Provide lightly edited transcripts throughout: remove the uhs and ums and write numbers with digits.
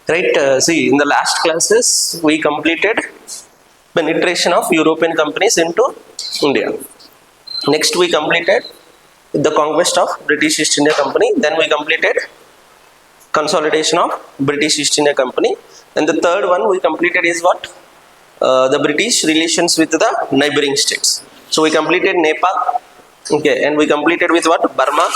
Right, see, in the last classes, we completed penetration of European companies into India. Next, we completed the conquest of British East India Company. Then we completed consolidation of British East India Company. And the third one we completed is what? The British relations with the neighboring states. So we completed Nepal, okay, and we completed with what? Burma,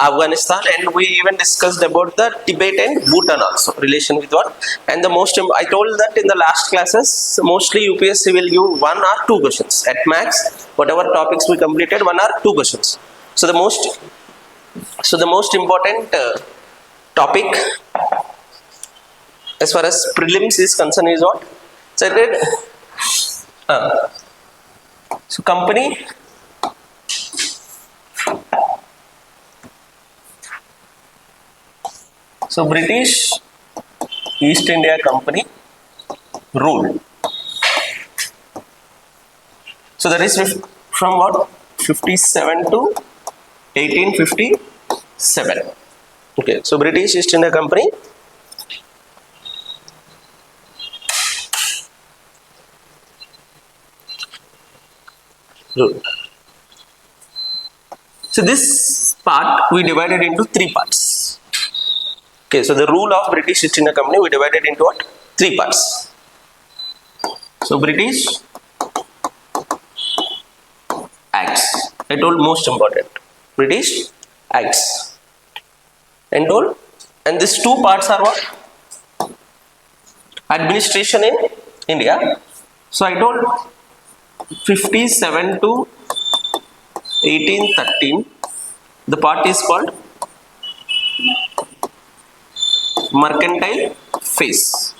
Afghanistan, and we even discussed about the Tibet and Bhutan also, relation with what? And the most, I told that in the last classes, mostly UPSC will give 1 or 2 questions. At max, whatever topics we completed, 1 or 2 questions. So the most important topic as far as prelims is concerned is what? So I did, so company so British East India Company rule. So that is from what? 57 to 1857. Okay, so British East India Company rule. So this part we divided into 3 parts. Okay, so the rule of British East India Company we divided into what? 3 parts. So British Acts. I told most important. British Acts. And told, and these 2 parts are what? Administration in India. So I told 57 to 1813. The part is called mercantile phase.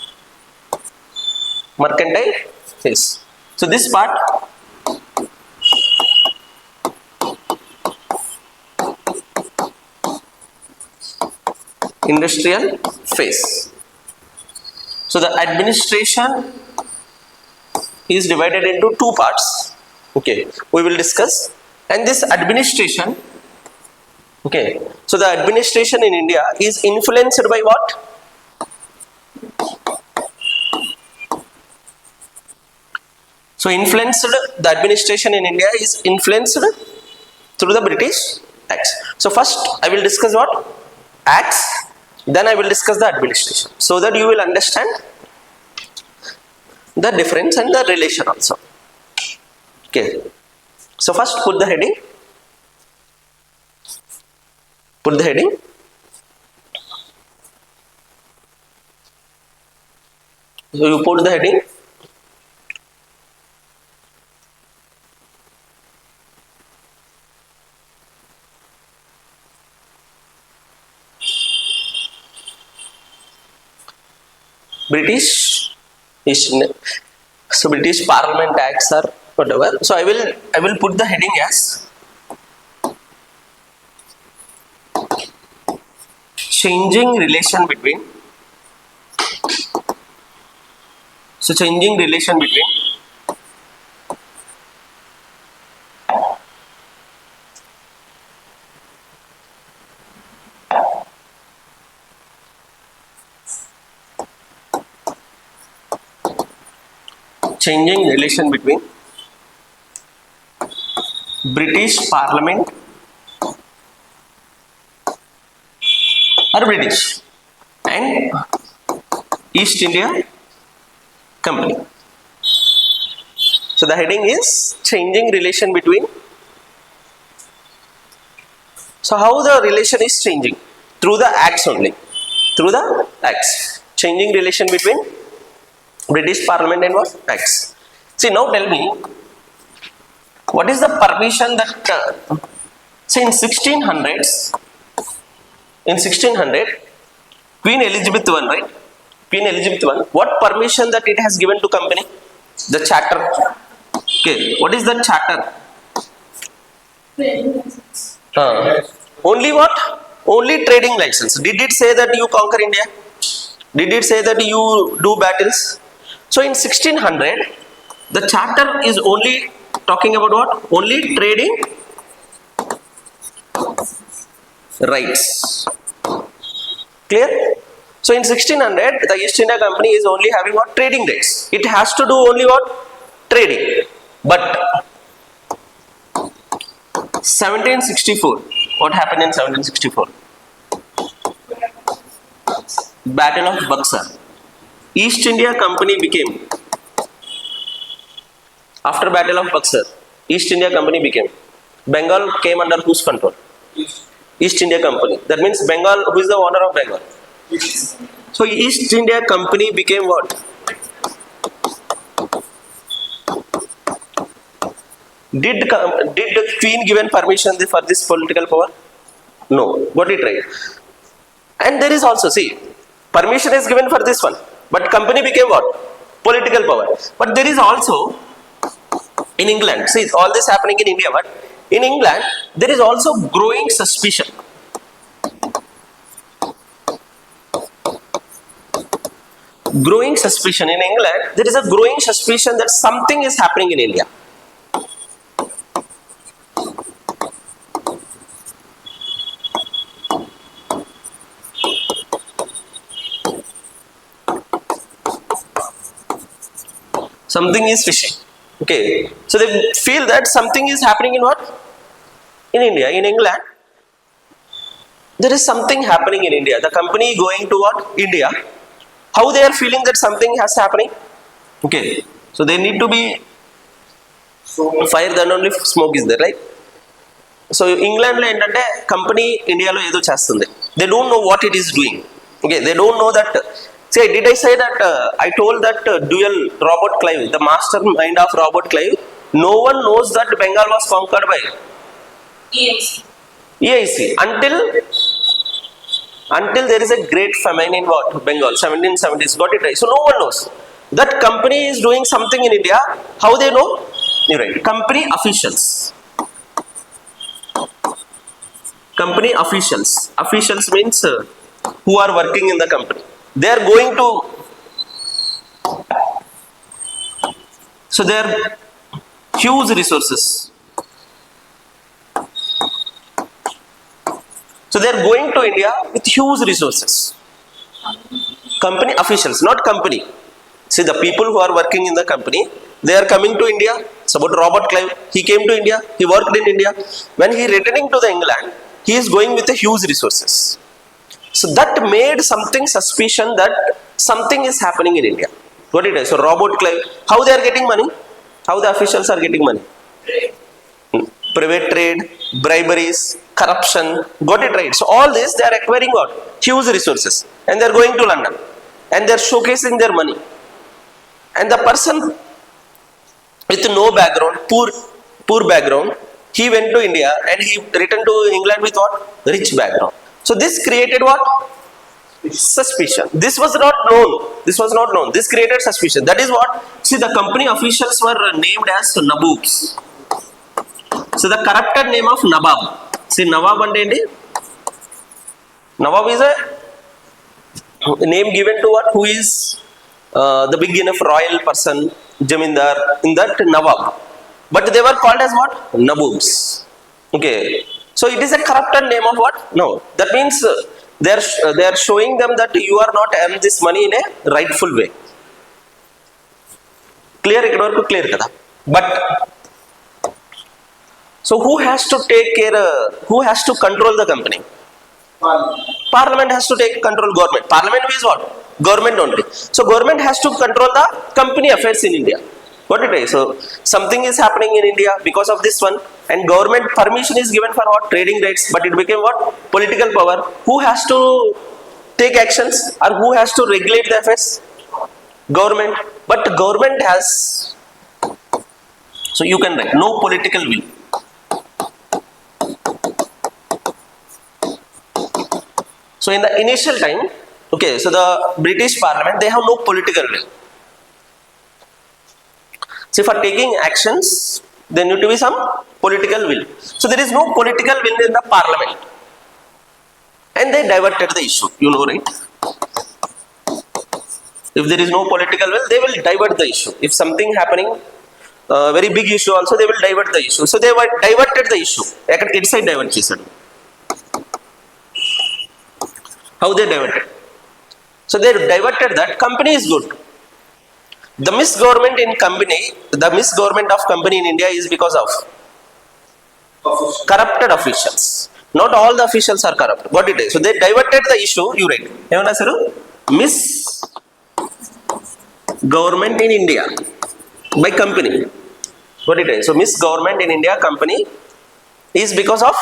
Mercantile phase. So this part industrial phase. So the administration is divided into 2 parts. Okay, we will discuss. And this administration, okay, so the administration in India is influenced by what? So the administration in India is influenced through the British Acts. So first I will discuss what? Acts, then I will discuss the administration, so that you will understand the difference and the relation also. Okay, so first put the heading. Put the heading. So you put the heading. British East India. So British Parliament Acts or whatever. So I will put the heading as changing relation between. So changing relation between British Parliament or British and East India Company. So the heading is changing relation between. So how the relation is changing? Through the acts only. Through the acts. Changing relation between British Parliament and what? Acts. See, now tell me, what is the permission that, say in 1600s, Queen Elizabeth I, right? Queen Elizabeth I, what permission that it has given to company? The charter. Okay, what is the charter? Only what? Only trading license. Did it say that you conquer India? Did it say that you do battles? So in 1600, the charter is only talking about what? Only trading rights. Clear? So in 1600, the East India Company is only having what? Trading rights. It has to do only what? Trading. But 1764, what happened in 1764? Battle of Buxar. East India Company became, after Battle of Buxar, East India Company became. Bengal came under whose control? East India Company. That means Bengal, who is the owner of Bengal? So East India Company became what? Did the Queen given permission for this political power? No. Got it right. And there is also, see, permission is given for this one, but company became what? Political power. But there is also in England, see, all this happening in India, but in England there is also growing suspicion. Growing suspicion in England, there is a growing suspicion that something is happening in India. Something is fishy. Okay, so they feel that something is happening in what? In India, in England. There is something happening in India. The company going to what? India. How they are feeling that something has happening? Okay, so they need to be fire, then only smoke is there, right? So England lo entante company India lo edo chestundi. They don't know what it is doing. Okay, they don't know that. See, did I say that I told that dual Robert Clive, the mastermind of Robert Clive, no one knows that Bengal was conquered by EIC until there is a great famine in what? Bengal, 1770s. Got it right. So no one knows. That company is doing something in India. How they know? You're right. Company officials. Company officials. Officials means who are working in the company. They are going to, so they are huge resources. So they are going to India with huge resources. Company officials, not company. See, the people who are working in the company, they are coming to India. It's about Robert Clive. He came to India. He worked in India. When he returning to the England, he is going with the huge resources. So that made something suspicion that something is happening in India. Got it? So Robert Clive, how they are getting money? How the officials are getting money? Private trade, briberies, corruption. Got it right? So all this they are acquiring what? Huge resources, and they are going to London, and they are showcasing their money. And the person with no background, poor background, he went to India and he returned to England with what? Rich background. So this created what? Suspicion. This was not known. This was not known. This created suspicion. That is what? See, the company officials were named as Naboobs. So the corrupted name of Nawab. See, Nawab and Indi. Nawab is a name given to what? Who is the big enough royal person, Jamindar, in that Nawab. But they were called as what? Naboobs. Okay. So it is a corrupted name of what? No. That means they are showing them that you are not earning this money in a rightful way. Clear? Clear kada. But so who has to take care? Who has to control the company? Parliament has to take control. Government. Parliament is what? Government only. So government has to control the company affairs in India. Got it right? So something is happening in India because of this one, and government permission is given for what? Trading rights, but it became what? Political power. Who has to take actions or who has to regulate the affairs? Government. But government has, so you can write, no political will. So in the initial time, okay, so the British Parliament, they have no political will. So for taking actions, there need to be some political will. So there is no political will in the Parliament. And they diverted the issue, you know, right? If there is no political will, they will divert the issue. If something happening, very big issue also, they will divert the issue. So they diverted the issue. Inside divert chesadu. How they diverted? So they diverted that company is good. The misgovernment of company in India is because of corrupted officials. Not all the officials are corrupt. What it is? So they diverted the issue. You read. Misgovernment in India by company. What it is? So misgovernment in India company is because of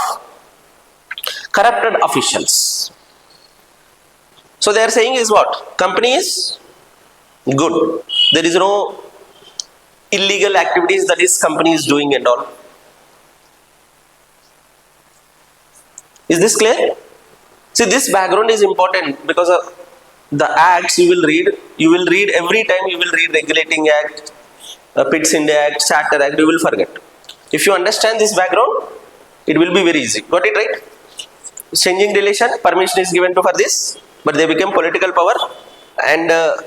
corrupted officials. So they are saying is what? Company is good. There is no illegal activities that is company is doing and all. Is this clear? See, this background is important because of the acts you will read every time you will read Regulating Act, Pitt's India Act, Charter Act, you will forget. If you understand this background, it will be very easy. Got it right? Changing relation, permission is given to for this, but they became political power, and the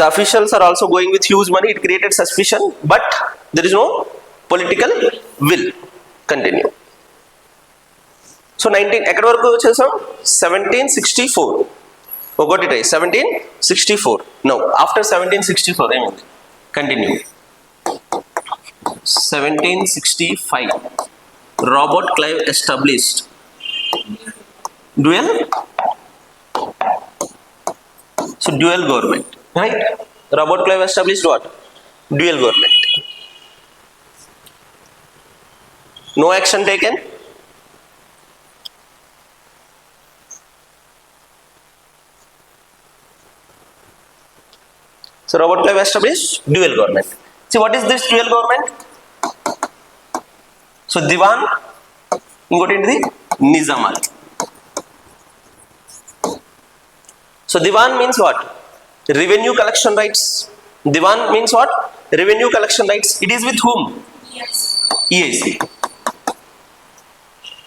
officials are also going with huge money. It created suspicion, but there is no political will. Continue. So 1764. Oh, got it right. 1764. No, after 1764, I mean. Continue. 1765. Robert Clive established dual. So dual government, right? Robert Clive established what? Dual government. No action taken. So Robert Clive established dual government. See, what is this dual government? So Diwan got into the Nizamat. So Diwan means what? Revenue collection rights. Diwan means what? Revenue collection rights. It is with whom? Yes. EIC.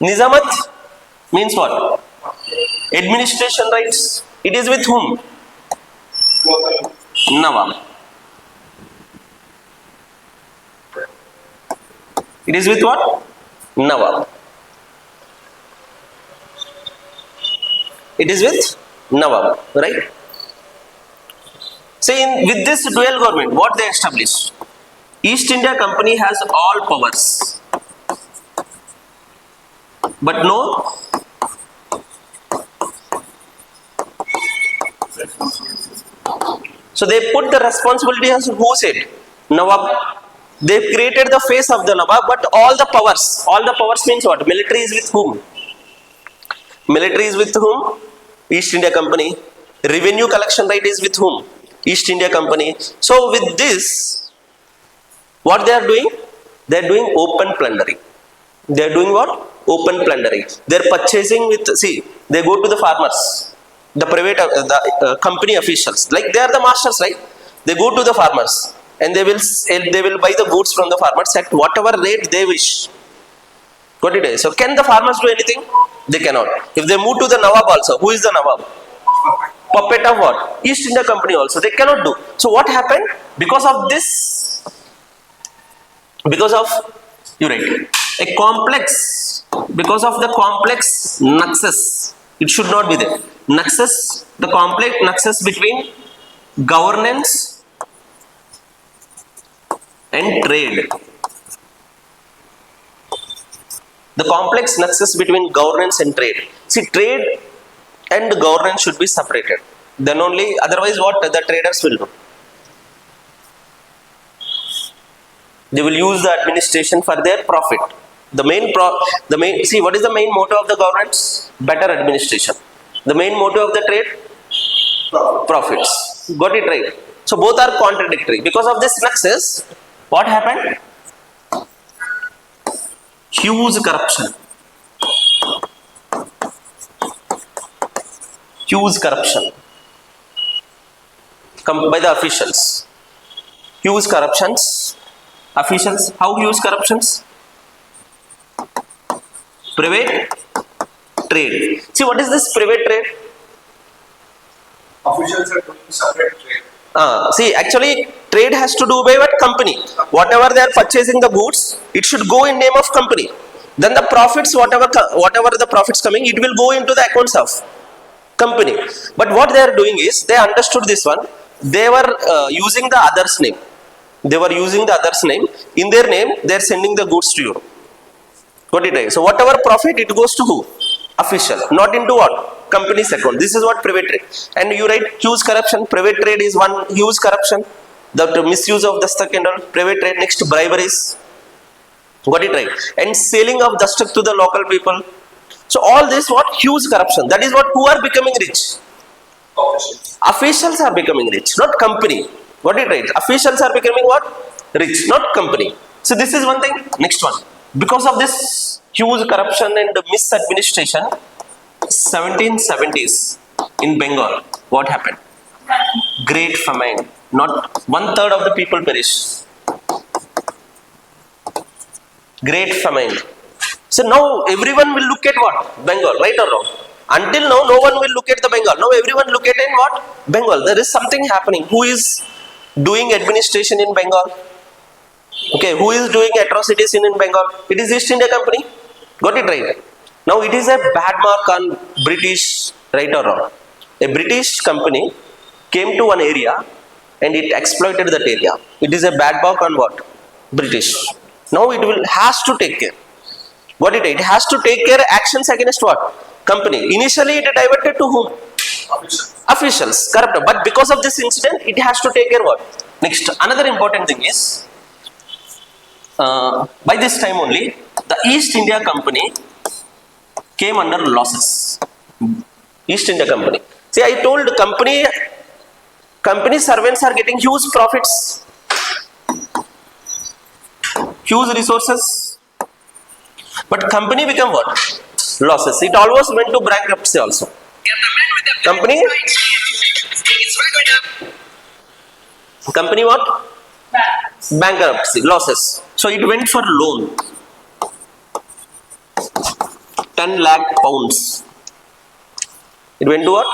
Nizamat means what? Administration rights. It is with whom? Nawab. It is with what? Nawab. It is with Nawab, right? See, with this dual government, what they established? East India Company has all powers, but no so they put the responsibility as who said? Nawab. They created the face of the Nawab, but all the powers means what? Military is with whom? Military is with whom? East India Company. Revenue collection right is with whom? East India Company. So with this, what they are doing? They are doing open plundering. They are doing what? Open plundering. They are purchasing with, see, they go to the farmers, the private, company officials, like they are the masters, right? They go to the farmers and they will buy the goods from the farmers at whatever rate they wish. What it is? So can the farmers do anything? They cannot. If they move to the Nawab also, who is the Nawab? Puppet of what? East India Company also. They cannot do. So what happened? Because of this, because of, you write, a complex, because of the complex nexus, it should not be there. Nexus, the complex nexus between governance and trade. The complex nexus between governance and trade. See, trade and governance should be separated. Then only, otherwise what the traders will do? They will use the administration for their profit. See, what is the main motto of the governance? Better administration. The main motto of the trade? Profits. Got it right? So both are contradictory. Because of this nexus, what happened? Huge corruption. Huge corruption by the officials. Huge corruptions. Officials, how huge corruptions? Private trade. See, what is this private trade? Officials are doing separate trade. See, actually, trade has to do by what? Company. Whatever they are purchasing the goods, it should go in name of company. Then the profits, whatever the profits coming, it will go into the accounts of Company. But what they are doing is, they understood this one. They were using the other's name. They were using the other's name. In their name, they are sending the goods to Europe. Got it right? So whatever profit, it goes to who? Official. Not into what? Company's account. This is what private trade. And you write huge corruption. Private trade is one huge corruption. The misuse of dastak and all. Private trade. Next, briberies. Got it right? And selling of dastak to the local people. So all this what? Huge corruption. That is what? Who are becoming rich? Officials are becoming rich, not company. Got it right? Officials are becoming what? Rich, not company. So this is one thing. Next one. Because of this huge corruption and misadministration, 1770s in Bengal, what happened? Great famine. Not 1/3 of the people perished. Great famine. So now everyone will look at what? Bengal, right or wrong? Until now, no one will look at the Bengal. Now everyone look at in what? Bengal. There is something happening. Who is doing administration in Bengal? Okay, who is doing atrocities in Bengal? It is East India Company. Got it right? Now it is a bad mark on British, right or wrong? A British company came to one area and it exploited that area. It is a bad mark on what? British. Now it has to take care. What it has to take care actions against what? Company. Initially it diverted to whom? Officials. Corrupt. But because of this incident, it has to take care what? Next, another important thing is, by this time only, the East India Company came under losses. East India Company. See, I told company servants are getting huge profits, huge resources, but company become what? Losses. It almost went to bankruptcy also. Company what? Bankruptcy, losses. So it went for loan. 10 lakh pounds. It went to what?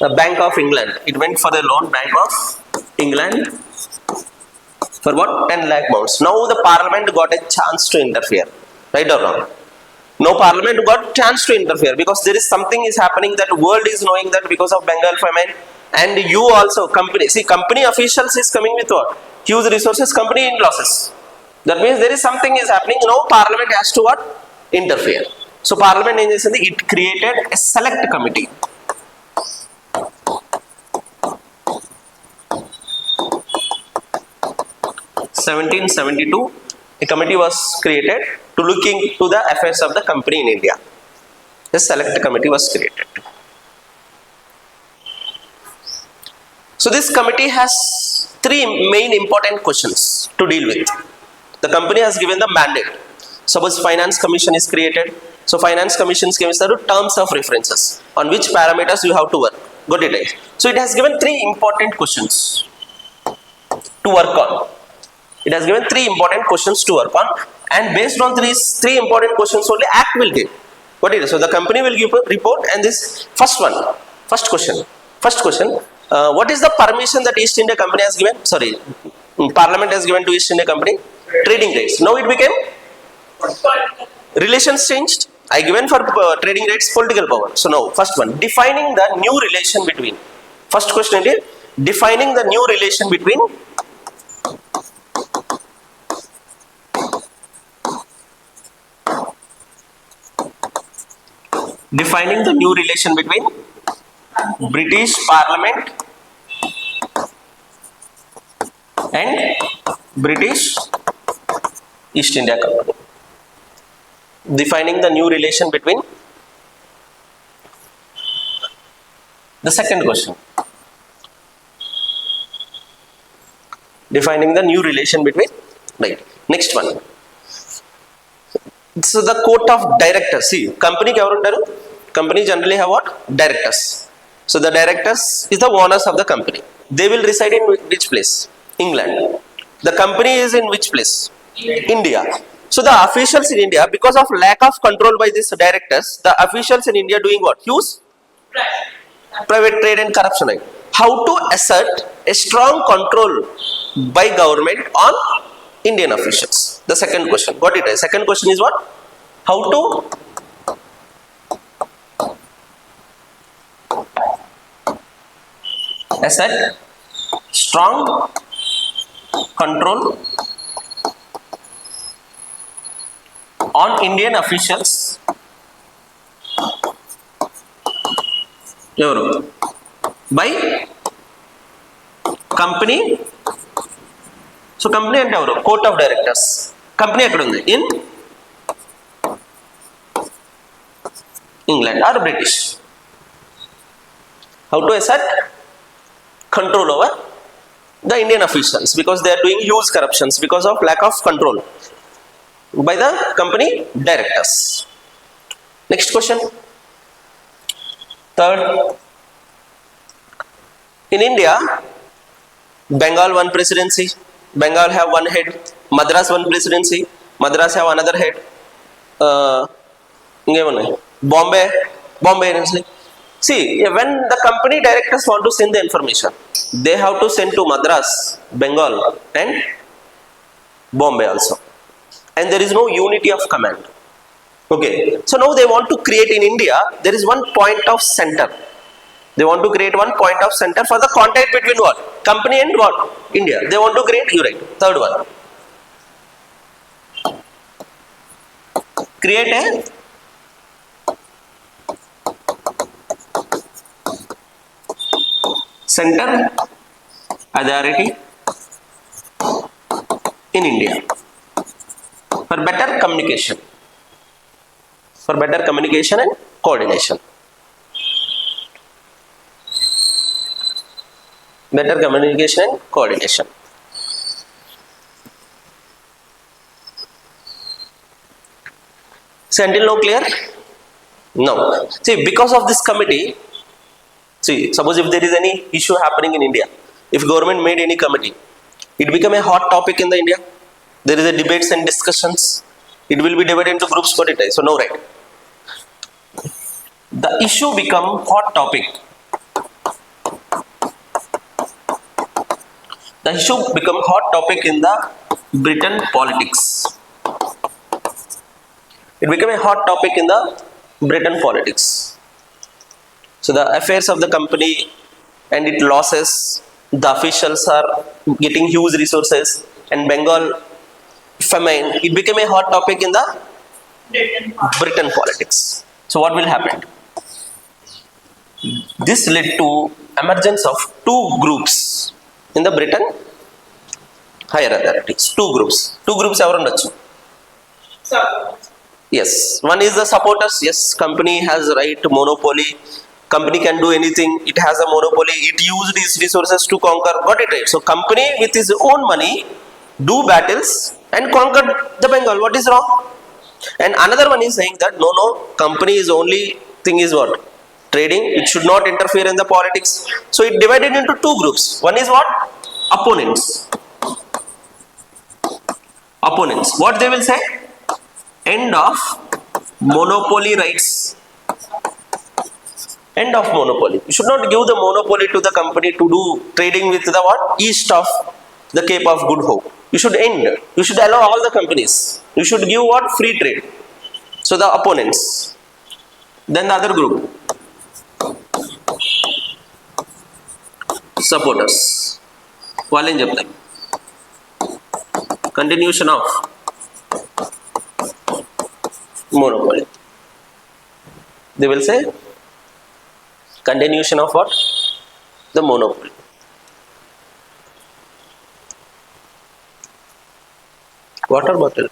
The Bank of England. It went for a loan, Bank of England. For what? 10 lakh pounds. Now the parliament got a chance to interfere. Right or wrong? No parliament got chance to interfere because there is something is happening that world is knowing that because of Bengal famine, and you also company. See, company officials is coming with what? Huge resources, company in losses. That means there is something is happening. Now parliament has to what? Interfere. So parliament it created a select committee. (1772), a committee was created to look into the affairs of the company in India. A select committee was created. So this committee has three main important questions to deal with. The company has given the mandate. Suppose finance commission is created. So finance commissions gives the terms of references on which parameters you have to work. Got it right? So it has given three important questions to work on. It has given three important questions to work on, and based on three important questions only act will give. What it is? So the company will give a report, and this first question, what is the permission that East India Company has given? Sorry, Parliament has given to East India Company? Trading rights. Now it became relations changed. I given for trading rights political power. So now first one, defining the new relation between. First question is defining the new relation between British Parliament and British East India Company. Defining the new relation between. The second question, defining the new relation between. Right. Next one. So the court of directors. See, company company generally have what? Directors. So the directors is the owners of the company. They will reside in which place? England. The company is in which place? India. So the officials in India, because of lack of control by these directors, the officials in India doing what? Use private trade and corruption. How to assert a strong control by government on Indian officials? The second question. Got it? Second question is what? How to Asset strong control on Indian officials ఎవరు by company. So company అంటే ఎవరు? Court of directors. కంపెనీ ఎక్కడ ఉంది? In England or British. How to assert control over the Indian officials because they are doing huge corruptions because of lack of control by the company directors. Next question. Third, in India, Bengal one presidency, Bengal have one head, Madras one presidency, Madras have another head, Bombay. See, when the company directors want to send the information, they have to send to Madras, Bengal and Bombay also. And there is no unity of command. Okay, so now they want to create in India, there is one point of center. They want to create one point of center for the contact between what? Company and what? India. They want to create, you right. Third one. Create a center authority in India for better communication. For better communication and coordination. Better communication and coordination. So until now clear? No. See, because of this committee, see, suppose if there is any issue happening in India, if government made any committee, it become a hot topic in the India. There is a debates and discussions. It will be divided into groups for it. So no, right. The issue become hot topic. The issue become hot topic in the Britain politics. It became a hot topic in the Britain politics. So the affairs of the company and its losses, the officials are getting huge resources, and Bengal famine, it became a hot topic in the Britain politics. So what will happen? This led to emergence of two groups in the Britain higher authorities. Two groups evaru undochu? Yes, one is the supporters. Yes, company has right monopoly, company can do anything, it has a monopoly, it used its resources to conquer, got it right. So company with his own money do battles and conquer the Bengal. What is wrong? And another one is saying that no, company is only thing is what? Trading, it should not interfere in the politics. So it divided into two groups. One is what? Opponents. What they will say? End of monopoly rights. End of monopoly. You should not give the monopoly to the company to do trading with the what? East of the Cape of Good Hope. You should end. You should allow all the companies. You should give what? Free trade. So the opponents. Then the other group. Supporters. వాళ్ళేం చెప్తారు? Continuation of monopoly. They will say continuation of what? The monopoly. Water bottle.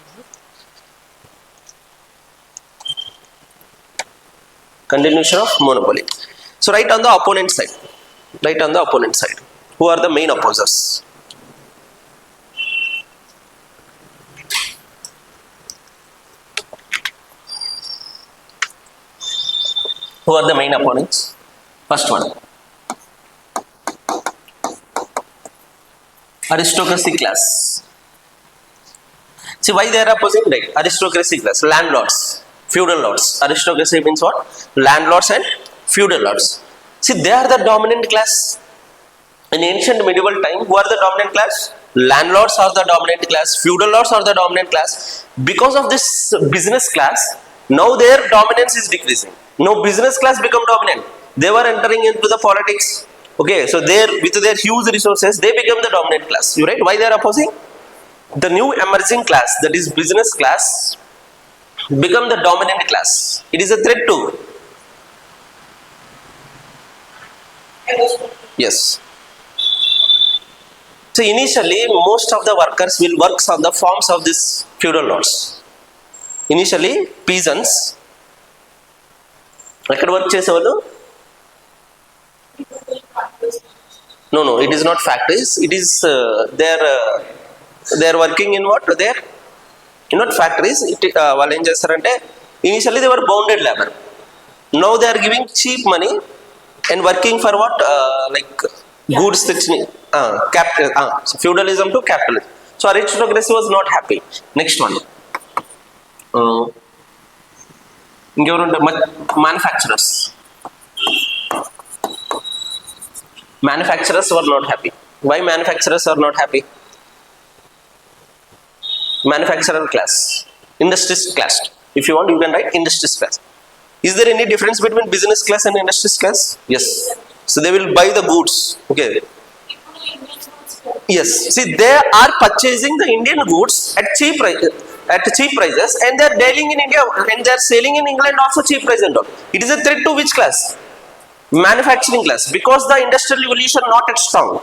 Continuation of monopoly. So right on the opponent side. Who are the main opposers? Who are the main opponents? First one. Aristocracy class. See why they are opposing? Right. Aristocracy class. Landlords. Feudal lords. Aristocracy means what? Landlords and feudal lords. See, they are the dominant class. In ancient medieval time, who are the dominant class? Landlords are the dominant class. Feudal lords are the dominant class. Because of this business class, now their dominance is decreasing. Now business class become dominant. They were entering into the politics. Okay, so with their huge resources, they become the dominant class. You right? Why they are opposing? The new emerging class, that is business class, become the dominant class. It is a threat to. Yes. So initially, most of the workers will work on the farms of these feudal lords. Initially, peasants. ఎక్కడ work చేసేవాళ్ళు? No, it is not factories. It is they are working in what? They are not factories. వాళ్ళు ఏం చేస్తారంటే initially they were bounded labor. Now they are giving cheap money and working for what? Like goods so feudalism to capitalism. So aristocracy was not happy. Next one. Manufacturers. Manufacturers were not happy. Why manufacturers are not happy? Manufacturer class, industrialist class. If you want, you can write industrialist class. Is there any difference between business class and industrialist class? Yes. So they will buy the goods. Okay. Yes. See, they are purchasing the Indian goods at cheap prices, and they are dealing in India, and they are selling in England also cheap price and all. It is a threat to which class? Manufacturing class, because the industrial revolution not at strong.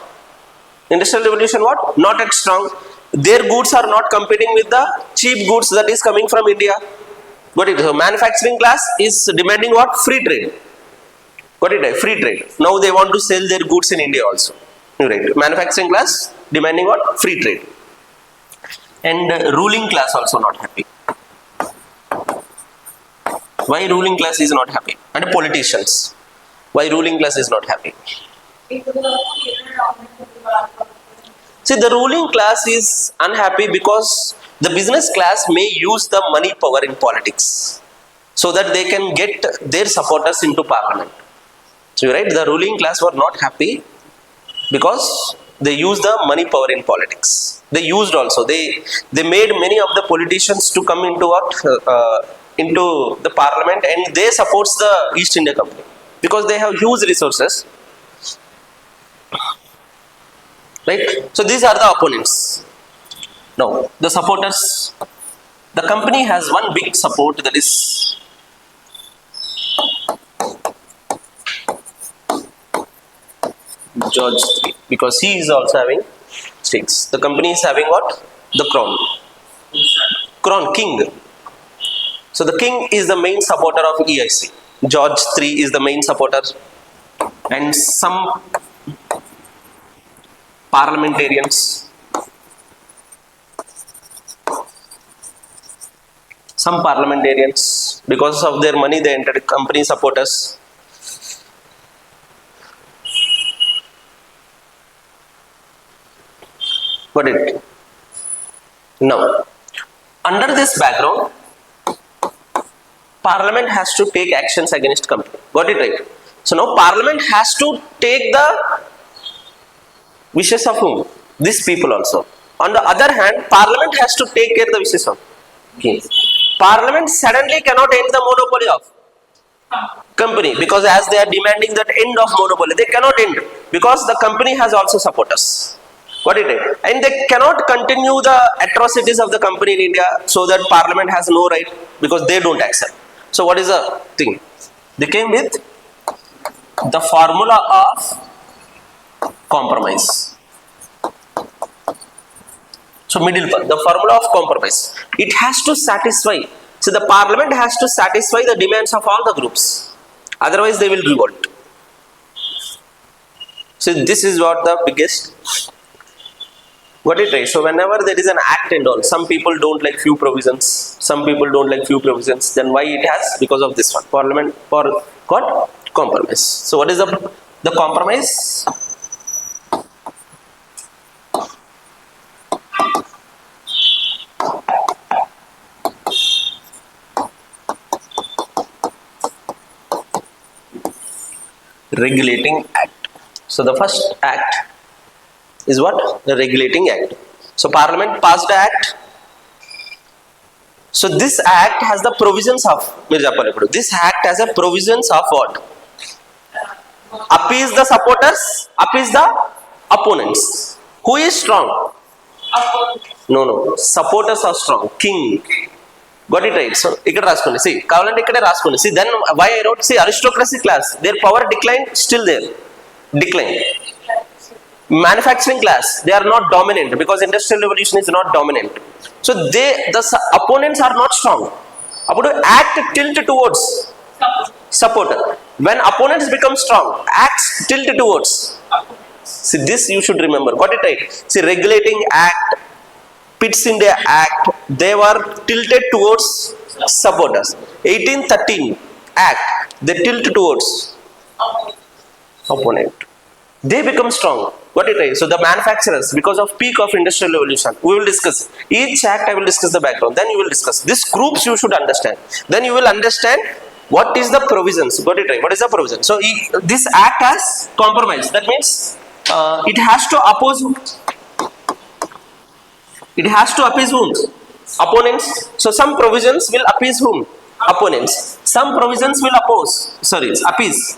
Industrial revolution what? Not at strong. Their goods are not competing with the cheap goods that is coming from India. Got it? So manufacturing class is demanding what? Free trade. Got it? Free trade. Now they want to sell their goods in India also. Right? Manufacturing class demanding what? Free trade. And ruling class also not happy. Why ruling class is not happy? And politicians. Why ruling class is not happy? See, the ruling class is unhappy because the business class may use the money power in politics so that they can get their supporters into parliament. So you're right, the ruling class were not happy because they used the money power in politics. They used also, they made many of the politicians to come into into the parliament, and they supports the East India Company because they have huge resources. Right? So these are the opponents. Now, the supporters. The company has one big support, that is George III, because he is also having states. The company is having what? The crown. Crown, king. So the king is the main supporter of EIC. George III is the main supporter, and some parliamentarians, because of their money, they entered company supporters. Got it? Now, under this background, Parliament has to take actions against company. Got it right? So now Parliament has to take the wishes of whom? These people also. On the other hand, Parliament has to take care of the wishes of king. Parliament suddenly cannot end the monopoly of company, because as they are demanding that end of monopoly, they cannot end because the company has also supporters. Got it right? And they cannot continue the atrocities of the company in India, so that Parliament has no right because they don't accept. So what is the thing? They came with the formula of compromise. So middle part, the formula of compromise. It has to satisfy. So the Parliament has to satisfy the demands of all the groups. Otherwise they will revolt. So this is what the biggest. Got it right? So whenever there is an act and all, some people don't like few provisions. Some people don't like few provisions. Then why it has? Because of this one. Parliament for got compromise. So what is the compromise? Regulating Act. So the first act is what? The Regulating Act. So Parliament passed the act. So this act has the provisions of, this act has a provisions of what? Appease the supporters, appease the opponents. Who is strong? No. Supporters are strong. King. Got it right. So, ikkada raskondi. See, kavalante ikkade raskondi. See, then why I wrote, see, aristocracy class, their power declined, still there. Decline. Manufacturing class, they are not dominant because industrial revolution is not dominant. So, the opponents are not strong. About to act tilt towards supporter. When opponents become strong, acts tilt towards. See, this you should remember. Got it right. See, regulating act, Pitt's India Act, they were tilted towards supporters. 1813 Act, they tilt towards opponent. They become strong. Got it right. So the manufacturers, because of peak of industrial revolution, we will discuss each act. I will discuss the background. Then you will discuss these groups. You should understand. Then you will understand what is the provisions. Got it right. What is the provision? So this act has compromise. That means it has to oppose. It has to appease whom? Opponents. So some provisions will appease whom? Opponents. Some provisions will appease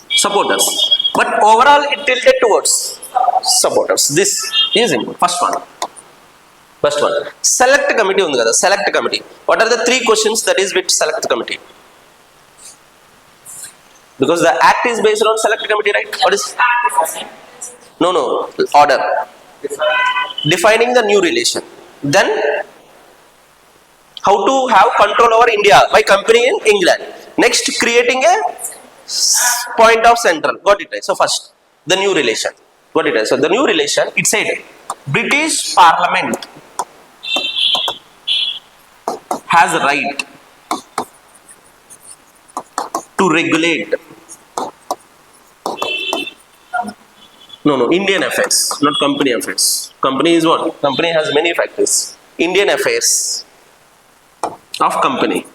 supporters. But overall it tilted towards supporters. This is important. First one. Select committee undi kada. Select committee. What are the three questions that is with select committee? Because the act is based on select committee, right? What is? No. Order. Defining the new relation. Then how to have control over India by company in England. Next, creating a point of central. Got it right. So first, the new relation. Got it right. So the new relation, it said British Parliament has a right to regulate. No, Indian affairs, not company affairs. Company is what? Company has many factors. Indian affairs of company.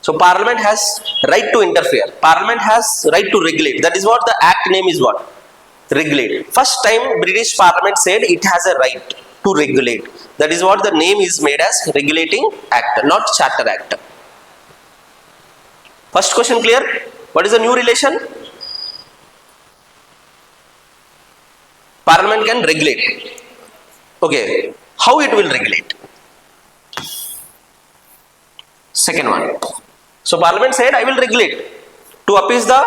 So Parliament has right to interfere. Parliament has right to regulate. That is what the act name is what? Regulate. First time British Parliament said it has a right to regulate. That is what the name is made as Regulating Act, not Charter Act. First question clear? What is the new relation? Parliament can regulate. Okay. How it will regulate? Second one. So Parliament said, I will regulate to appease the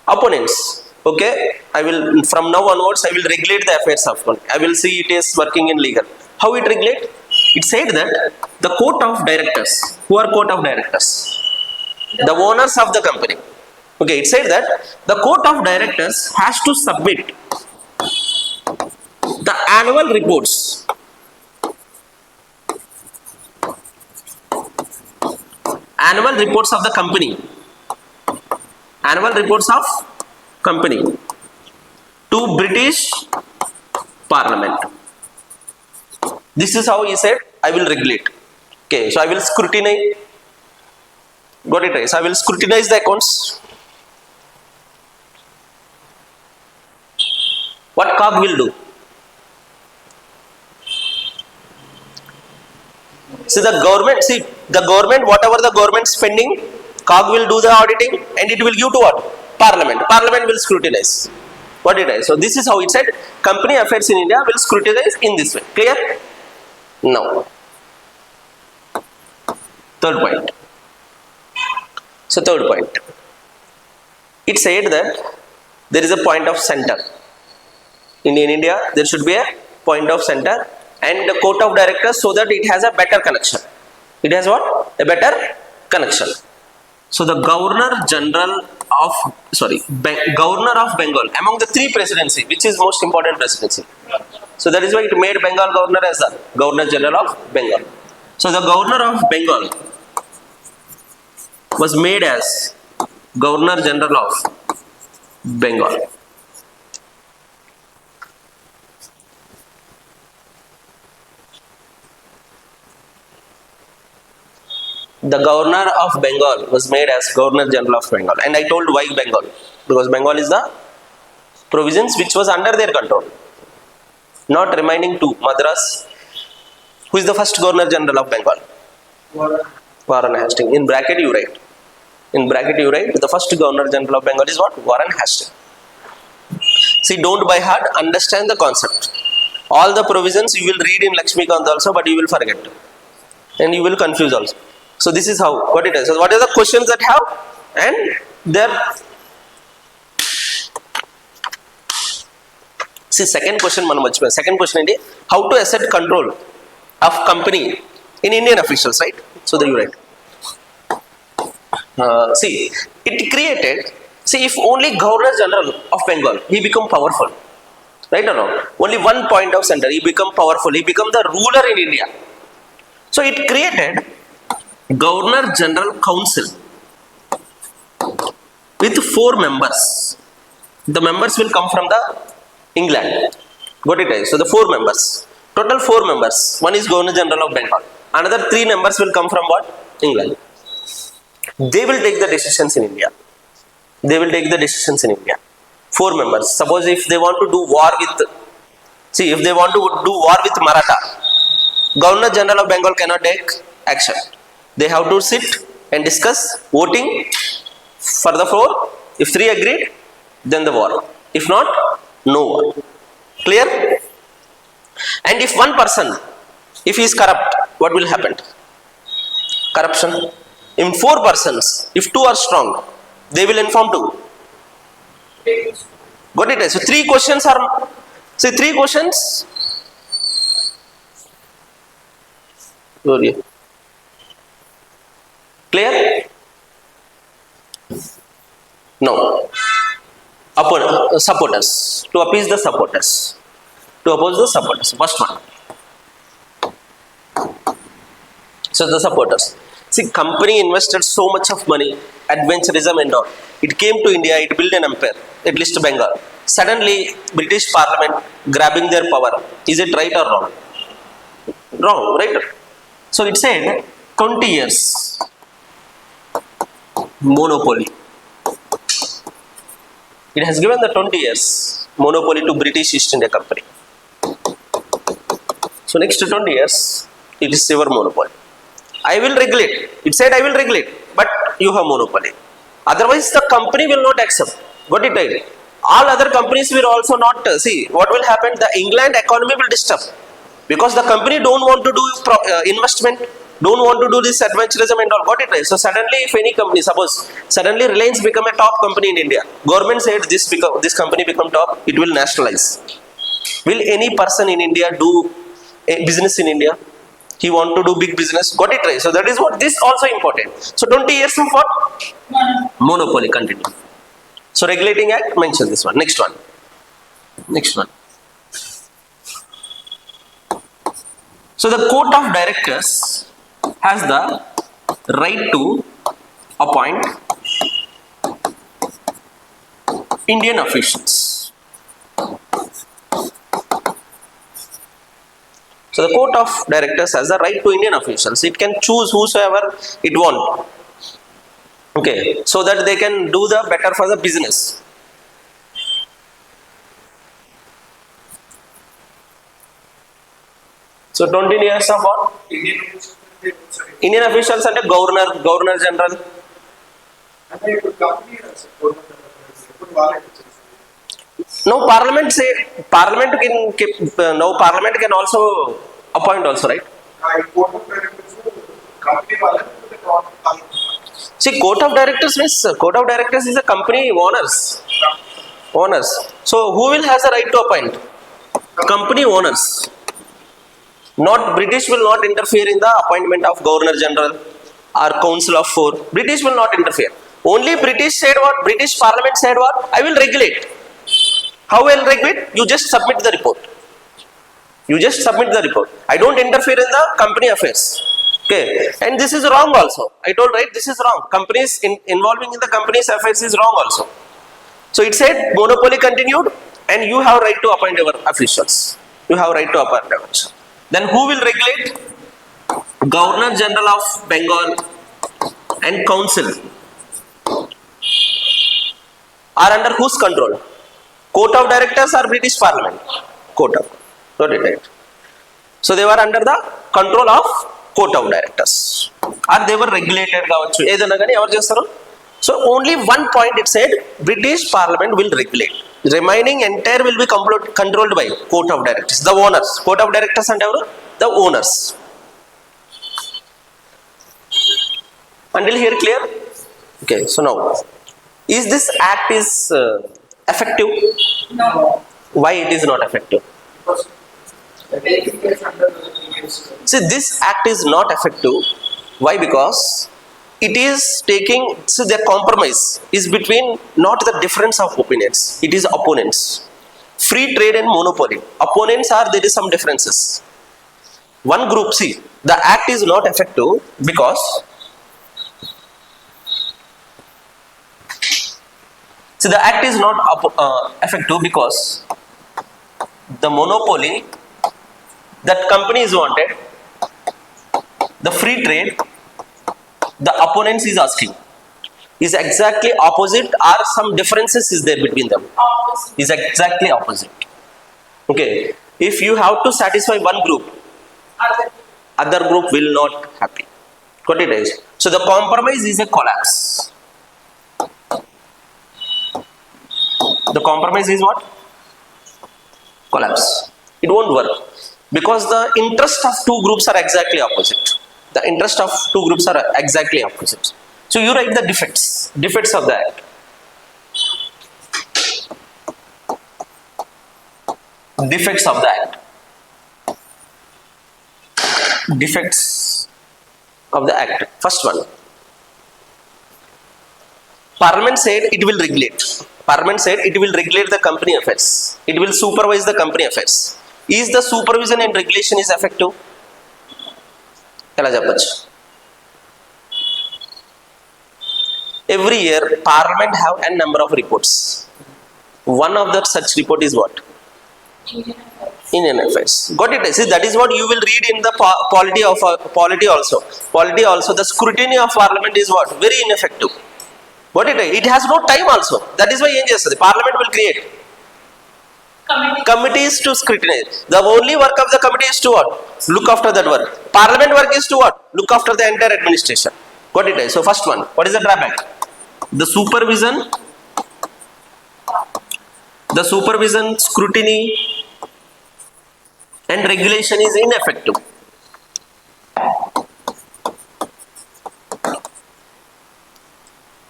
opponents. Okay. I will, from now onwards, I will regulate the affairs of country. I will see it is working in legal. How it regulate? It said that the court of directors, who are court of directors? The owners of the company. Okay. It said that the court of directors has to submit the annual reports of the company, to British Parliament. This is how he said, I will regulate. Okay, so I will scrutinize. Got it right. So I will scrutinize the accounts. What COG will do? See the government, whatever the government spending, COG will do the auditing and it will give to what? Parliament. Parliament will scrutinize. What did I? So this is how it said, company affairs in India will scrutinize in this way. Clear? Now, third point. So third point. It said that there is a point of center. In India, there should be a point of center and the court of directors so that it has a better connection. It has what? A better connection. So the Governor of Bengal, among the three presidency, which is most important presidency. So that is why it made Bengal Governor as the Governor General of Bengal. So the Governor of Bengal was made as Governor General of Bengal. The Governor of Bengal was made as Governor General of Bengal. And I told why Bengal. Because Bengal is the province which was under their control. Not remaining to Madras. Who is the first Governor General of Bengal? Warren Hastings. In bracket you write. In bracket you write the first Governor General of Bengal is what? Warren Hastings. See, don't by heart, understand the concept. All the provisions you will read in Lakshmikant also, but you will forget. And you will confuse also. So this is how, what it is. So what are the questions that have? And there. See, second question, second question is how to assert control of company in Indian officials, right? So there you write. See, it created, see, if only Governor General of Bengal, he become powerful, right or not? Only one point of center, he become powerful, he become the ruler in India. So it created Governor General Council with 4 members. The members will come from the England. Got it? So the 4 members, total 4 members. One is Governor General of Bengal. Another 3 members will come from what? England. They will take the decisions in India. They will take the decisions in India. 4 members. Suppose if they want to do war with, see, if they want to do war with Maratha, Governor General of Bengal cannot take action. They have to sit and discuss, voting for the 4. If 3 agreed, then the war. If not, no war. Clear? And if one person, if he is corrupt, what will happen? Corruption. In 4 persons, if 2 are strong, they will inform 2. Got it? So 3 questions are, say 3 questions. Clear? No. Supporters. To appease the supporters. To oppose the supporters. First one. So the supporters. See, company invested so much of money, adventurism and all. It came to India, it built an empire, at least Bengal. Suddenly, British Parliament grabbing their power. Is it right or wrong? Wrong, right? So it said 20 years monopoly. It has given the 20 years monopoly to British East India Company. So next 20 years, it is your monopoly. I will regulate. It said I will regulate, but you have monopoly. Otherwise, the company will not accept. Got it right? All other companies will also not see what will happen. The England economy will disturb because the company don't want to do investment, don't want to do this adventurism and all. Got it right? So suddenly, if any company, suppose suddenly Reliance become a top company in India, government said this company become top, it will nationalize. Will any person in India do a business in India? He want to do big business. Got it right? So that is what this also important. So 20 years of what? Monopoly continue. So regulating act mention this one. Next one. Next one. So the court of directors has the right to appoint Indian officials. So the court of directors has the right to Indian officials. It can choose whosoever it want. Okay, so that they can do the better for the business. So 20 years of what? Indian officials and Governor General. No, Parliament can also appoint also, right? See, court of directors means is a company owners. So who will has the right to appoint? Company owners. Not British will not interfere in the appointment of Governor General or Council of 4. British will not interfere. Only British said what? British Parliament said what? I will regulate. How will regulate? You just submit the report. You just submit the report. I don't interfere in the company affairs. Okay. And this is wrong also. I told right, this is wrong. Companies involving in the company's affairs is wrong also. So it said monopoly continued and you have right to appoint your officials. You have right to appoint your officials. Then who will regulate? Governor General of Bengal and Council are under whose control? Court of Directors or British Parliament? Court of. Got it right. So they were under the control of Court of Directors. Or they were regulated. ఏదైనా కానీ ఎవరు చేస్తారు? So only one point it said British Parliament will regulate. Remaining entire will be controlled by Court of Directors, the owners. Court of Directors and the owners. Until here clear? Okay, so now, is this act is effective? No. Why it is not effective? Because the taking place under the Indians. See, this act is not effective. Why? Because it is taking, so the compromise is between not the difference of opinions, it is opponents. Free trade and monopoly. Opponents are, there is some differences. One group, see, the act is not effective because the act is not effective because the monopoly that companies wanted, the free trade, the opponents is asking, is exactly opposite, or some differences is there between them? Is exactly opposite. Okay, if you have to satisfy one group, other group will not happy. Got it, guys? So the compromise is a collapse. The compromise is what? Collapse. It won't work because the interest of two groups are exactly opposite. The interest of two groups are exactly opposite. So you write the defects of the act. Defects of the act. Defects of the act. First one. Parliament said it will regulate. Parliament said it will regulate the company affairs. It will supervise the company affairs. Is the supervision and regulation is effective? Every year, Parliament have a number of reports. One of the such report is what? Indian affairs. Got it? See, that is what you will read in the polity also. Polity also, the scrutiny of Parliament is what? Very ineffective. Got it? It has no time also. That is why the Parliament will create committees to scrutinize. The only work of the committee is to what? Look after that work. Parliament work is to what? Look after the entire administration. Got it? So first one, what is the drawback? The supervision, scrutiny and regulation is ineffective.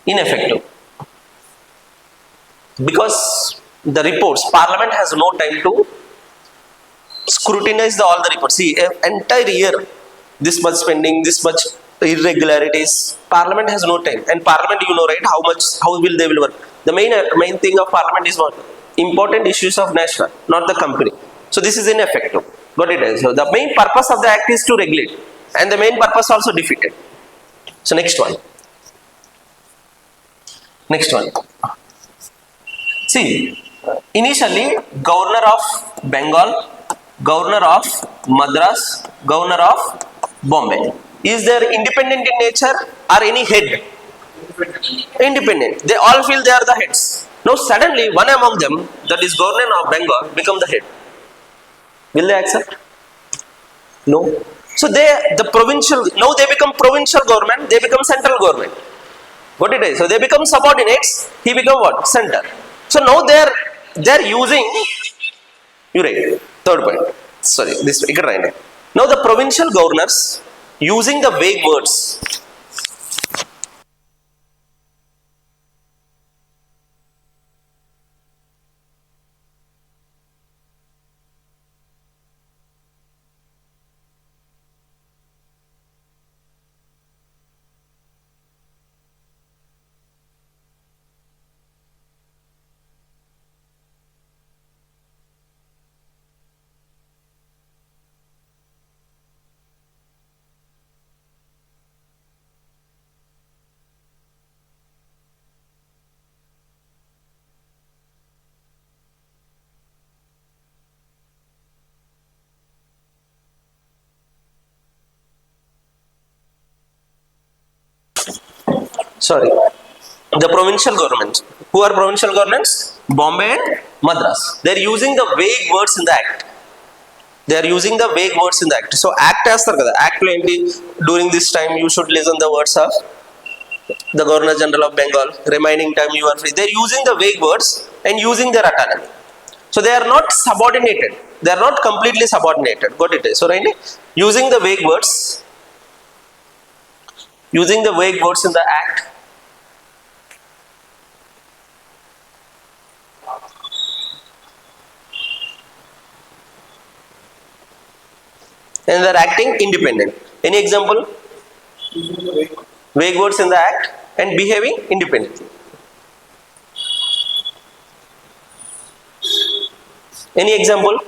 Ineffective. Because the reports, Parliament has no time to scrutinize all the reports. See, entire year, this much spending, this much irregularities. Parliament has no time, and Parliament, you know, right? How will they work? The main thing of Parliament is what? Important issues of national, not the company. So this is ineffective. Got it? So the main purpose of the act is to regulate, and the main purpose also defeated. So next one. Next one. See, initially, Governor of Bengal, Governor of Madras, Governor of Bombay. Is there independent in nature or any head? Independent. They all feel they are the heads. Now suddenly, one among them, that is Governor of Bengal, become the head. Will they accept? No. So the provincial, now they become provincial government, they become central government. What it is? So they become subordinates, he become what? Center. So now they're using, you write, third point. Sorry, this, now the provincial governors using the vague words. Sorry, the provincial governments. Who are provincial governments? Bombay and Madras. They are using the vague words in the act. They are using the vague words in the act. So act as the act during this time you should listen the words of the Governor General of Bengal, remaining time you are free. They are using the vague words and using their autonomy. So they are not subordinated. They are not completely subordinated. Got it? So right, using the vague words, in the act, and they are acting independent. Any example? Vague words in the act and behaving independently. Any example?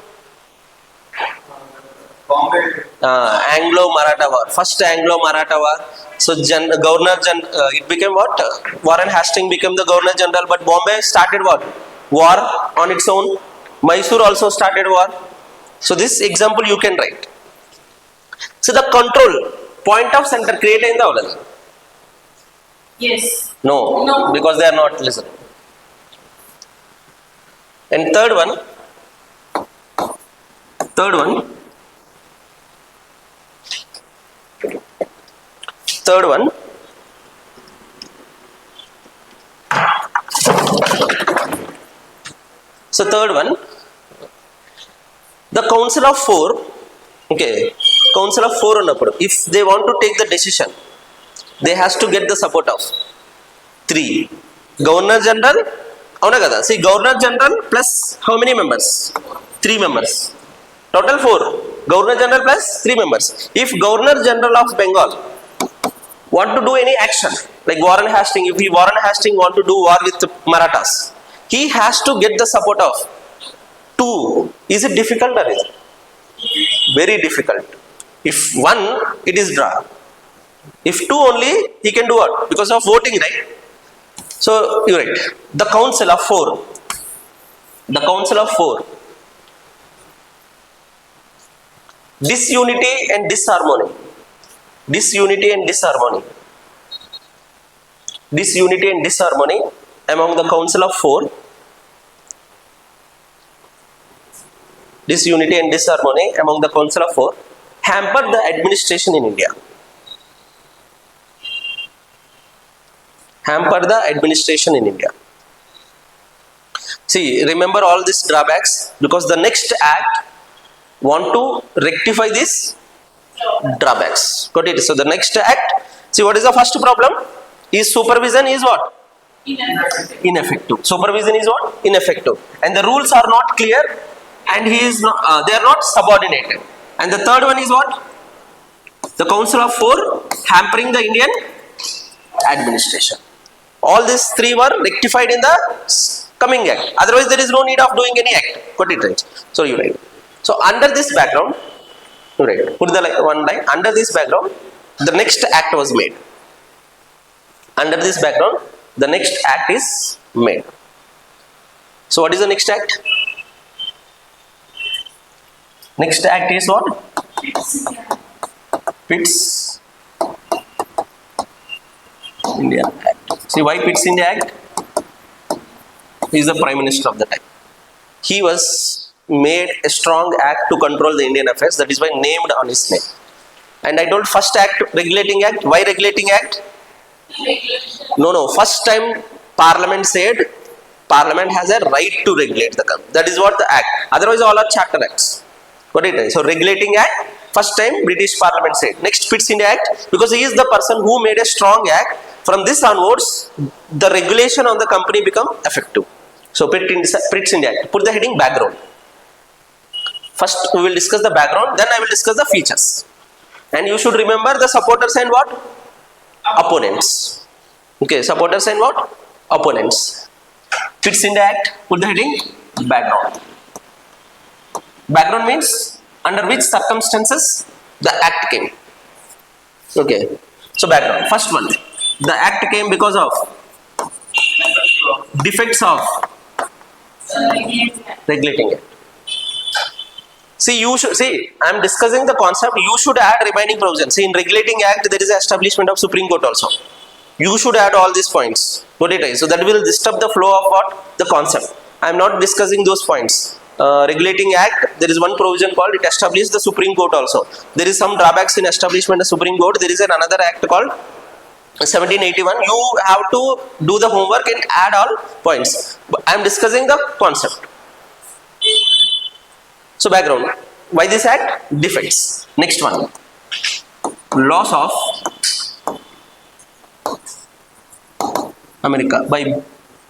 Anglo-Maratha War. First Anglo-Maratha War. So it became what? Warren Hastings became the Governor General, but Bombay started what? War on its own. Mysore also started war. So this example you can write. So the control, point of center create in the Yes. No, because they are not listening. And third one, so third one, the council of four, okay, council of four unnappudu, if they want to take the decision, they has to get the support of 3. Governor General, avuna kada. See, Governor General plus how many members? 3 members. Total 4. Governor General plus 3 members. If Governor General of Bengal want to do any action, like Warren Hastings, if Warren Hastings want to do war with Marathas, he has to get the support of 2. Is it difficult or is it? Very difficult. If 1, it is draw. If 2 only, he can do what? Because of voting, right? So, you're right. The council of 4. The council of 4. Disunity and disharmony. Disunity and disharmony. Disunity and disharmony among the council of 4. Disunity and disharmony among the council of 4 hampered the administration in India. Hamper the administration in India. See, remember all these drawbacks, because the next act want to rectify these drawbacks. Got it? So the next act, see, what is the first problem? Is supervision is what? Ineffective. Supervision is what? Ineffective. And the rules are not clear, and he is not, they are not subordinated. And the third one is what? The council of 4 hampering the Indian administration. All these 3 were rectified in the coming act. Otherwise, there is no need of doing any act. Got it, right? So you write. So under this background, you write. Put the one line. Under this background, the next act was made. Under this background, the next act is made. So what is the next act? Next act is what? Pitt's India Act. See why Pitt's India Act? He is the Prime Minister of the time. He was made a strong act to control the Indian affairs. That is why named on his name. And I told first act, regulating act. Why regulating act? No. First time Parliament said Parliament has a right to regulate the country. That is what the act. Otherwise all are chapter acts. What it is? So regulating act. First time British Parliament said. Next Pitt's India Act, because he is the person who made a strong act. From this onwards, the regulation on the company become effective. So Pitt's India Act. Put the heading background. First we will discuss the background, then I will discuss the features. And you should remember the supporters and what? Opponents. Okay, supporters and what? Opponents. Pitt's India Act, put the heading background. Background means under which circumstances the act came. Okay, so background. First one, the act came because of defects of regulating act. See, I am discussing the concept. You should add remaining provisions. See, in regulating act, there is an establishment of Supreme Court also. You should add all these points. What it is. So that will disturb the flow of what? The concept. I am not discussing those points. Regulating act, there is one provision called it establishes the Supreme Court also. There is some drawbacks in establishment of Supreme Court. There is another act called 1781. You have to do the homework and add all points. I am discussing the concept. So background, why this act? Defense. Next one, loss of America by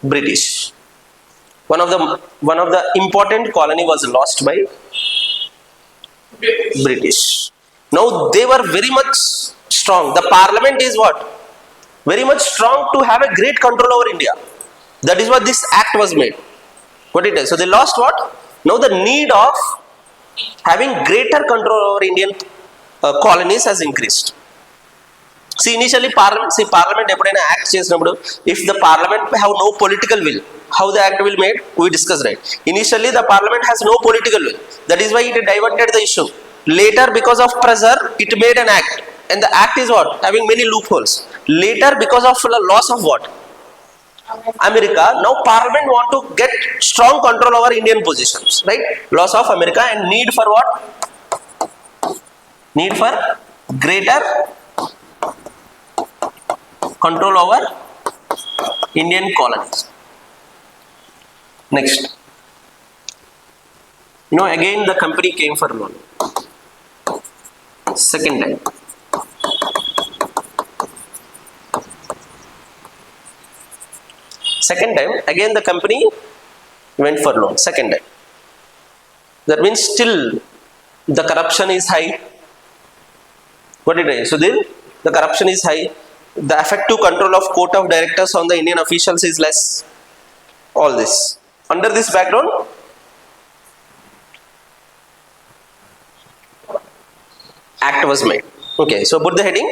British. One of the important colony was lost by British. Now they were very much strong. The parliament is what? Very much strong to have a great control over India. That is what this act was made. What it is. So they lost what? Now the need of having greater control over Indian colonies has increased. See, initially parliament ఎప్పుడైనా act చేసినప్పుడు, if the parliament have no political will, how the act will made, we discussed, right? Initially the parliament has no political will. That is why it diverted the issue. Later, because of pressure, it made an act, and the act is what? Having many loopholes. Later, because of the loss of what? America, now parliament want to get strong control over Indian positions, right? Loss of America and need for what? Need for greater control over Indian colonies. Next, again the company came for loan. Second time. Second time, again the company went for loan. Second time. That means still the corruption is high. What did I say? So the corruption is high. The effective control of court of directors on the Indian officials is less. All this. Under this background, act was made. Okay, so put the heading,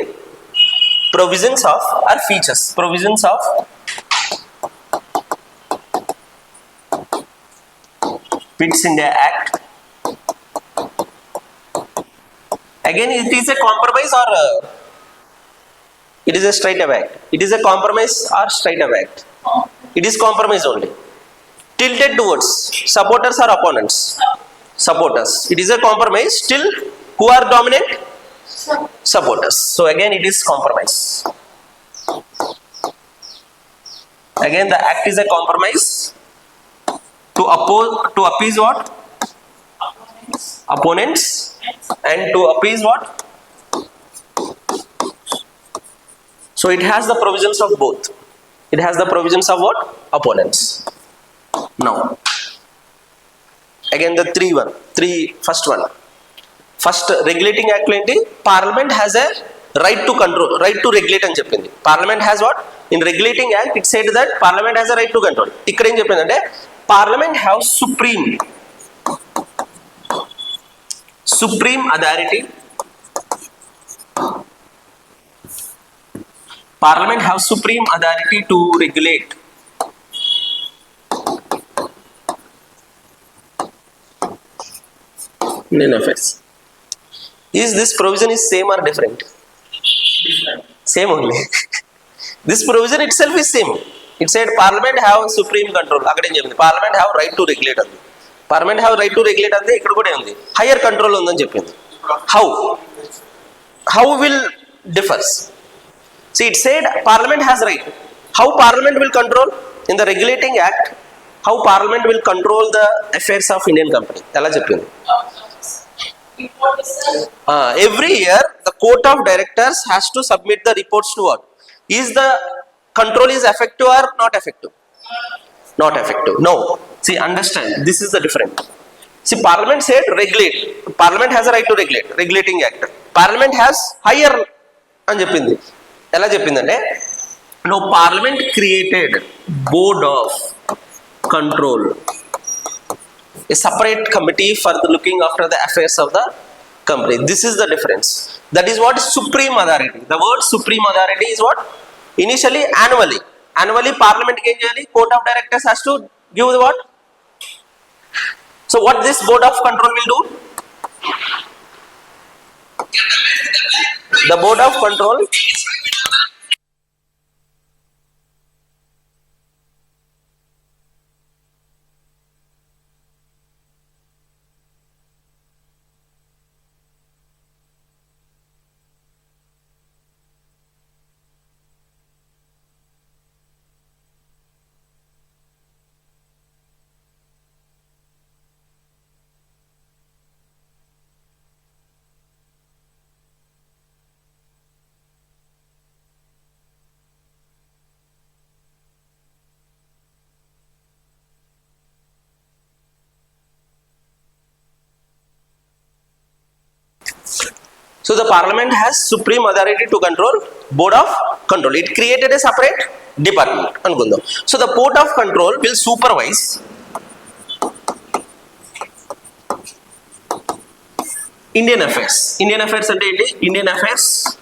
provisions of or features. Provisions of Pitt's India Act. Again, it is a compromise or it is a straight away act? It is a compromise or straight away act? It is compromise only. Tilted towards supporters or opponents? Supporters. It is a compromise. Still, who are dominant? Supporters. So again, it is compromise. Again, the act is a compromise to appease what? Opponents, and to appease what? So it has the provisions of both. It has the provisions of what? Opponents. Now, again the first one. First regulating act ఏంటి? Parliament has a right to control, right to regulate అని చెప్పింది. Parliament has what? In regulating act it said that Parliament has a right to control. ఇక్కడ ఏం చెప్పిందంటే Parliament have supreme authority. Parliament have supreme authority to regulate Indian affairs. Is this provision is same or different? Same only. This provision itself is same. It said Parliament have supreme control. అక్కడ ఏం చెప్పింది? Parliament have right to regulate అంది. Parliament have right to regulate అంది. ఇక్కడ కూడా ఉంది higher control ఉందని చెప్పింది. How will differs? See, it said Parliament has right. How Parliament will control? In the regulating act, how Parliament will control the affairs of Indian company? ఎలా చెప్పింది? Every year the court of directors has to submit the reports to what? Is the control is effective or not effective? Not effective. No. See, understand, this is the difference. See, Parliament said regulate. Parliament has a right to regulate. Regulating act. Parliament has higher అని చెప్పింది. ఎలా చెప్పిందంటే no, Parliament created board of control, a separate committee for the looking after the affairs of the company. This is the difference. That is what supreme authority. The word supreme authority is what? Initially annually Parliament ఏం చేయాలి? Court of directors has to give the what? So what this board of control will do? The board of control So the Parliament has supreme authority to control Board of Control. It created a separate department. Anukundam. So the Board of Control will supervise Indian affairs. Indian affairs ante enti? Indian affairs.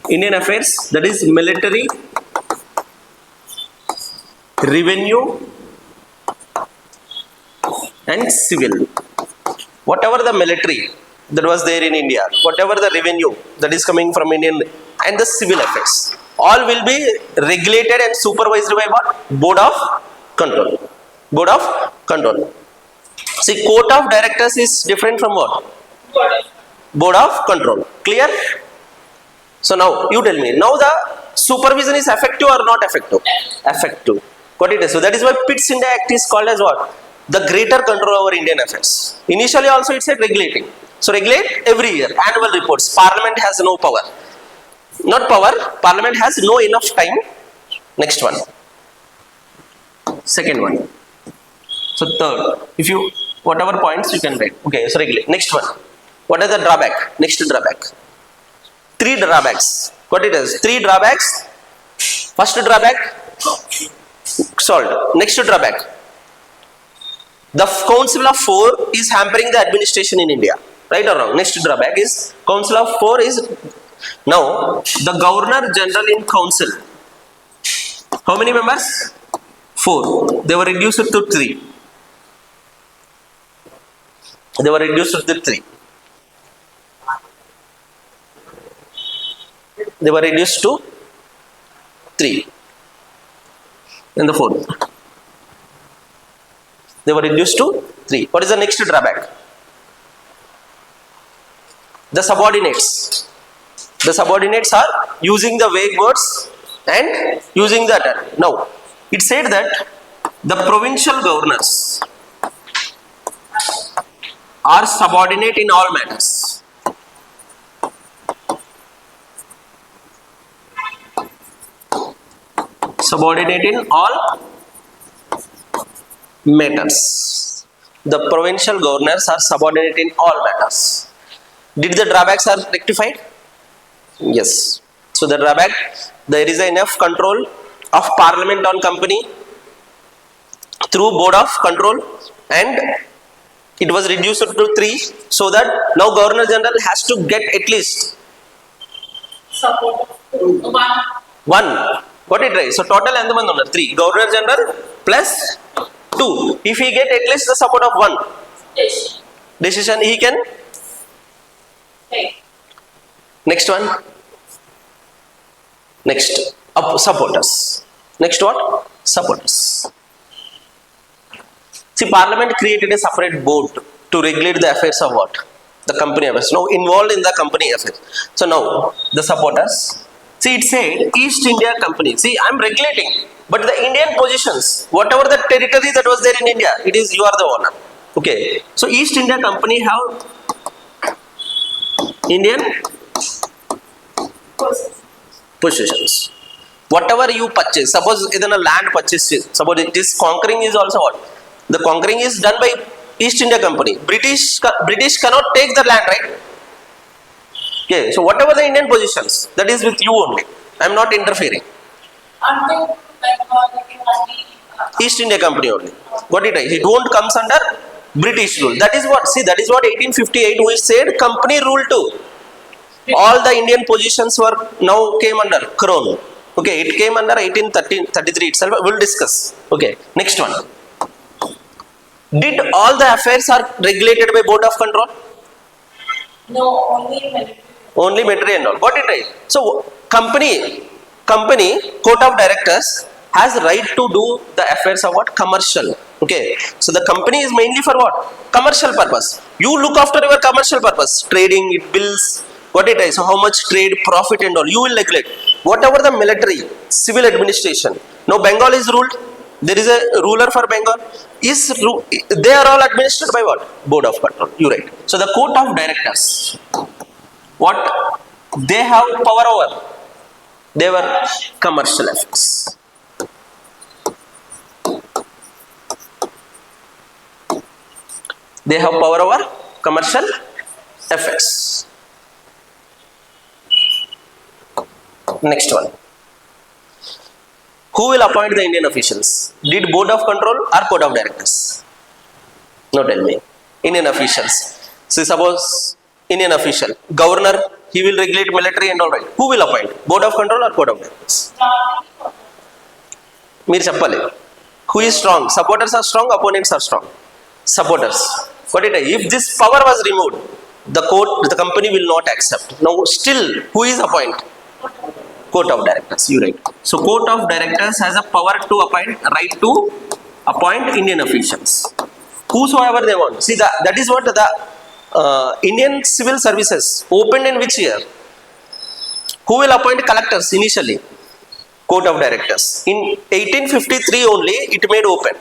Indian affairs, that is military, revenue and civil. Whatever the military that was there in India, whatever the revenue that is coming from Indian, and the civil affairs, all will be regulated and supervised by what? Board of Control. Board of Control. See, Court of Directors is different from what? Board of Control. Clear? So now you tell me, now the supervision is effective or not effective? Effective. What it is? So that is why Pitt's India Act is called as what? The greater control over Indian affairs. Initially also it said regulating. So regulate every year. Annual reports. Parliament has no power. Not power. Parliament has no enough time. Next one. Second one. So third. If you, whatever points you can write. Okay, so regulate. Next one. What is the drawback? Next drawback. 3 drawbacks. What it is? 3 drawbacks. First drawback. Solved. Next drawback. The Council of 4 is hampering the administration in India. Right or wrong? Next drawback is Council of 4 is now the Governor General in Council. How many members? 4. They were reduced to 3. They were reduced to 3. They were reduced to 3. In the 4th. They were reduced to 3. What is the next drawback? The subordinates. The subordinates are using the vague words and using that. Now, it said that the provincial governors are subordinate in all matters. Subordinate in all matters. The provincial governors are subordinate in all matters. Did the drawbacks are rectified? Yes. So the drawback, there is enough control of Parliament on company through Board of Control, and it was reduced to 3, so that now Governor General has to get at least Support. 1. Got it right? So total and the 3. Governor General plus 2. If he get at least the support of 1 decision, he can. Next one. Next, supporters. Next what? Supporters. See, Parliament created a separate board to regulate the affairs of what? The company affairs. Now involved in the company affairs. So now the supporters. See, it said East India Company. See, I am regulating, but the Indian positions, whatever the territory that was there in India, it is you are the owner. Okay. So East India Company have Indian possessions. Whatever you purchase, suppose either a land purchase, suppose it is conquering is also what? The conquering is done by East India Company. British cannot take the land, right? Okay, so whatever the Indian positions, that is with you only. I am not interfering. East India Company only. Got it right? It won't comes under British rule. That is what, see, that is what 1858 we said company rule too. All the Indian positions were now came under Crown. Okay, it came under 1833 itself. We will discuss. Okay, next one. Did all the affairs are regulated by Board of Control? No, only military. Only military and all. Got it right? So company Court of Directors has right to do the affairs of what? Commercial. Okay, so the company is mainly for what? Commercial purpose. You look after your commercial purpose, trading, it bills. What it is? So how much trade, profit and all, you will regulate. Whatever the military, civil administration. Now Bengal is ruled. There is a ruler for Bengal. They are all administered by what? Board of Control. You right. So the Court of Directors, what they have power over? They were commercial affairs. They have power over commercial affairs. Next one. Who will appoint the Indian officials? Did board of control or board of directors? No, tell me. Indian officials. So suppose Indian official, governor, he will regulate military and all right. Who will appoint? Board of control or board of directors? Meer cheppali. Who is strong? Supporters are strong, opponents are strong. Supporters. What it is? If this power was removed, the court, the company will not accept. Now still, who is appoint? Court of directors. You right. So court of directors has a power to appoint, right to appoint Indian officials. Whosoever they want. See that is what the Indian civil services opened in which year? Who will appoint collectors initially? Court of directors. In 1853 only it made open.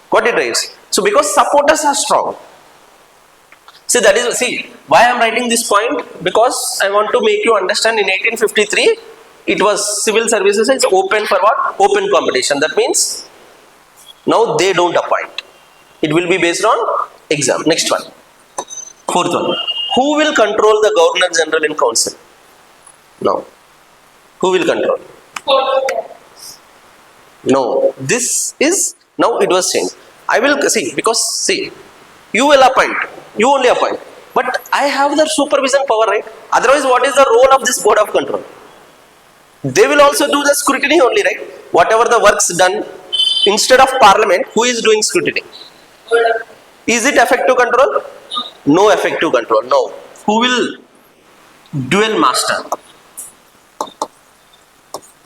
What it is? So because supporters are strong. See why I am writing this point, because I want to make you understand in 1853 it was civil services is open for what? Open competition. That means now they don't appoint. It will be based on exam. Next one. Fourth one. Who will control the Governor General in Council? No. Who will control? No. This is now it was changed. I will see, because see, you will appoint. You only appoint. But I have the supervision power, right? Otherwise, what is the role of this board of control? They will also do the scrutiny only, right? Whatever the works done, instead of parliament, who is doing scrutiny? Is it effective control? No effective control. No. Who will dual master?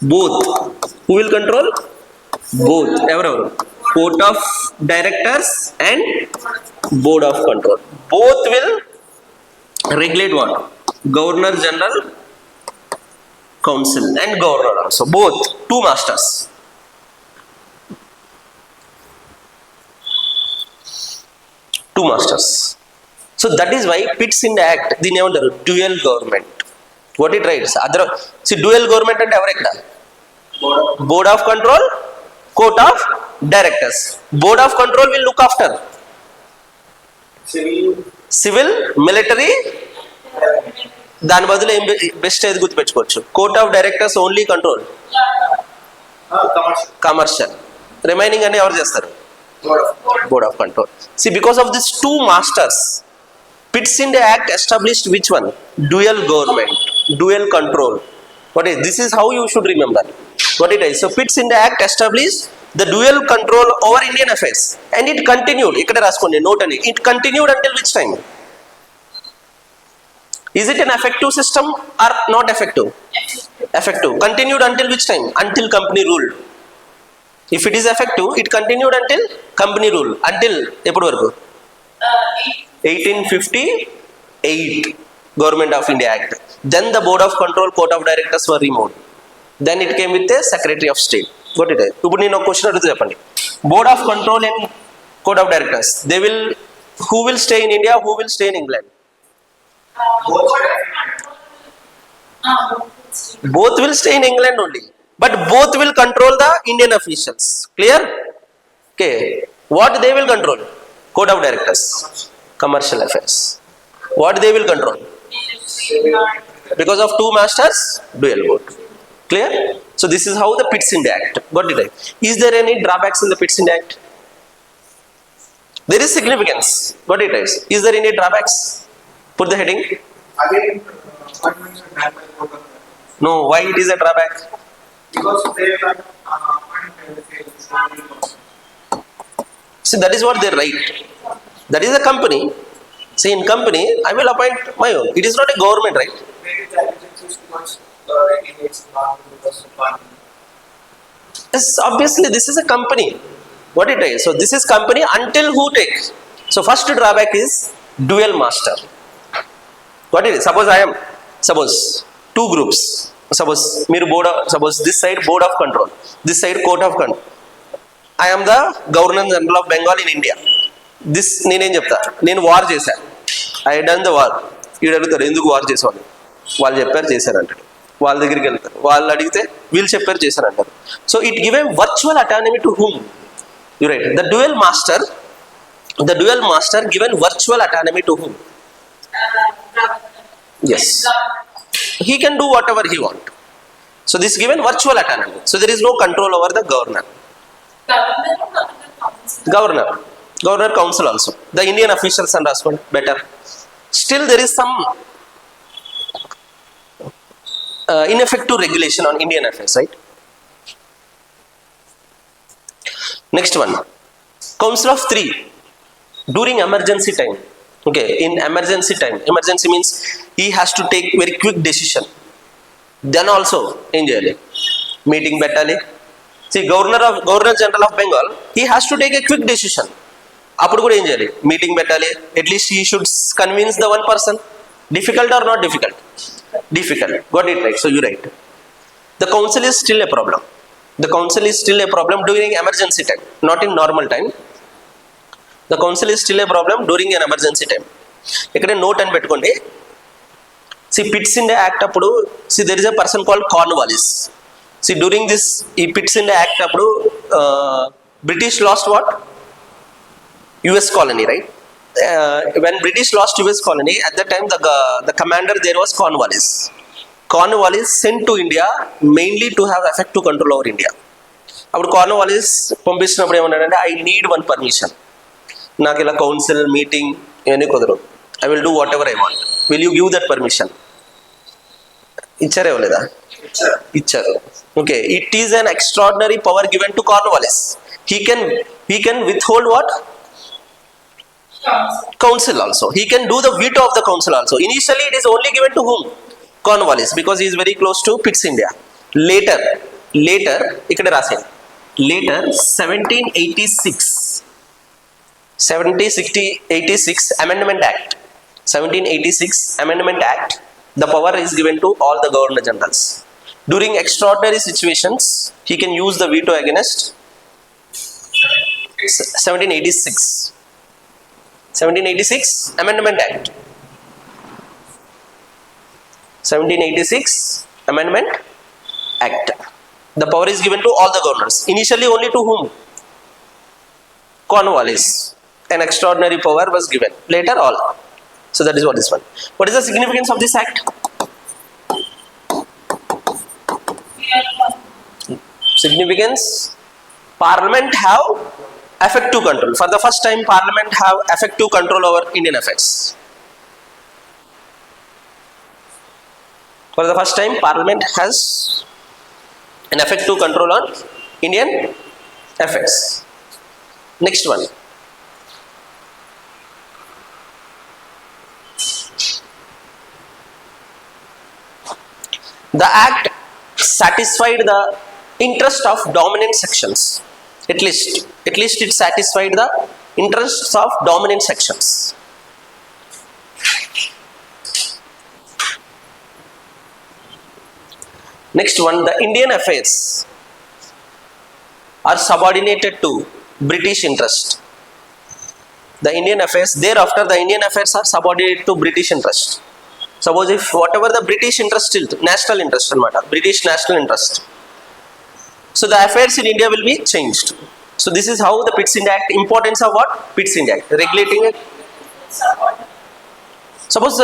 Both. Who will control? Both. Everyone. Court of directors and board of control. Both will regulate what? Governor General, Council and Governor also. Both. Two masters. Two masters. So that is why Pitt's in the Act, the name of dual government. What it writes? See, dual government and ever board of control, court of directors. Board of control will look after civil, military. దాని బదులు ఏం best ఏది గుర్తుపెట్టుకోవచ్చు? Court of directors only control commercial. Remaining అని ఎవరు చేస్తారు? Board of control. See, because of these two masters, Pitt's India Act established which one? Dual government, dual control. What is this? Is how you should remember what it is. So Pitt's India Act established the dual control over Indian affairs, and it continued. Ikkada raskondi note ani. It continued until which time? Is it an effective system or not effective? Effective. Continued until which time? Until company ruled. If it is effective, it continued until company rule. Until eppudu varaku? 1858 Government of India Act. Then the Board of Control, Court of Directors were removed. Then it came with the Secretary of State. What it is? ఇప్పుడు నేను ఒక question అడుగుతా చెప్పండి. Board of Control and Court of Directors. They will. Who will stay in India? Who will stay in England? Both will stay in England only. But both will control the Indian officials. Clear? Okay. What they will control? Court of Directors. Commercial affairs. What they will control? Because of two masters, dual board. Clear? So this is how the Pitt's India Act. Got it right? Is there any drawbacks in the Pitt's India Act? There is significance. Got it right? Is there any drawbacks? Put the heading. Again, appointments are done by court of directors. No. Why it is a drawback? Because they are appointed by the See, that is what they write. That is a company. See, in company, I will appoint my own. It is not a government, right? Yes, obviously, this is a company. What it is? So, this is company until who takes. So, first drawback is dual master. What it is? Suppose two groups. Suppose this side board of control, this side court of control. I am the Governor General of Bengal in India. This నేనేం చెప్తా, నేను war చేశా, I done the war. వీడు అడుగుతారు ఎందుకు war చేసావు, వాళ్ళు చెప్పారు చేశారంటారు. వాళ్ళ దగ్గరికి వెళ్తారు, వాళ్ళు అడిగితే వీళ్ళు చెప్పారు చేశారంటారు. So it give a virtual autonomy to whom? You write. The dual master The dual master given virtual autonomy to whom? Yes. He can do whatever he want. So this is given virtual autonomy. So there is no control over the governor. Governor council also. The Indian officials and husband better. Still there is some ineffective regulation on Indian affairs, right? Next one. Council of 3. During emergency time. Okay, in emergency time. Emergency means he has to take very quick decision. Then also, enjoy meeting bettali. See, Governor General of Bengal, he has to take a quick decision. Appudu kuda em cheyali? Meeting bettali. At least he should convince the one person. Difficult or not difficult? Difficult. Got it right. So you right. The council is still a problem. The council is still a problem during emergency time, not in normal time. The council is still a problem during an emergency time. Ikkada note and pettukondi. See, Pitt's India Act appudu, see, there is a person called Cornwallis. See, during this Pitt's India Act appudu, British lost what? US colony, right? When British lost US colony, at that time the commander there was Cornwallis. Cornwallis sent to India mainly to have effective control over India. Appudu Cornwallis పంపించినప్పుడు ఏమన్నాడంటే, I need one permission. నాకు ఇలా council meeting ఇవన్నీ కుదరవు. I will do whatever I want. Will you give that permission? ఇచ్చారే లేదా? ఇచ్చారు. Okay, it is an extraordinary power given to Cornwallis. He can withhold what? Council also. He can do the veto of the council also. Initially it is only given to whom? Cornwallis, because he is very close to Pitt's India. Later ikkada rasindi. Later 1786 Amendment Act. 1786 Amendment Act. The power is given to all the Governor Generals. During extraordinary situations, he can use the veto against 1786 Amendment Act. 1786 Amendment Act. The power is given to all the governors. Initially only to whom? Cornwallis. An extraordinary power was given. Later all. So that is what this one. What is the significance of this act? Significance. Parliament have effective control. For the first time, Parliament have effective control over Indian affairs. For the first time, Parliament has an effective control on Indian affairs. Next one. The act satisfied the interest of dominant sections. At least it satisfied the interests of dominant sections. Next one, the Indian affairs are subordinated to British interest. The Indian affairs, thereafter the Indian affairs are subordinated to British interest. Suppose if whatever the British interest still, national interest anamata, British national interest. So the affairs in India will be changed. So this is how the Pitt's India Act, importance of what? Pitt's India Act, regulating it. Suppose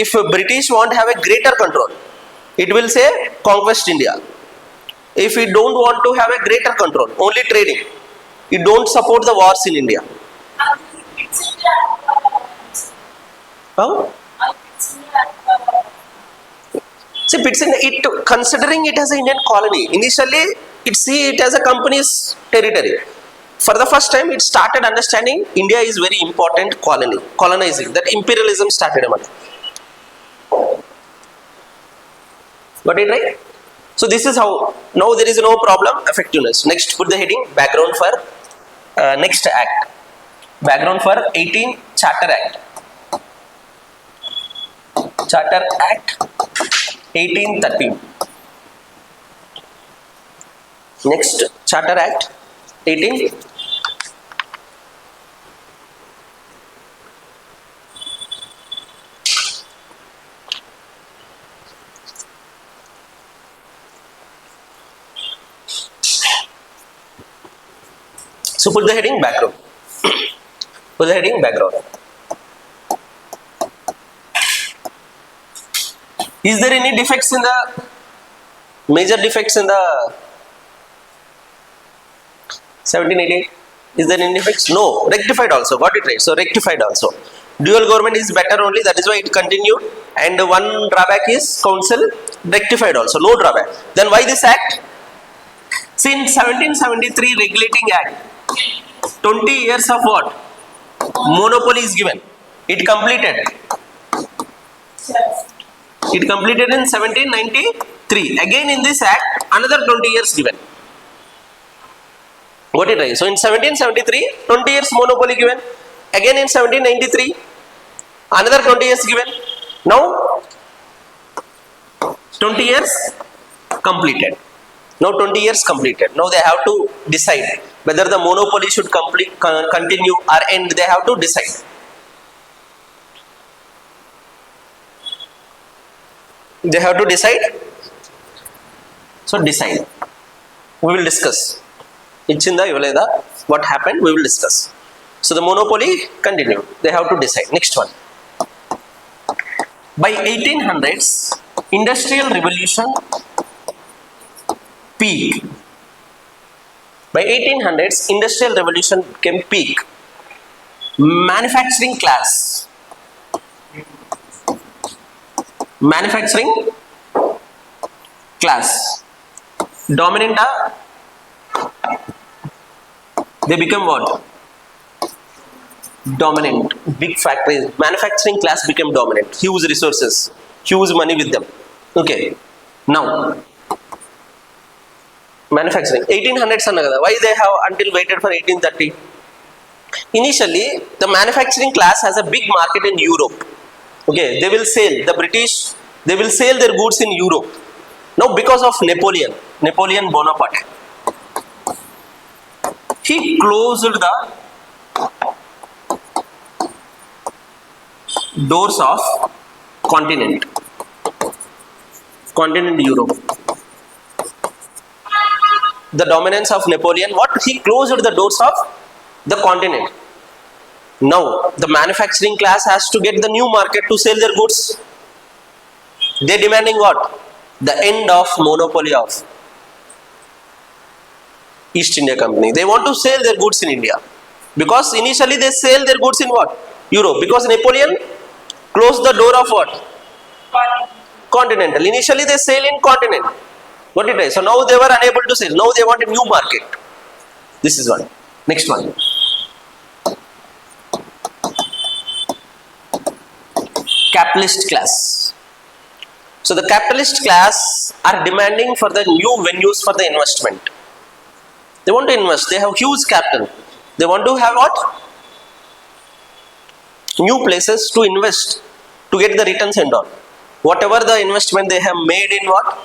if British want to have a greater control, it will say conquest India. If we don't want to have a greater control, only trading, you don't support the wars in India. How? See, Pitt's India, considering it as an Indian colony, initially it as a company's territory. For the first time, it started understanding India is very important colony, colonizing. That imperialism started. Got it right? So this is how, now there is no problem, effectiveness. Next, put the heading, background for next act. Background for 18 Charter Act. Charter Act 1813. Next, Charter Act 18. So put the heading background. Who's the heading? Background. Is there any defects in the major defects in the 1788? Is there any defects? No. Rectified also. Got it right. So rectified also. Dual government is better only. That is why it continued. And one drawback is council. Rectified also. No drawback. Then why this act? See, in 1773 regulating act, 20 years of what? Monopoly is given. It completed. It completed in 1793. Again in this act, another 20 years given. Got it right? So in 1773, 20 years monopoly given. Again in 1793, another 20 years given. Now, 20 years completed. Now 20 years completed. Now they have to decide whether the monopoly should continue or end. They have to decide. They have to decide. So decide. We will discuss. Ichinda ivaleda. What happened? We will discuss. So the monopoly continued. They have to decide. Next one. By 1800s, industrial revolution peak. By 1800s, industrial revolution became peak. Manufacturing class. Manufacturing class. Dominant. They become what? Dominant. Big factories. Manufacturing class became dominant. Huge resources. Huge money with them. Okay. Now, manufacturing. 1800s another. Why they have until waited for 1830? Initially, the manufacturing class has a big market in Europe. Okay. They will sell. The British, they will sell their goods in Europe. Now, because of Napoleon Bonaparte, he closed the doors of continent Europe. The dominance of Napoleon, what? He closed the doors of the continent. Now, the manufacturing class has to get the new market to sell their goods. They demanding what? The end of monopoly of East India Company. They want to sell their goods in India. Because initially they sell their goods in what? Europe. Because Napoleon closed the door of what? Continental. Initially they sell in continent. Got it right? So now they were unable to sell. Now they want a new market. This is one. Next one. Capitalist class. So the capitalist class are demanding for the new venues for the investment. They want to invest. They have huge capital. They want to have what? New places to invest, to get the returns and all. Whatever the investment they have made in what?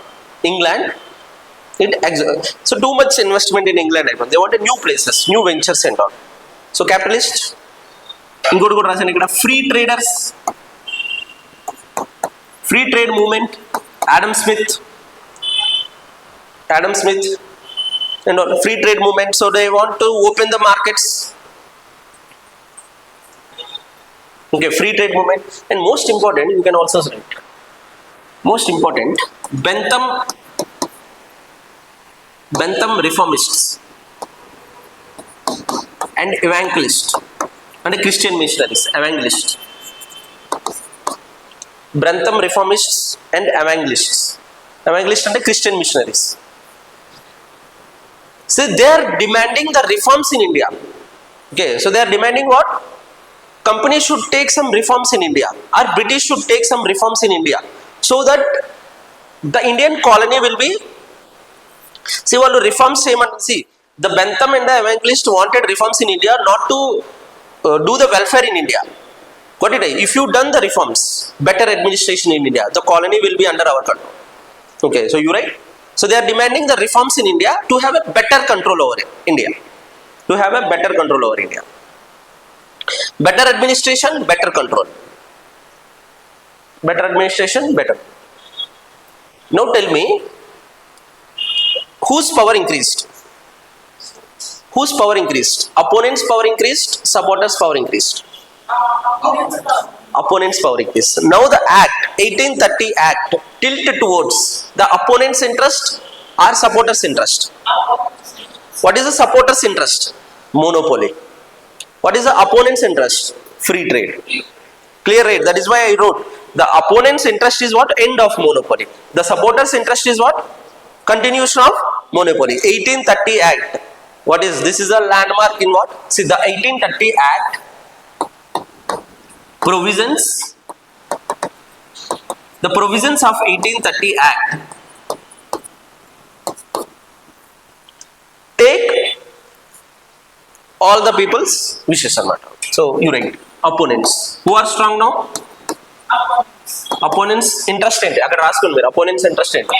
England. So too much investment in England. They want new places, new ventures and all. So capitalist. Free traders. Free trade movement. Adam Smith and all, free trade movement. So they want to open the markets. Okay, free trade movement. And most important, you can also write. Most important, Bentham reformists and evangelists and Christian missionaries. Evangelists. Bentham reformists and evangelists. Evangelists and Christian missionaries. So they are demanding the reforms in India. Okay, so they are demanding what? Companies should take some reforms in India, or British should take some reforms in India, so that the Indian colony will be. See, what reforms say? See, the Bentham and the evangelist wanted reforms in India, not to do the welfare in India. Got it? If you done the reforms, better administration in India, the colony will be under our control. Okay, so you right? So they are demanding the reforms in India to have a better control over India. To have a better control over India. Better administration, better control. Better administration, better. Now tell me, whose power increased? Whose power increased? Opponent's power increased, supporters' power increased. Opponent's power increased. Now the Act, 1830 Act, tilt towards the opponent's interest or supporters' interest. What is the supporters' interest? Monopoly. What is the opponent's interest? Free trade. Clear, right? That is why I wrote the opponent's interest is what? End of monopoly. The supporters' interest is what? Continuation of monopoly. 1830 Act. What is this? Is a landmark in what? See, the 1830 Act provisions. The provisions of 1830 Act take all the people's wishes or not. So you write opponents. Who are strong now? Opponents interest ఏంటి అక్కడ రాసుకోండి మీరు. opponents interest ఏంటి?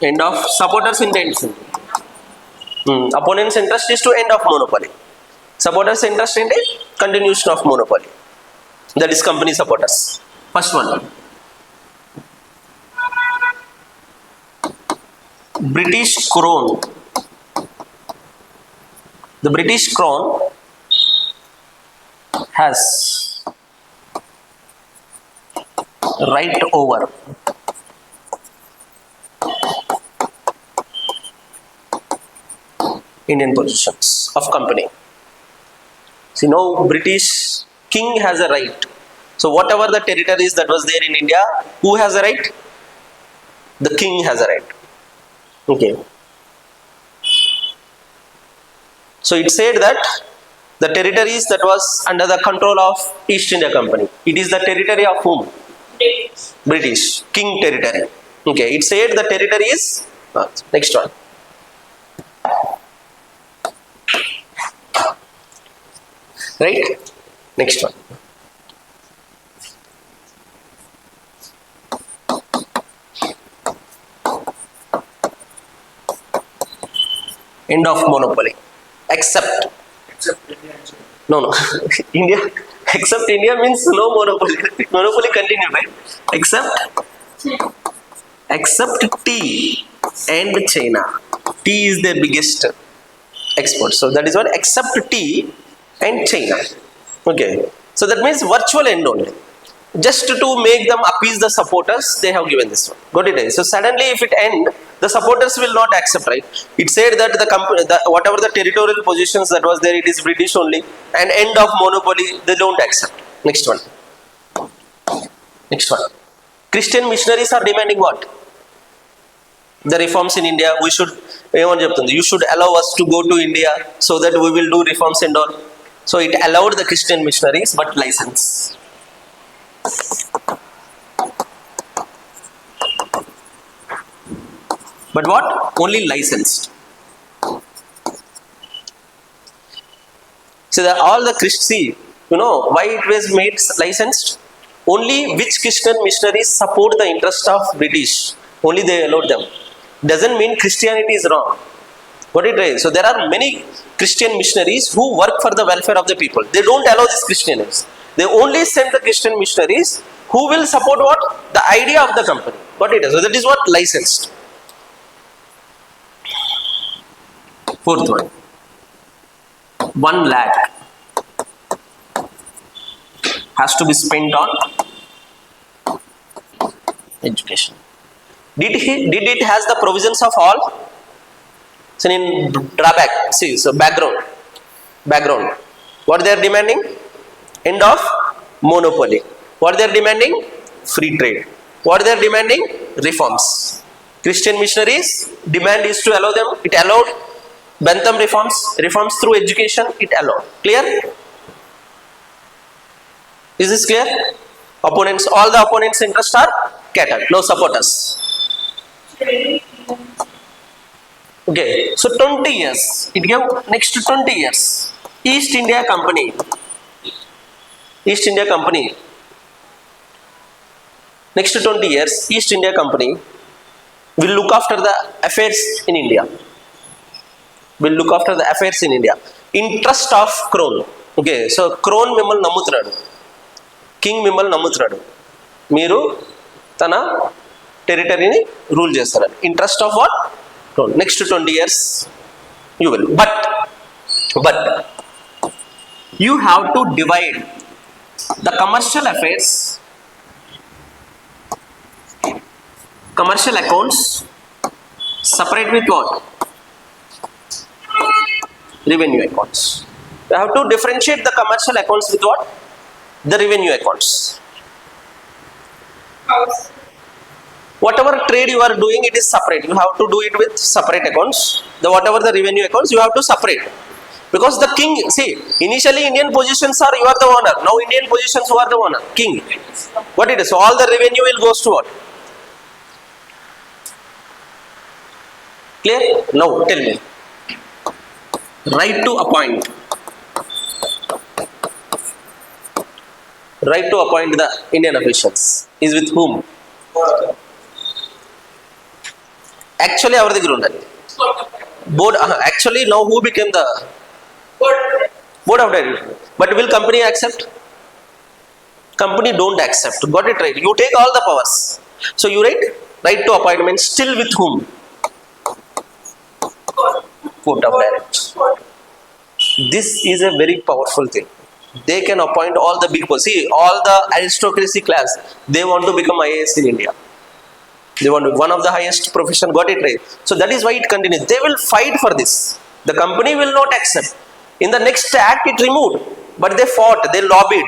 End of supporters intention. Opponents interest is to end of monopoly. Supporters interest ఏంటి? Continuation of monopoly. That is company supporters. First one, British Crown. The British Crown has right over Indian possessions of company. See, now British king has a right. So whatever the territories that was there in India, who has a right? The king has a right. Okay. So it said that the territories that was under the control of East India Company, it is the territory of whom? British king territory. Okay. It said the territory is next one. Right? Next one. End of monopoly. Except India and China. no India. Except India means no monopoly. Monopoly continue, right? Except tea and China. Tea is their biggest export. So that is what except tea and China. Okay. So that means virtual end only. Just to make them appease the supporters, they have given this one. Got it? So suddenly if it end, the supporters will not accept, right? It said that the company, whatever the territorial positions that was there, it is British only, and end of monopoly, they don't accept. Next one. Next one. Christian missionaries are demanding what? The reforms in India. We should, you should allow us to go to India so that we will do reforms and all. So it allowed the Christian missionaries, but license. But what? Only licensed. So that all the see, why it was made licensed? Only which Christian missionaries support the interest of British, only they allowed them. Doesn't mean Christianity is wrong. What it is? So there are many Christian missionaries who work for the welfare of the people. They don't allow these Christians. They only send the Christian missionaries who will support what? The idea of the company. What it is? So that is what? Licensed. Fourth one. 1 lakh has to be spent on education. Did it has the provisions of all? So in drawback, see, so background. What they are demanding? End of monopoly. What they are demanding? Free trade. What they are demanding? Reforms. Christian missionaries demand is to allow them. It allowed. Bentham reforms through education, it allowed. Clear? Is this clear? Opponents, all the opponents' interests are catered. No supporters. Okay, so 20 years. It gave next 20 years. East India Company. Next 20 years, East India Company will look after the affairs in India. Interest of Crown. Okay, so Crown మిమ్మల్ని నమ్ముతున్నాడు, king మిమ్మల్ని నమ్ముతున్నాడు, మీరు తన టెరిటరీని rule చేస్తారని. Interest of what? Crown. Next 20 years you will. But But you have to divide the commercial affairs, commercial accounts, separate with what? Revenue accounts. You have to differentiate the commercial accounts with what? The revenue accounts. Whatever trade you are doing, it is separate. You have to do it with separate accounts. Whatever the revenue accounts, you have to separate. Because the king, see, initially Indian positions are you are the owner. Now Indian positions you are the owner, king. What it is? So all the revenue will goes to what? Clear? Now tell me. Right to appoint. Right to appoint the Indian officials is with whom? Actually, our board. Actually, now who became the board of directors? But will company accept? Company don't accept. Got it right? You take all the powers. So you write right to appointment. Still with whom? Board of directors. This is a very powerful thing. They can appoint all the big posts. See, all the aristocracy class, they want to become IAS in India. They want to be one of the highest profession, got it right. So that is why it continues. They will fight for this. The company will not accept. In the next act, it removed. But they fought, they lobbied.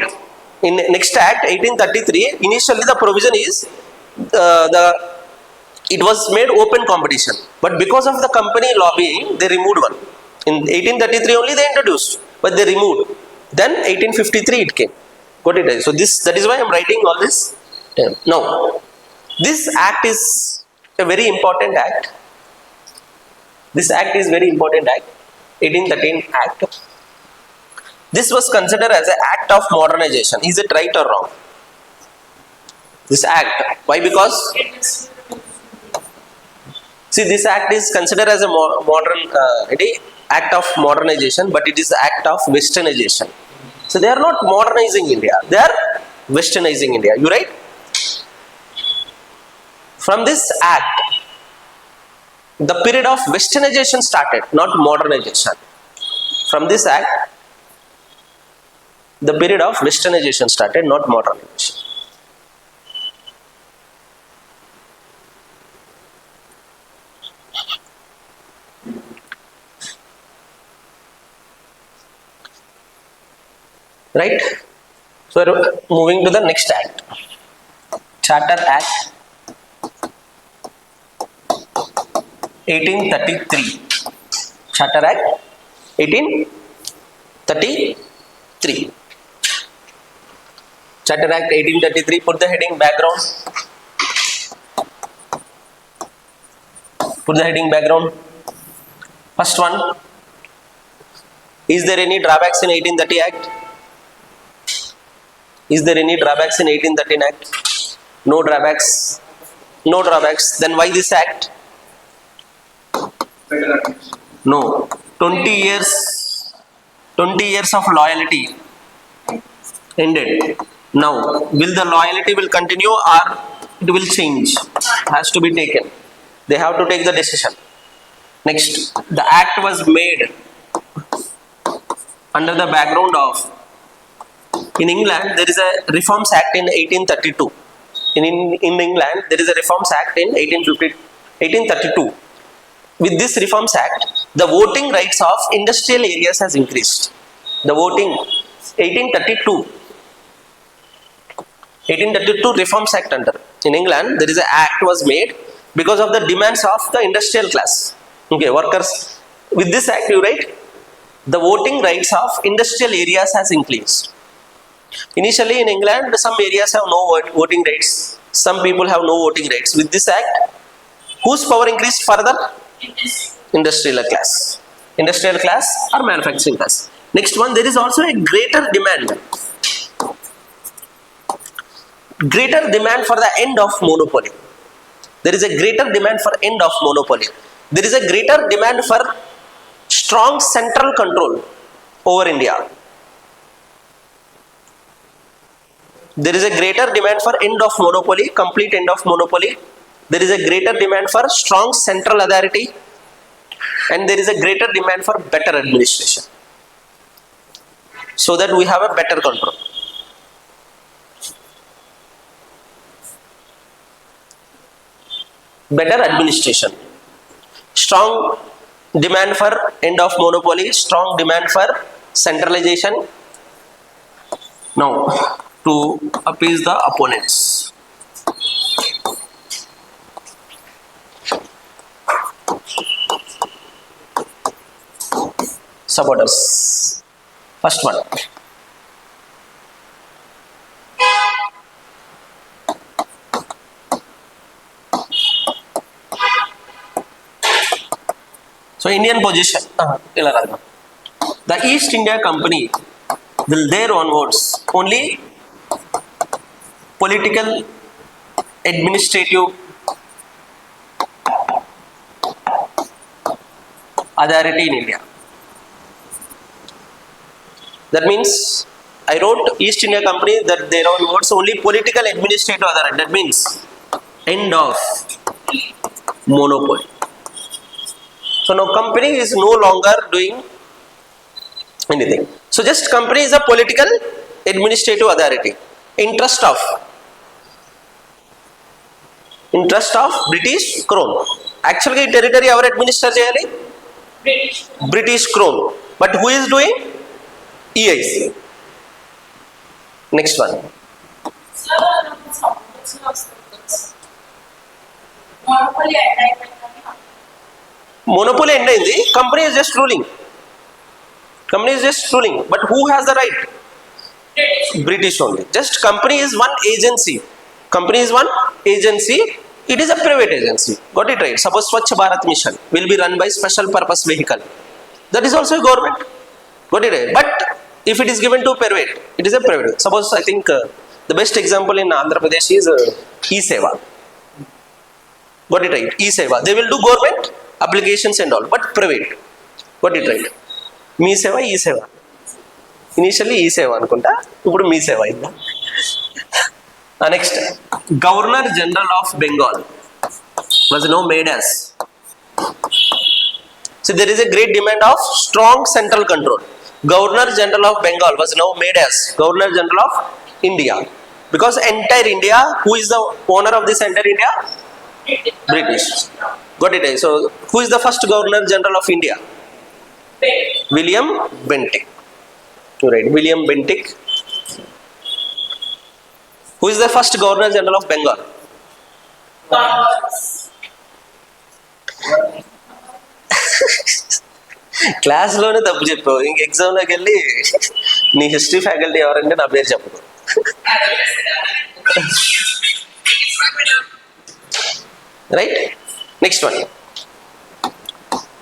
In next act, 1833, initially the provision is, it was made open competition. But because of the company lobbying, they removed one. In 1833 only they introduced, but they removed. Then 1853 it came. Got it right. So that is why I am writing all this. Now, this act is a very important act. This act is very important act. 1813 act. This was considered as an act of modernization. Is it right or wrong? This act. Why? Because see, this act is considered as a modern act of modernization, but it is the act of westernization. So they are not modernizing India. They are westernizing India. You right? From this act, the period of westernization started, not modernization. From this act, the period of westernization started, not modernization. Right? So moving to the next act. Charter Act 1833. Charter Act 1833. Charter Act 1833. Put the heading background. Put the heading background. First one. Is there any drawbacks in 1830 Act? Is there any drawbacks in 1813 Act? No drawbacks. No drawbacks. Then why this act? No. 20 years of loyalty ended. Now, will the loyalty will continue or it will change? Has to be taken. They have to take the decision. Next, the act was made under the background of, in England, there is a Reforms Act in 1832. In England, there is a Reforms Act in 1832. With this Reforms Act, the voting rights of industrial areas has increased. The voting, 1832 Reforms Act under. In England, there is an act was made because of the demands of the industrial class. Okay, workers. With this act, you write, the voting rights of industrial areas has increased. Initially in England, some areas have no voting rights. Some people have no voting rights. With this act, whose power increased further? Industrial class. Industrial class or manufacturing class. Next one, there is also a greater demand. Greater demand for the end of monopoly. There is a greater demand for end of monopoly. There is a greater demand for strong central control over India. There is a greater demand for end of monopoly, complete end of monopoly. There is a greater demand for strong central authority, and there is a greater demand for better administration. so that we have a better control. Better administration. Strong demand for end of monopoly, strong demand for centralization. Now, to appease the opponents. Supporters. First one. So Indian position. The East India Company will there onwards only political, administrative authority in India. That means I wrote East India Company that there onwards only political, administrative authority. That means end of monopoly. So now company is no longer doing anything. So just company is a political administrative authority. Interest of British Crown. Actually territory our administer cheyali British Crown. But who is doing? EIC. Next one. Monopoly end అయింది. Company is just ruling. But who has the right? British only. Just company is one agency. It is a private agency. Got it right? Suppose Swachh Bharat Mission will be run by special purpose vehicle. That is also a government. Got it right? But if it is given to private, it is a private. Suppose I think the best example in Andhra Pradesh is E-Seva. Got it right? E-Seva. They will do government applications and all, but private. Got it right? Me Seva, E-Seva. Initially E-Seva anukunta, ippudu Me Seva inda. Next, Governor General of Bengal was now made as. So there is a great demand of strong central control. Governor General of Bengal was now made as Governor General of India, because entire India, who is the owner of this entire India? British. Got it? So who is the first Governor General of India? William Bentinck. Right, William Bentinck. Who is the first Governor General of Bengal? Class లోనే తప్పు చెప్పావు, ఇంక exam లోకి వెళ్ళి నీ history faculty ఎవరంటే నా పేరు చెప్పదు. Right? Next one.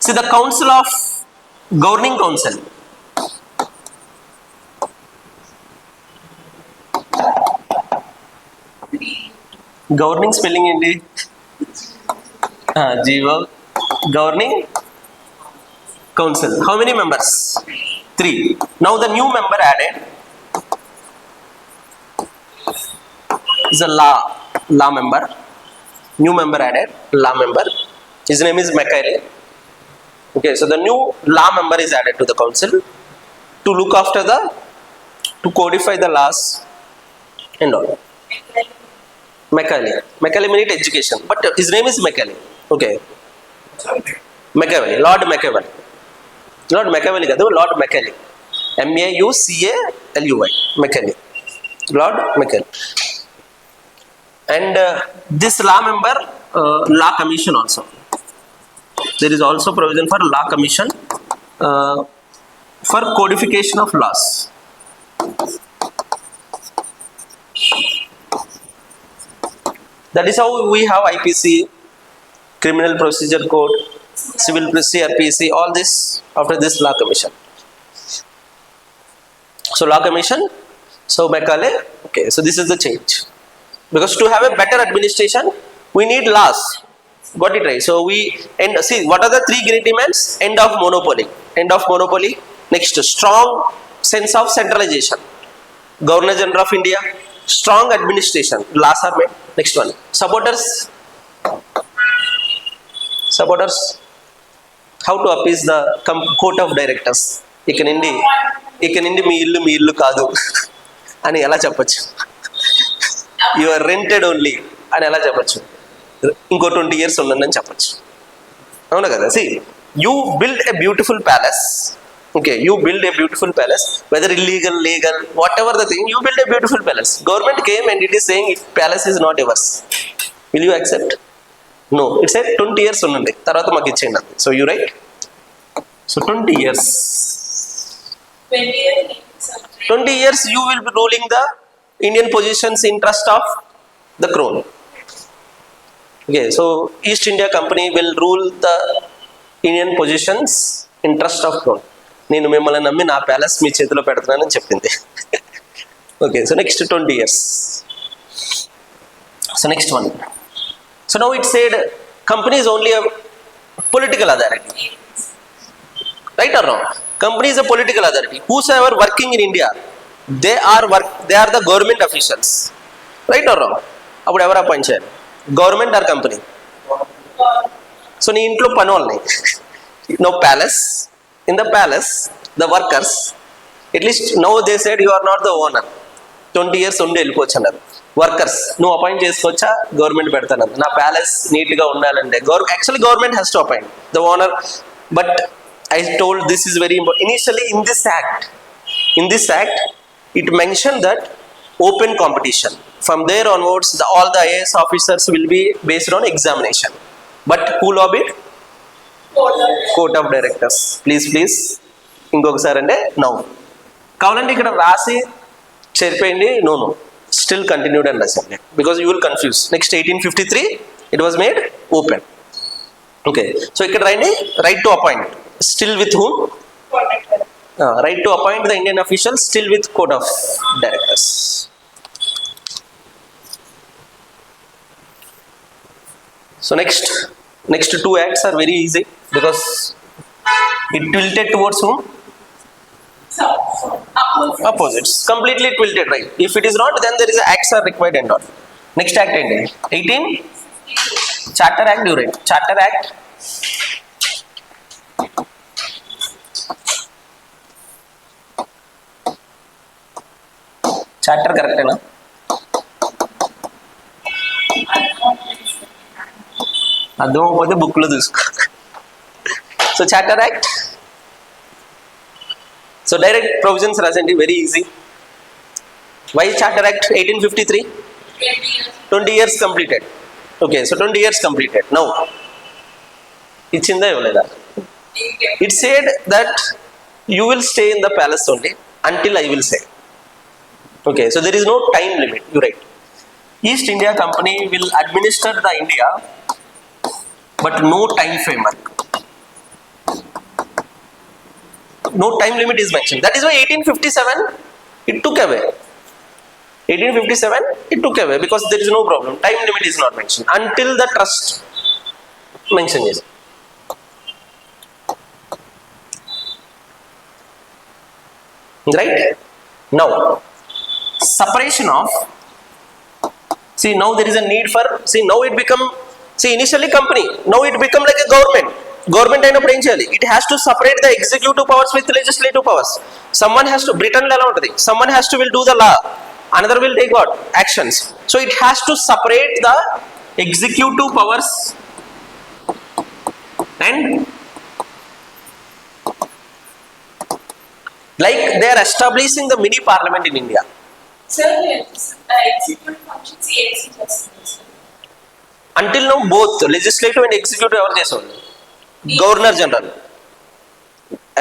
See the Council of Governing Council. Governing spelling ఏంటి? GO. Governing Council. How many members? 3. Now the new member added is a law member. New member added, law member. His name is Macaulay. Okay, so the new law member is added to the council to look after to codify the laws and all. Macaulay means education, but his name is Macaulay. Okay. Machiavelli, Lord Machiavelli. Lord Machiavelli kadu, Lord Macaulay. Maucally. Macaulay. Lord Macaulay. And this law member, law commission also. There is also provision for law commission for codification of laws. That is how we have IPC, Criminal Procedure Code, Civil CRPC, all this after this law commission. So law commission, so Macaulay. Okay, so this is the change. Because to have a better administration, we need laws. Got it right? So see what are the 3 great demands? End of monopoly. Next, strong sense of centralization. Governor General of India, strong administration. Laws are made. Next one, supporters. How to appease the court of directors? ఇక నుండి మీ ఇల్లు కాదు అని ఎలా చెప్పచ్చు? You are rented only అని ఎలా చెప్పచ్చు? ఇంకో 20 years ఉందని చెప్పచ్చు. అవునా కదా? See you build a beautiful palace. Okay, you build a beautiful palace, whether illegal, legal, whatever the thing, you build a beautiful palace. Government came and it is saying if palace is not yours, will you accept? No. It said 20 years unnandi tarvata maku icheyandi. So you right? So 20 years. 20 years you will be ruling the Indian positions in trust of the crown. Okay, so East India Company will rule the Indian positions in trust of crown. నేను మిమ్మల్ని నమ్మి నా palace మీ చేతిలో పెడుతున్నానని చెప్పింది. Okay, so next 20 years. So next one. So now it said company is only a political authority. Right or wrong? Company is a political authority. Whosoever working in India, they are the government officials. Right or wrong? అప్పుడు ఎవరు appoint చేయాలి? Government are company? So నీ ఇంట్లో పని వాళ్ళని no palace. In the palace, the workers, at least now they said you are not the owner. 20 years ఉండి వెళ్ళిపోవచ్చు అన్నారు. వర్కర్స్ నువ్వు అపాయింట్ చేసుకోవచ్చా? గవర్నమెంట్ పెడతాను. నా ప్యాలెస్ నీట్గా ఉండాలంటే actually government has to appoint the owner. But I told this is very important. Initially in this act, it mentioned that open competition. From there onwards, all the IAS officers will be based on examination. But who lobbied? Court of directors. Please ఇంకొకసారి అంటే no కావాలంటే ఇక్కడ రాసి చెరిపోయింది. No still continued and రాసండి because you will confuse. Next 1853 it was made open. Okay, so ఇక్కడ రాయండి right to appoint still with whom? Right to appoint the Indian official still with court of directors. So next 2 acts are very easy because it tilted towards whom? Opposites. Completely tilted, right? If it is not, then there is acts are required and all. Next act enti 18 Charter Act. You write Charter Act. Charter correct hai na? అర్థమైపోతే బుక్లో చూసుకో. So charter act. So direct provisions రాసండి, very easy. Why charter act 1853? 20 years completed. Okay, so 20 years completed. Now ఇచ్చిందా ఇవ్వలేదా? It said that you will stay in the palace only until I will say. Okay, so there is no time limit. You write East India Company will administer the India but no time framework, no time limit is mentioned. That is why 1857 it took away. 1857 it took away because there is no problem. Time limit is not mentioned until the trust mention is. Right? Now separation of, see now there is a need for, see now it become, see initially company, now it become like a government అయినప్పుడు ఏం చేయాలి? It has to separate the executive powers with legislative powers. Someone has to, Britain లో ఎలా ఉంటుంది? Someone has to will do the law, another will take what? Actions. So it has to separate the executive powers and like they are establishing the mini parliament in India. Sir, executive functions APPSC does. Until now both legislative and executive ఎవరు చేసేవాళ్ళు? Governor general.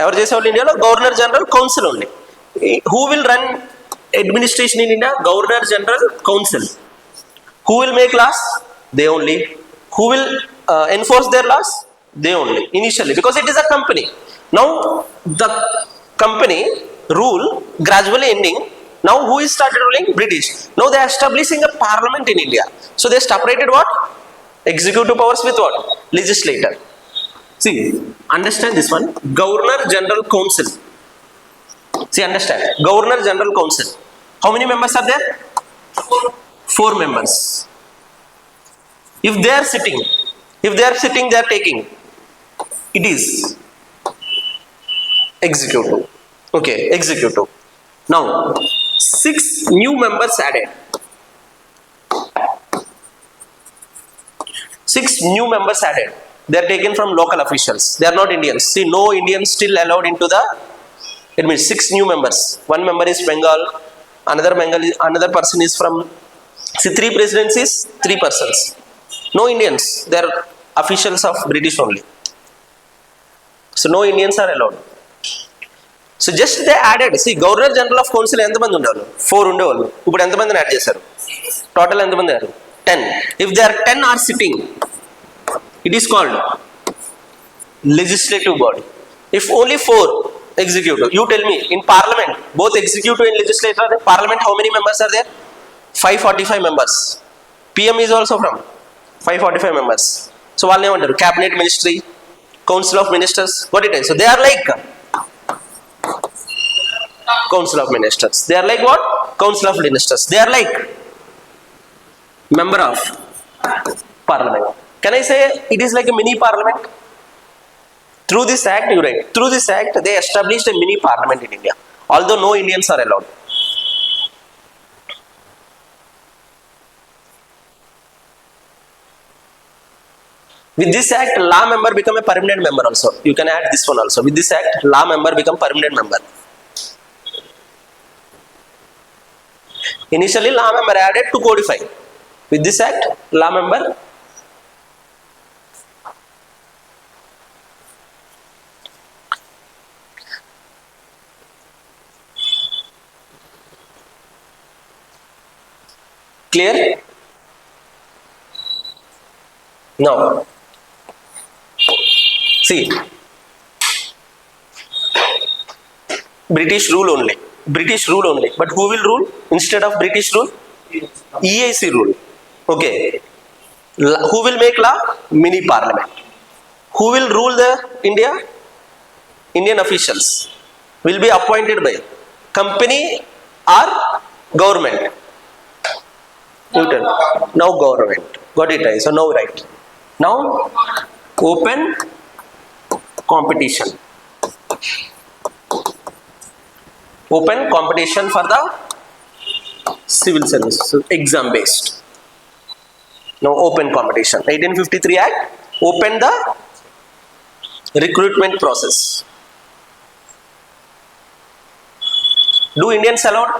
ఎవరు చేసేవాళ్ళు ఇండియాలో? Governor general council only. Who will run administration in India? Governor general council. Who will make laws? They only. Who will enforce their laws? They only. Initially, because it is a company. Now the company rule gradually ending. Now who is started ruling? British. Now they are establishing a parliament in India. So they separated what? Executive powers with what? Legislator. See, understand this one. Governor General Council. See, understand. Governor General Council. How many members are there? 4 members. If they are sitting, they are taking. It is executive. Okay, executive. Now 6 new members added. 6 new members added. They are taken from local officials. They are not Indians. See, no Indians still allowed into the. It means 6 new members. One member is Bengal. Another person is from. See, 3 presidencies, 3 persons. No Indians. They are officials of British only. So no Indians are allowed. So just they added. See, Governor General of Council ఎంతమంది ఉండేవాళ్ళు 4 ఉండేవాళ్ళు. ఇప్పుడు ఎంతమందిని add చేశారు? Total ఎంతమంది అయ్యారు? 10. If there are 10 are sitting, it is called legislative body. If only 4 executive, you tell me, in parliament, both executive and legislative, parliament, how many members are there? 545 members. PM is also from 545 members. So వాళ్ళని ఏమంటారు? Cabinet Ministry, Council of Ministers, what it is. So they are like Council of Ministers. They are like what? Council of Ministers. They are like member of Parliament. Can I say it is like a mini parliament? Through this act, you write. Through this act, they established a mini parliament in India. Although no Indians are allowed. With this act, law member become a permanent member also. You can add this one also. With this act, law member become permanent member. Initially, law member added to codify. With this act, law member clear? Now, see, British rule only. British rule only. But who will rule instead of British rule? EIC rule. Okay. Who will make law? Mini parliament. Who will rule the India? Indian officials will be appointed by company or government. Newton. Now government. Got it right. So now right. Now open competition. Open competition for the civil service. So exam based. Now open competition. 1853 Act open the recruitment process. Do Indians allowed?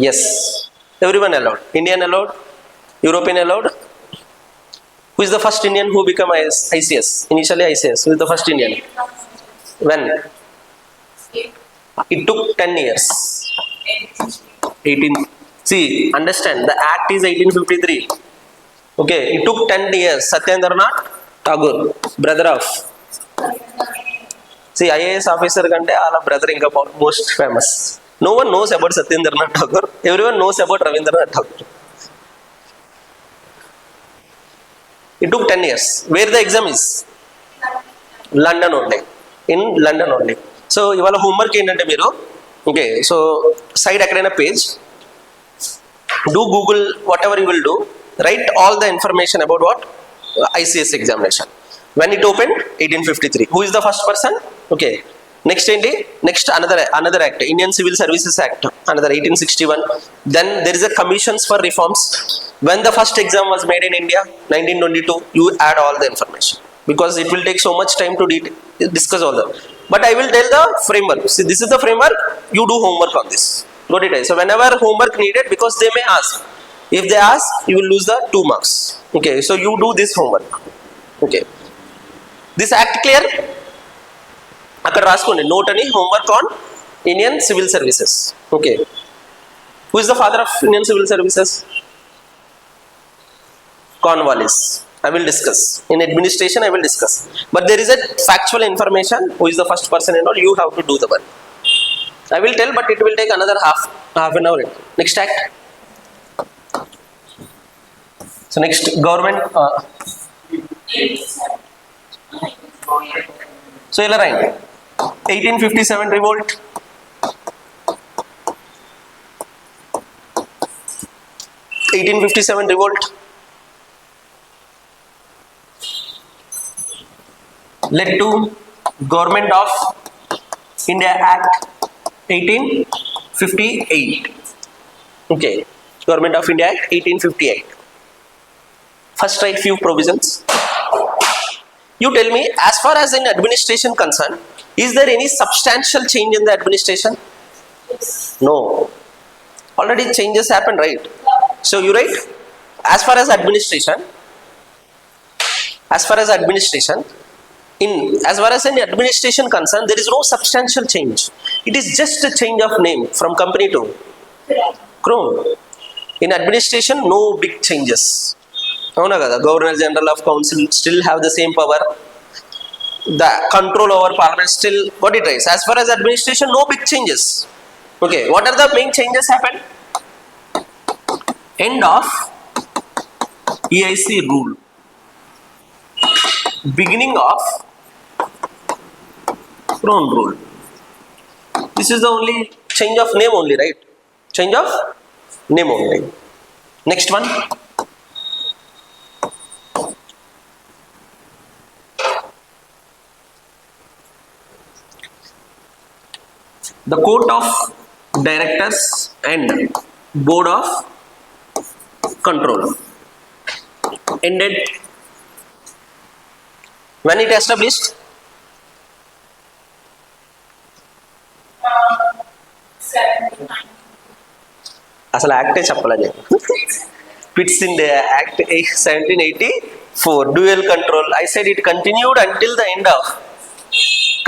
Yes. Everyone allowed. Indian allowed. European allowed. Who is the first Indian who became ICS? Initially ICS. Who is the first Indian? When? It took 10 years. 18. See, understand. The Act is 1853. Okay. It took 10 years. Satyendranath Tagore, brother of. See, IAS officer kante ala brother inga most famous. No one knows about Satyendranath Tagore. Everyone knows about Ravindranath Tagore. It took 10 years. Where the exam is? London only. In London only. So, ఇవాళ homework ఏంటంటే మీరు okay so side ఎక్కడైనా page do Google whatever you will do, write all the information about what ICS examination. When it opened 1853. Who is the first person? Okay. Next another act, Indian Civil Services Act, another 1861. Then there is a commissions for reforms. When the first exam was made in India, 1922, you add all the information because it will take so much time to discuss all that. But I will tell the framework. See, this is the framework. You do homework on this. Got it? So whenever homework needed, because they may ask. If they ask, you will lose the 2 marks. Okay. So you do this homework. Okay. This act clear? అక్కడ రాసుకోండి note అని homework on Indian Civil Services. Okay. Who is the father of Indian Civil Services? Cornwallis. I will discuss. In administration, I will discuss. But there is a factual information. Who is the first person and all? You have to do the work. I will tell, but it will take another half an hour. Next act. So next government. So ila right. 1857 revolt. 1857 revolt led to government of India Act 1858. Okay, Government of India Act 1858. First write few provisions. You tell me, as far as in administration concerned, is there any substantial change in the administration? No. Already changes happened, right? So you write, as far as administration, as far as in administration concerned, there is no substantial change. It is just a change of name from company to Crown. In administration, no big changes. Governor General of Council still have the same power. The control over Parliament still got it right. As far as administration, no big changes. Okay, what are the main changes happened? End of EIC rule. Beginning of Crown rule. This is the only change of name only, right? Change of name only. Next one. The Court of Directors and Board of Control ended when it established? అసలు యాక్టే చెప్పలేదు. Pitt's India Act 1784, dual control. I said it continued until the end of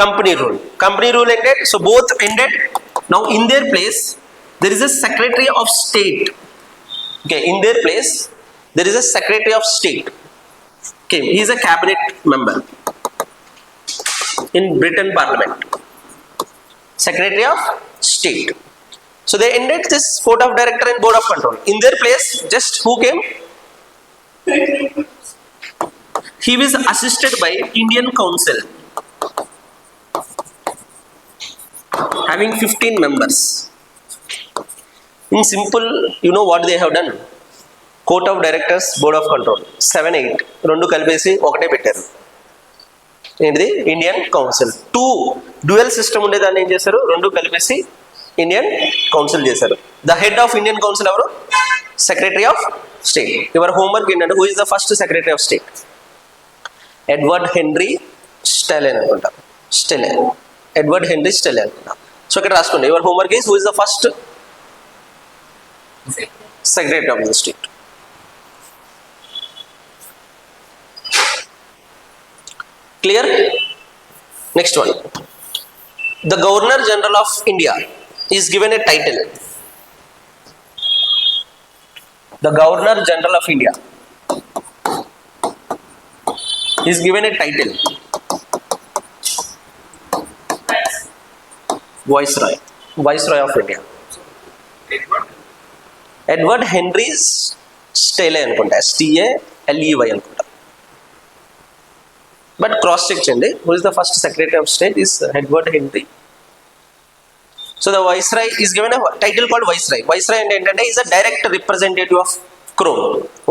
company rule. Company rule ended, so both ended. Now in their place there is a Secretary of State. Okay, in their place there is a Secretary of State. Okay, he is a cabinet member in Britain Parliament. Secretary of State. So they ended this Court of Director and Board of Control. In their place, just who came? He was assisted by Indian Council, having 15 members. In simple, you know what they have done? Court of Directors, Board of Control, 7, 8. రెండు కలిపేసి ఒకటే పెట్టారు. ఏంటిది? Indian council. 2 dual system ఉండేదాన్ని ఏం చేశారు? రెండు కలిపేసి ఇండియన్ కౌన్సిల్ చేశారు. The head of Indian council ఎవరు? Secretary of state. Your homework ఏంటంటే, who is the first secretary of state? Edward Henry Stanley అనుకుంటా. స్టెలెన్, ఎడ్వర్డ్ హెన్రీ స్టెలెన్ అనుకుంటా. సో ఇక్కడ రాసుకోండి. Your homework is, who is the first secretary of the state? Clear? Next one. The Governor General of India is given a title. The Governor General of India is given a title. Viceroy. Viceroy of India. Edward Henry Staley అనుకుంటా. STALEY అనుకుంటా. But cross check cheyandi. Who is the first Secretary of State? Is Edward Henry. So the Viceroy is given a title called Viceroy. Viceroy and entante is a direct representative of Crown.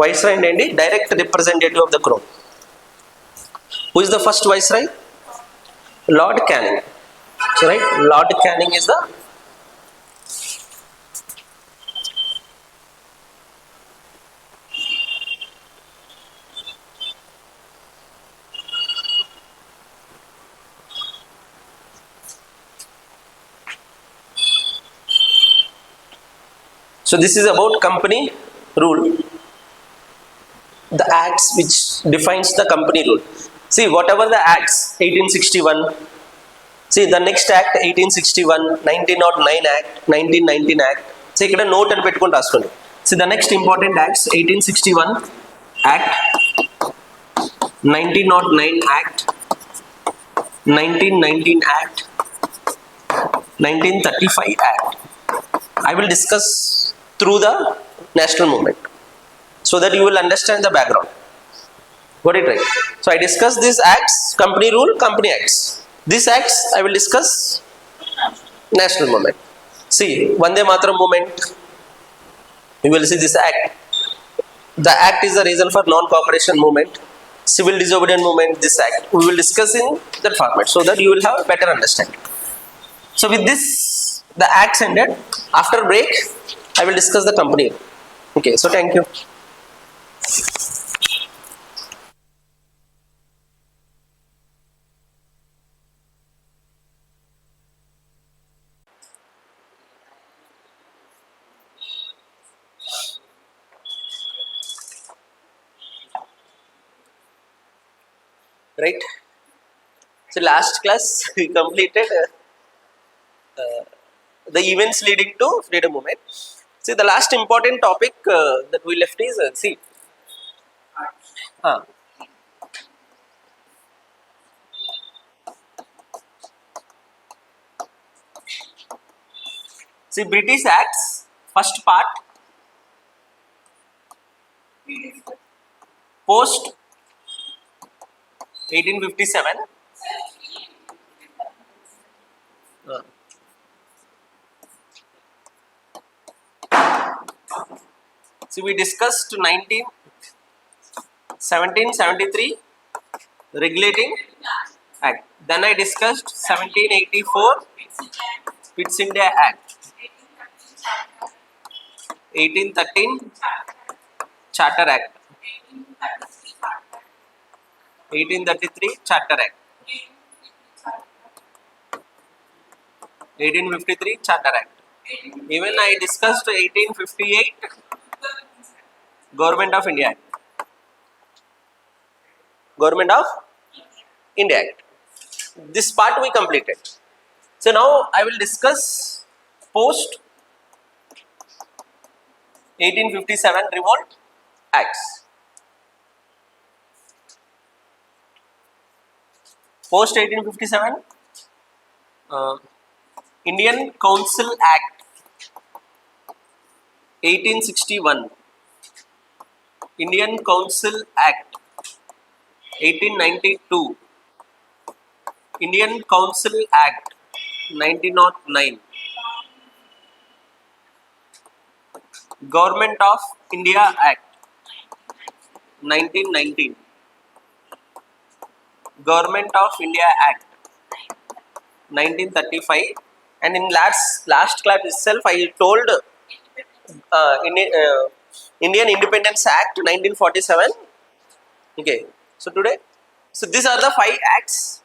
Viceroy and entante direct representative of the Crown. Who is the first Viceroy? Lord Canning. So right, Lord Canning is the So this is about company rule. The acts which defines the company rule. See, whatever the acts, 1861, see the next act 1861, 1909 act, 1919 act. See, ikkada note and pettukoni raskondi. See the next important acts, 1861 act, 1909 act, 1919 act, 1935 act. I will discuss through the national movement so that you will understand the background. Got it right? So I discuss these acts, company rule, company acts. These acts I will discuss national movement. See, Vande Mataram movement, you will see this act. The act is the reason for non-cooperation movement, civil disobedience movement, this act. We will discuss in that format so that you will have a better understanding. So with this, the acts ended. After break, I will discuss the company. Okay, so thank you. Right. So last class we completed the events leading to freedom movement. See, the last important topic that we left is uh, see British Acts, first part, post 1857. Uh, see, we discussed 1773 Regulating Act. Then I discussed 1784 Pitt's India Act, 1813 Charter Act, 1833 Charter Act, 1853 Charter Act. Even I discussed 1858 Government of India Act. Government of India Act. This part we completed. So now I will discuss post 1857 Revolt Acts. Post 1857 Indian Council Act 1861, Indian Council Act 1892, Indian Council Act 1909, Government of India Act 1919, Government of India Act 1935, and in last class itself I told Indian Independence Act 1947. Okay, so today, so these are the 5 acts.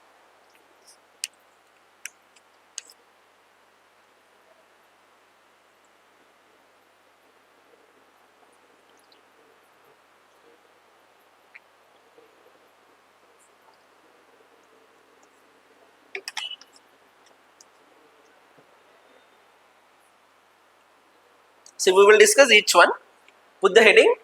So we will discuss each one. Put the heading.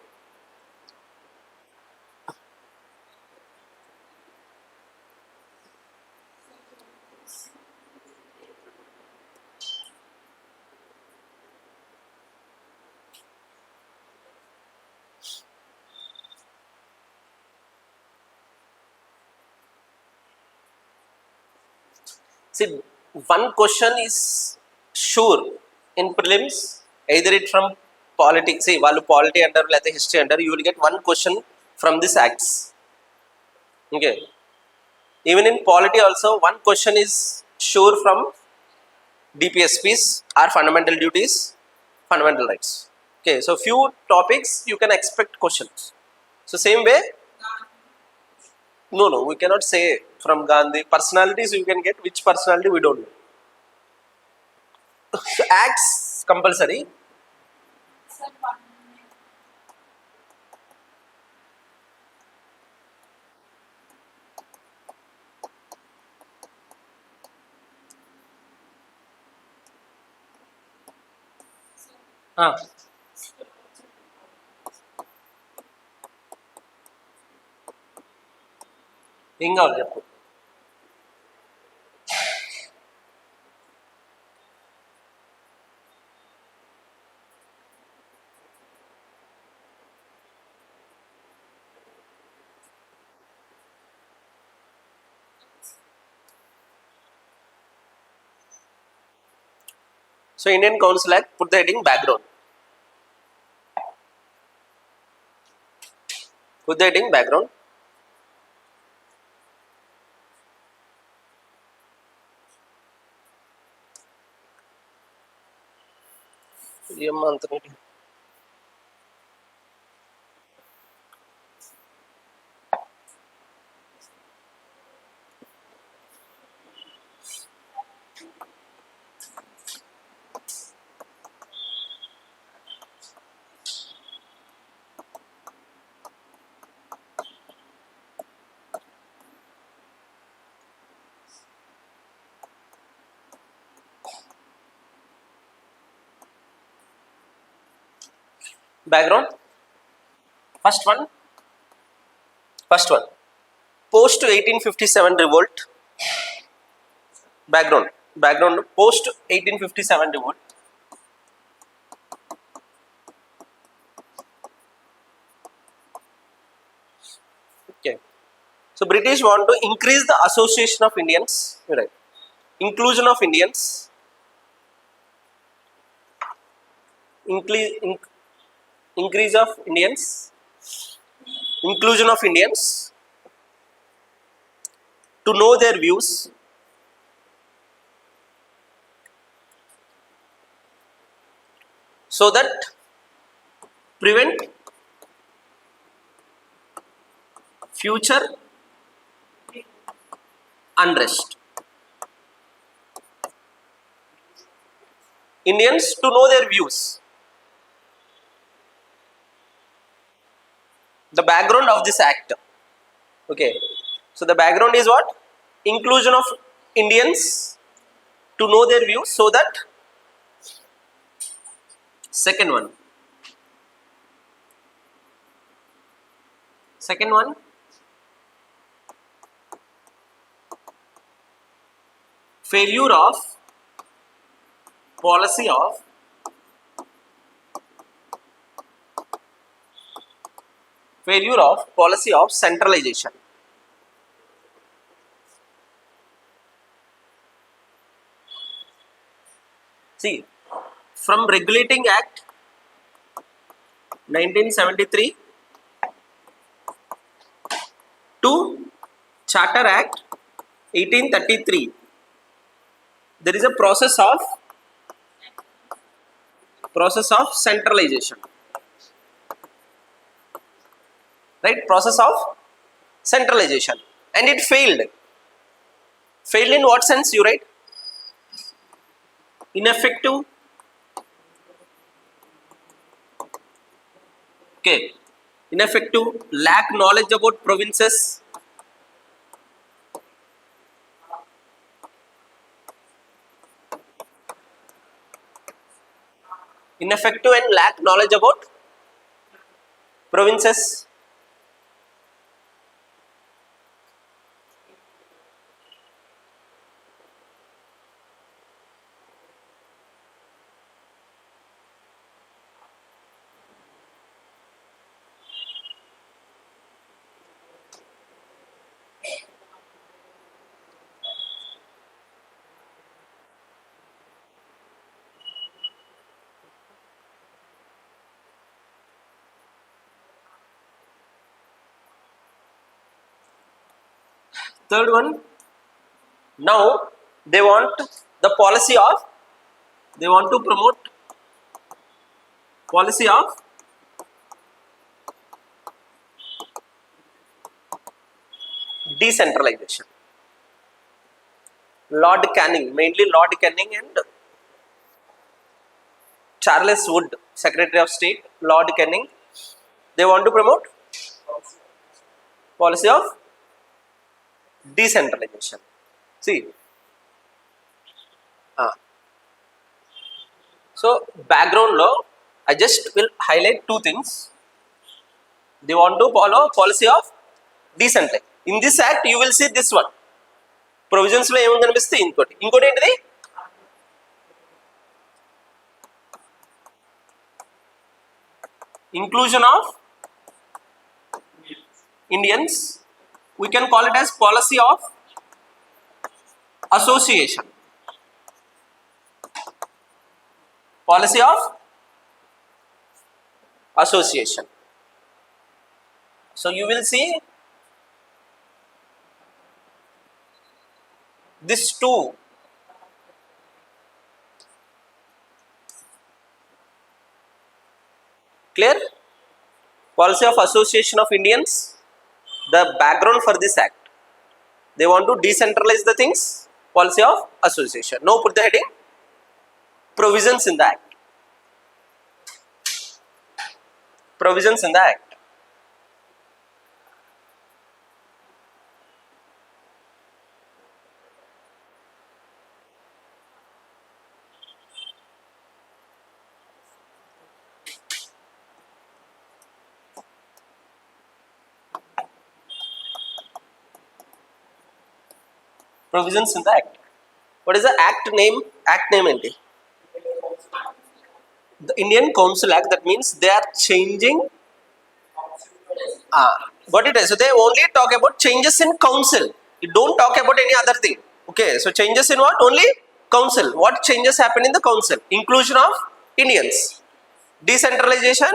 See, one question is sure in prelims, either it from politics, say, value polity under, let's say history under, you will get one question from this acts. Okay. Even in polity also, one question is sure from DPSPs are fundamental duties, fundamental rights. Okay, so few topics you can expect questions. So same way, no, we cannot say from Gandhi. Personalities you can get, which personality we don't know. So acts compulsory. ఏం కావాలి చెప్పు. So Indian Council Act, put the heading background. Put the heading background. Anthony. Background. First one. Post 1857 revolt. Background. Post 1857 revolt. Okay. So British want to increase the association of Indians. Right. Inclusion of Indians. Increase of Indians. Inclusion of Indians. To know their views. So that prevent future unrest. Indians to know their views. The background of this act. Okay. So the background is what? Inclusion of Indians to know their views so that second one failure of policy of centralization. See, from Regulating Act 1973 to Charter Act 1833, there is a process of centralization. Right? Process of centralization. And it failed. Failed in what sense, you write? Ineffective. Okay. Ineffective, lack knowledge about provinces. Ineffective and lack knowledge about provinces. Third one, now they want the policy of, they want to promote policy of decentralization. Lord Canning, mainly Lord Canning and Charles Wood, Secretary of State, Lord Canning, they want to promote policy of decentralization. See, so background law, I just will highlight two things. They want to follow policy of decentralization. In this act, you will see this one. Provisions lo em kanipiste inkoti entidi inclusion of Indians. We can call it as policy of association. Policy of association. So you will see this two Policy of Association of Indians. The background for this act. They want to decentralize the things. Policy of association. Now put the heading. Provisions in the act. Provisions in the act. Provisions in the act. What is the act name? Act name enti? The Indian Council Act. That means they are changing. Got it? So they only talk about changes in council. You don't talk about any other thing. Okay. So changes in what? Only council. What changes happen in the council? Inclusion of Indians. Decentralization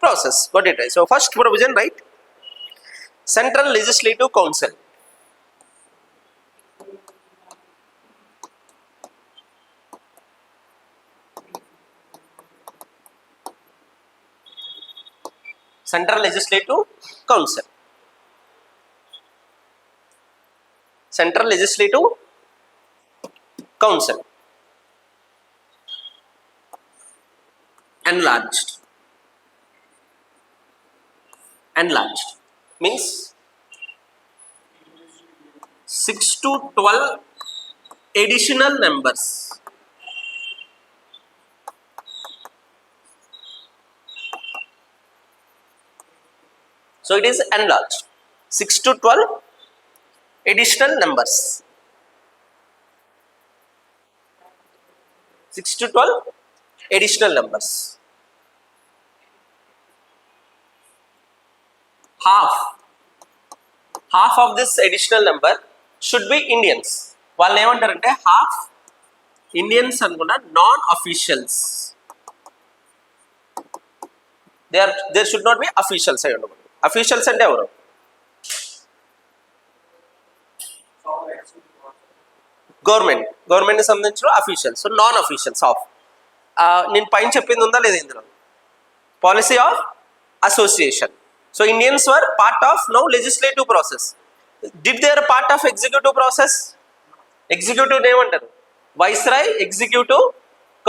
process. Got it? So first provision, right? Central Legislative Council. Central Legislative Council. Central Legislative Council. Enlarged. Enlarged means 6 to 12 additional members. So it is enlarged. 6 to 12 additional numbers. 6 to 12 additional numbers. Half of this additional number should be Indians. వాళ్ళు ఏమంటారంటే half Indians అనుకున్న non officials. There should not be officials అయి ఉండకూడదు. Officials అంటే ఎవరు? Government ని సంబంధించిన officials. So non officials of. నేను పైన చెప్పింది ఉందా లేదా ఇందులో? Policy of association. So Indians were part of now legislative process. Did they are part of executive process? Executive ఏమంటారు? Viceroy executive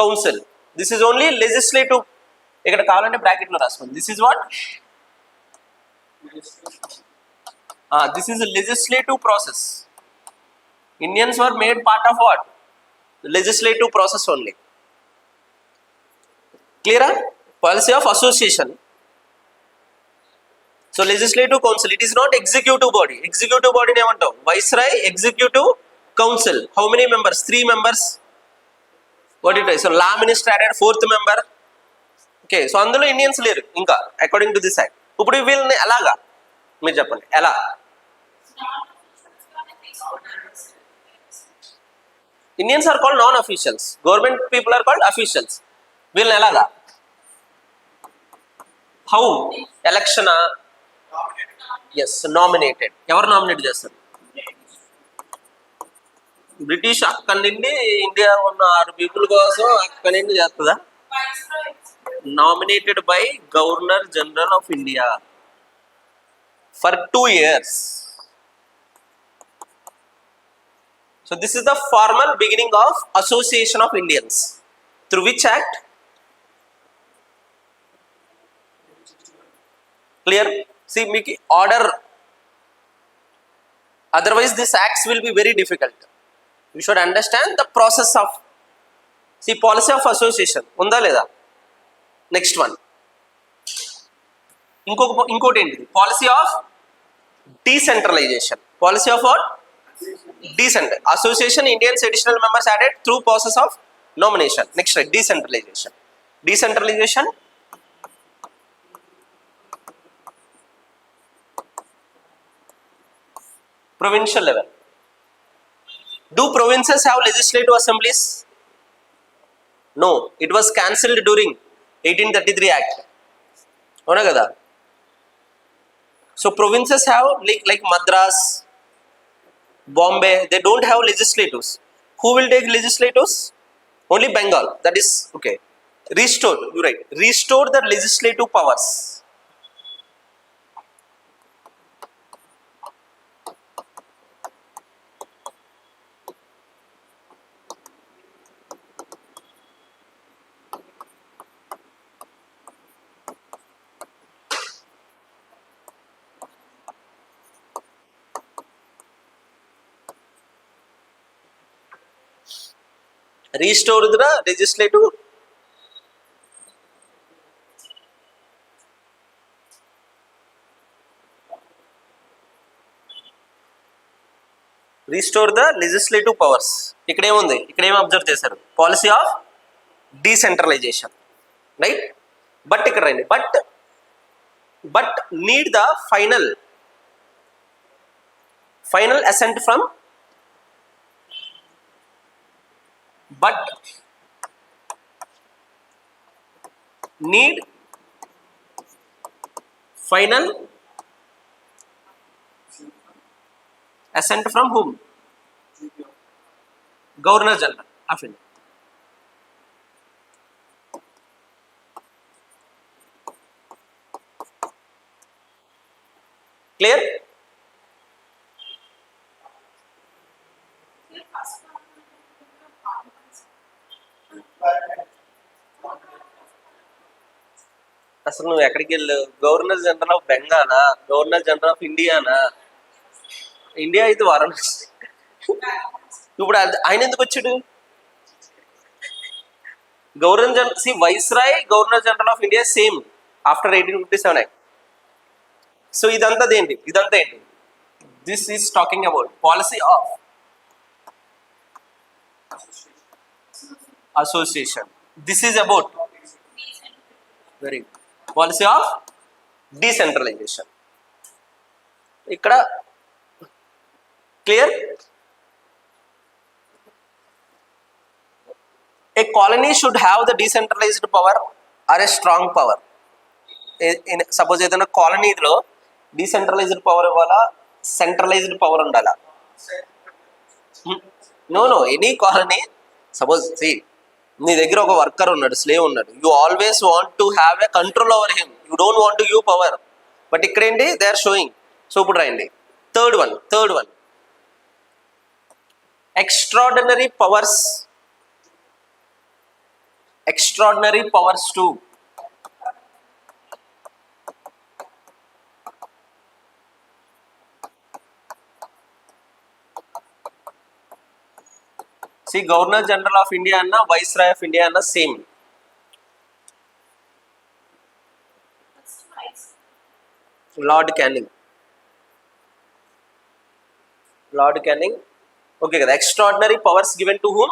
council. This is only legislative. ఇక్కడ కావాలంటే bracket లో రాసుకోండి. This is what? This is a legislative process. Indians were made part of what? The legislative process only. Clear? Policy of association. So legislative council, it is not executive body. Executive body name antam. Viceroy executive council. How many members? 3 members. What it is? So law minister added 4th member. Okay, so అందులో Indians లేరు ఇంకా according to this act. ఇప్పుడు వీళ్ళని ఎలాగా మీరు చెప్పండి, ఎలా? Indians are called non officials. Government people are called officials. వీళ్ళని ఎలాగా? హౌ? ఎలక్షన్? Yes, nominated. ఎవరు నామినేట్ చేస్తారు? బ్రిటిష్ అక్కడి నుండి ఇండియా ఉన్న 6 పీపుల్ కోసం అక్కడి నుండి చేస్తుందా? Nominated by Governor General of India for 2 years. So this is the formal beginning of Association of Indians. Through which act? Clear? See, make order. Otherwise these acts will be very difficult. You should understand the process of, see, policy of association. Unda leda? Next one ఇంకోటి ఏంటిది? Policy of decentralisation. Policy of what? డీసెంట్రల్ association. Indians additional members added through process of nomination. Next decentralisation. Decentralisation provincial level. Do provinces have legislative assemblies? No, it was cancelled during 1833 Act. అవునా కదా? So provinces have like Madras, Bombay, they don't have legislators. Who will take legislators? Only Bengal. That is okay. Restored, you're right. Restore the legislative powers. Restore the legislative. Restore the legislative powers. ఇక్కడ ఏముంది, ఇక్కడ ఏం observe చేశారు, policy of decentralisation, right. But ఇక్కడ రండి, but need the final assent from, but need final assent from whom? Governor General of India. Clear? అసలు నువ్వు ఎక్కడికి వెళ్ళు, గవర్నర్ జనరల్ ఆఫ్ బెంగాలా, గవర్నర్ జనరల్ ఆఫ్ ఇండియానా? ఇండియా అయితే వారణాసి. ఇప్పుడు ఆయన ఎందుకు వచ్చాడు? Governor general, see viceroy governor general of India same after 1857 act. So ఇదంతా ఏంటి, this is talking about policy of association. This is about very good policy of decentralisation. ఇక్కడ clear? A colony should have the decentralized power or a strong power. Suppose ఏదైనా కాలనీలో decentralised power ఇవ్వాలా, centralised power ఉండాలా? No any colony, suppose నీ దగ్గర ఒక worker ఉన్నాడు, slave ఉన్నాడు, you always want to have a control over him, you don't want to give power. But ఇక్కడ ఏంటి, దే ఆర్ షోయింగ్. సో ఇప్పుడు రాయండి third one extraordinary powers to see Governor General of India and Viceroy of India and same. Lord Canning. Okay, the extraordinary powers given to whom?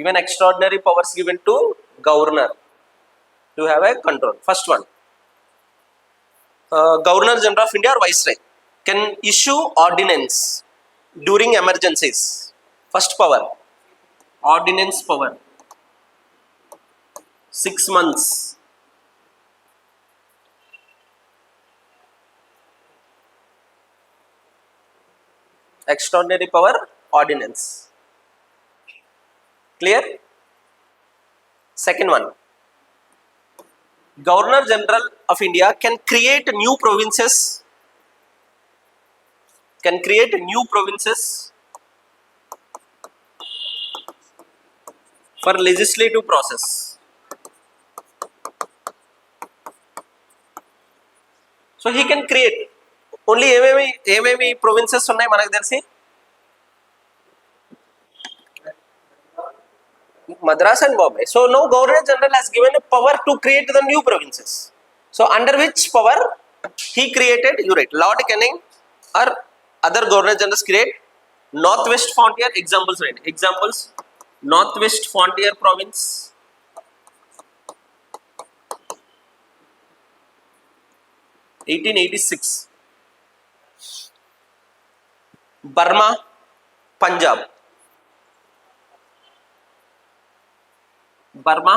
Even extraordinary powers given to governor to have a control. First one, Governor General of India or Viceroy can issue ordinance during emergencies. First power, ordinance power, 6 months. Extraordinary power, ordinance. Clear? Second one, Governor General of India can create new provinces. For legislative process. So he can create only ఏమేమి provinces ఉన్నాయి మనకు తెలిసి? Madras and Bombay. So now Governor General has given a power to create the new provinces. So under which power he created? You write Lord Canning or other Governor Generals create Northwest Frontier. Examples, right? Examples: Northwest Frontier Province, (1886). Burma, Punjab. Burma,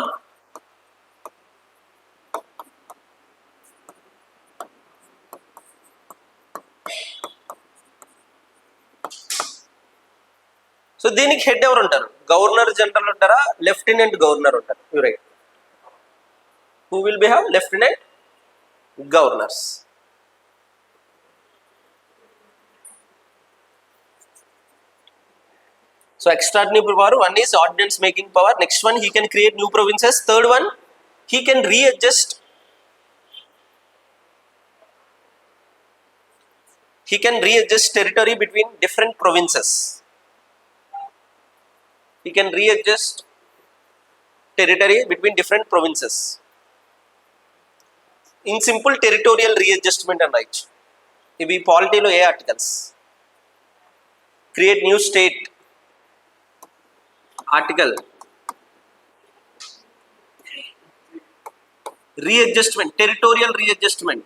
so దీనికి head ఎవరు ఉంటారు? Governor general ఉంటారా, lieutenant governor ఉంటారు? You right. Who will be have lieutenant governors. So extraordinary power, one is ordinance making power, next one he can create new provinces, third one he can readjust He can readjust territory between different provinces. He can readjust territory between different provinces. In simple territorial readjustment and right. ఇవి పాలిటీలో ఏ articles? Create new state article, readjustment, territorial readjustment.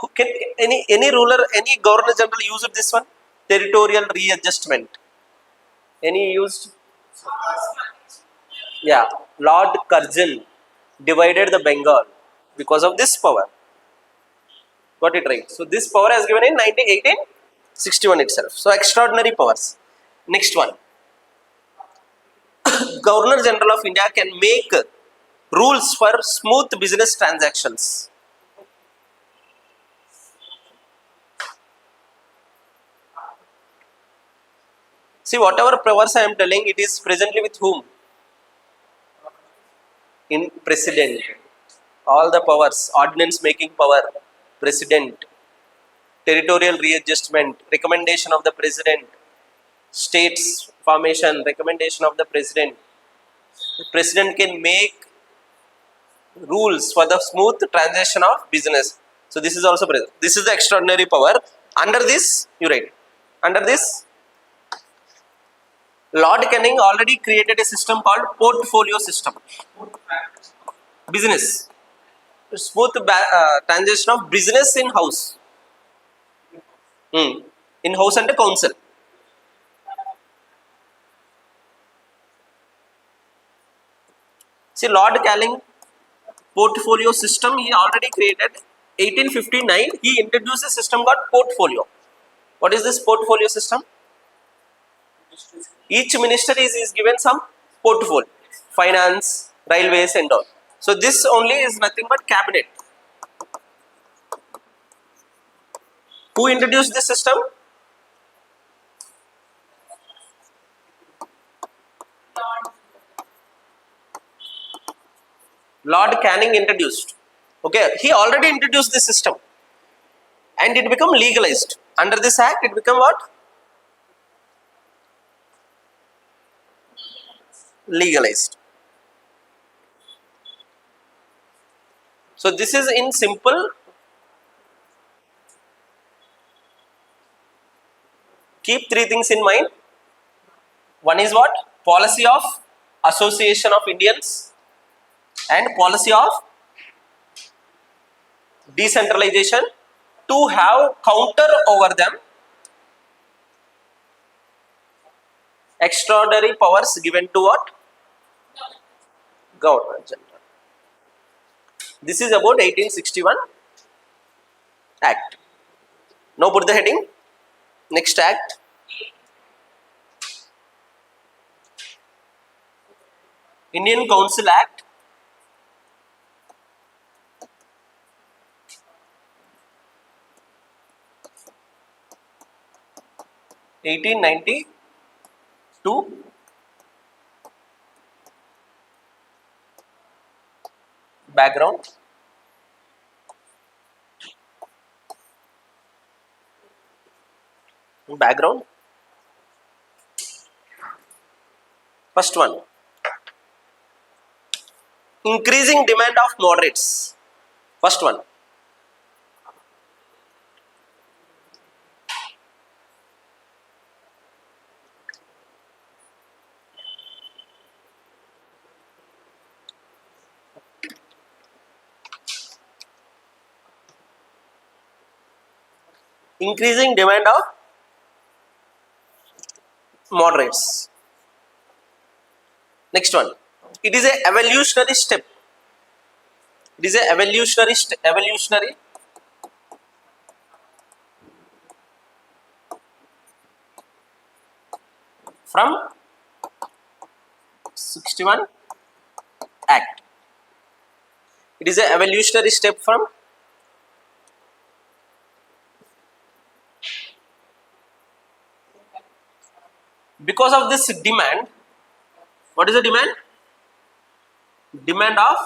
Who can any ruler, any governor general used this one? Territorial readjustment. Any used? Yeah, Lord Curzon divided the Bengal because of this power. Got it right. So this power has given in 1861 itself. So extraordinary powers. Next one. Governor General of India can make rules for smooth business transactions. See, whatever powers I am telling, it is presently with whom? In president. All the powers, ordinance making power, president, territorial readjustment, recommendation of the president, states formation, recommendation of the president. The president can make rules for the smooth transaction of business. So this is also present. This is the extraordinary power. Under this, you write. Under this, Lord Canning already created a system called portfolio system. Business. Smooth transaction of business in house. In house and council. See, Lord Canning portfolio system he already created. 1859 he introduced a system called portfolio. What is this portfolio system? Each minister is given some portfolio, finance, railways and all. So this only is nothing but cabinet. Who introduced this system? Lord Canning introduced. Okay, he already introduced this system and it become legalized. Under this act it become what? Legalized. So this is in simple. Keep three things in mind. One is what? Policy of association of Indians and policy of decentralization to have counter over them. Extraordinary powers given to what? Government General. This is about 1861 Act. Now put the heading. Next act. Indian Council Act. (1892). Background. Background. First one. Increasing demand of moderates. First one. Increasing demand of moderates. Next one. It is a evolutionary step. It is a evolutionary from 61 Act. It is a evolutionary step from because of this demand. What is the demand? demand of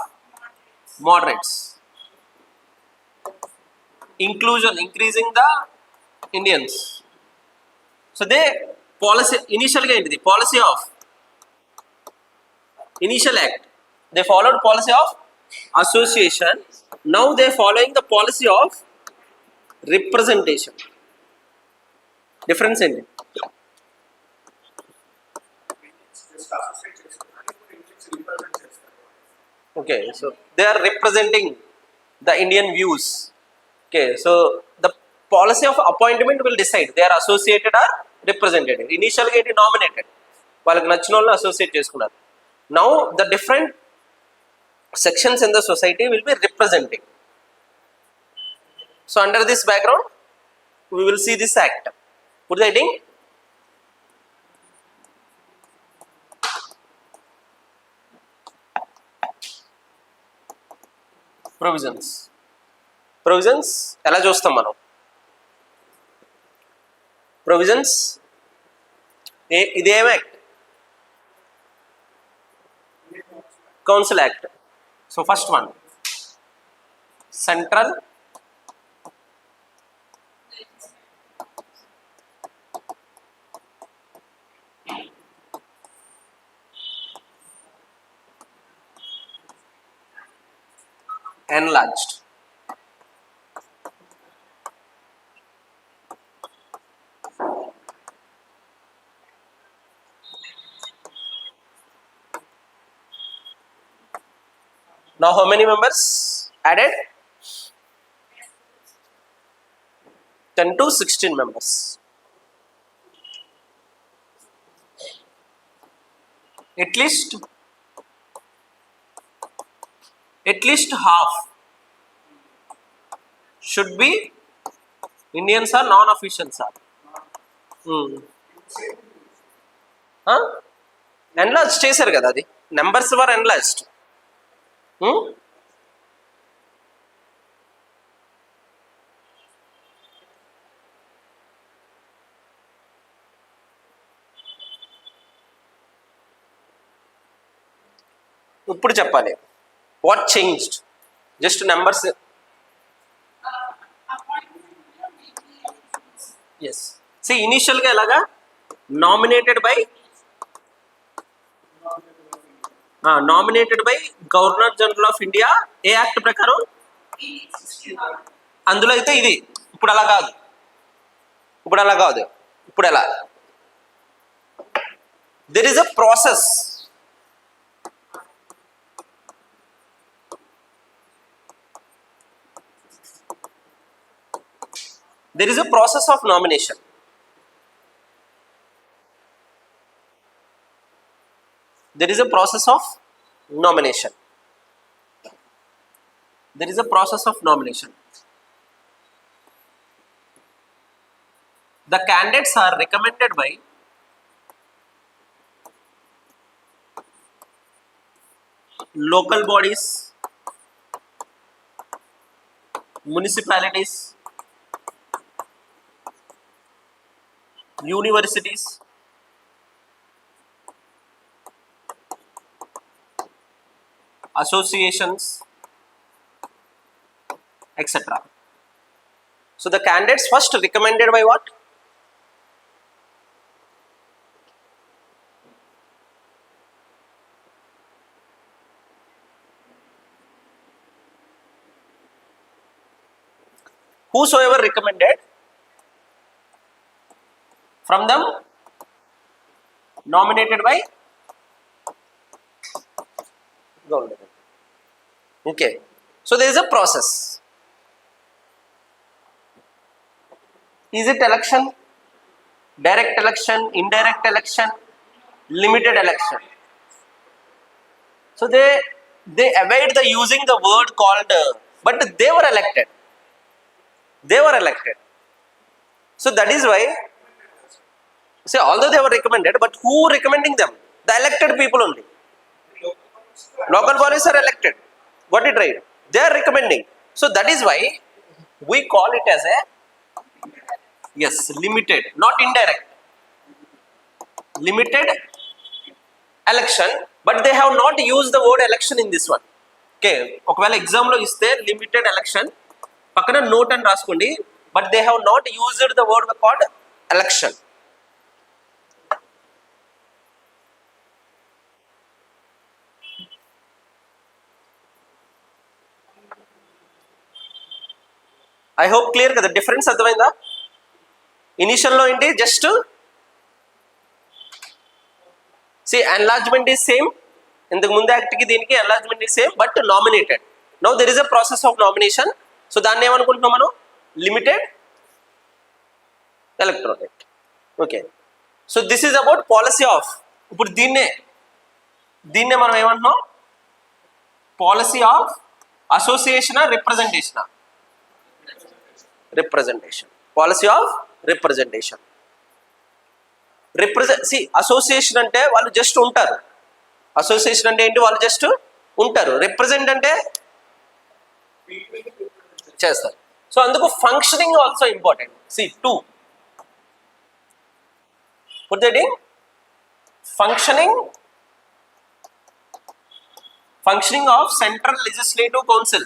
moderates, inclusion, increasing the Indians. So they policy initially the policy of initial act. They followed policy of association. Now they are following the policy of representation. Difference in it. Okay, so they are representing the Indian views. Okay, so the policy of appointment will decide they are associated or representative. Initially it is nominated. వాళ్ళకి నచ్చిన వాళ్ళని associate చేసుకున్నారు. Now the different sections in the society will be representing. So under this background, we will see this act. Put the heading. Provisions. Provisions ఎలా చూస్తాం మనం? Provisions ఇది ఏం act? Council Act. So first one, Central Enlarged. Now how many members added? 10 to 16 members. At least half should be Indians or non-officials are. Enlarged చేశారు కదా, అది numbers were enlarged. ఇప్పుడు చెప్పాలి what changed, just numbers. Yes, see ఇనిషియల్గా ఎలాగా nominated by governor general of India. ఏ act ప్రకారం? అందులో అయితే ఇది. ఇప్పుడు అలా కాదు. ఇప్పుడు ఎలా? There is a process. There is a process of nomination. There is a process of nomination. There is a process of nomination. The candidates are recommended by local bodies, municipalities, universities, associations, etc. So the candidates first recommended by what? Whosoever recommended, from them nominated by government. Okay, so there is a process. Is it election, direct election, indirect election, limited election? So they avoid the using the word called but they were elected. So that is why, say, although they were recommended, but who recommending them? The elected people only. Local bodies are elected. Got it right? They are recommending. So that is why we call it as a limited, not indirect. Limited election but they have not use the word election in this one. Okay, ఒకవేళ ఎగ్జామ్లో ఇస్తే limited election పక్కన note అని రాసుకోండి, but they have not used the word called election. I hope clear కదా, difference అర్థమైందా? ఇనిషియల్లో ఏంటి, just see enlargement is same, ఇంతకు ముందు యాక్ట్కి దీనికి enlargement is same, but nominated. Now there is a process of nomination. So దాన్ని ఏమనుకుంటున్నాం మనం, limited electorate. Okay, so this is about policy of, ఇప్పుడు దీన్నే మనం ఏమంటున్నాం, policy of association representation. Representation, policy of representation. See association అంటే వాళ్ళు just ఉంటారు. Association అంటే ఏంటి, వాళ్ళు జస్ట్ ఉంటారు. రిప్రజెంట్ అంటే చేస్తారు. సో అందుకు functioning also important. See to put that in functioning of central legislative council.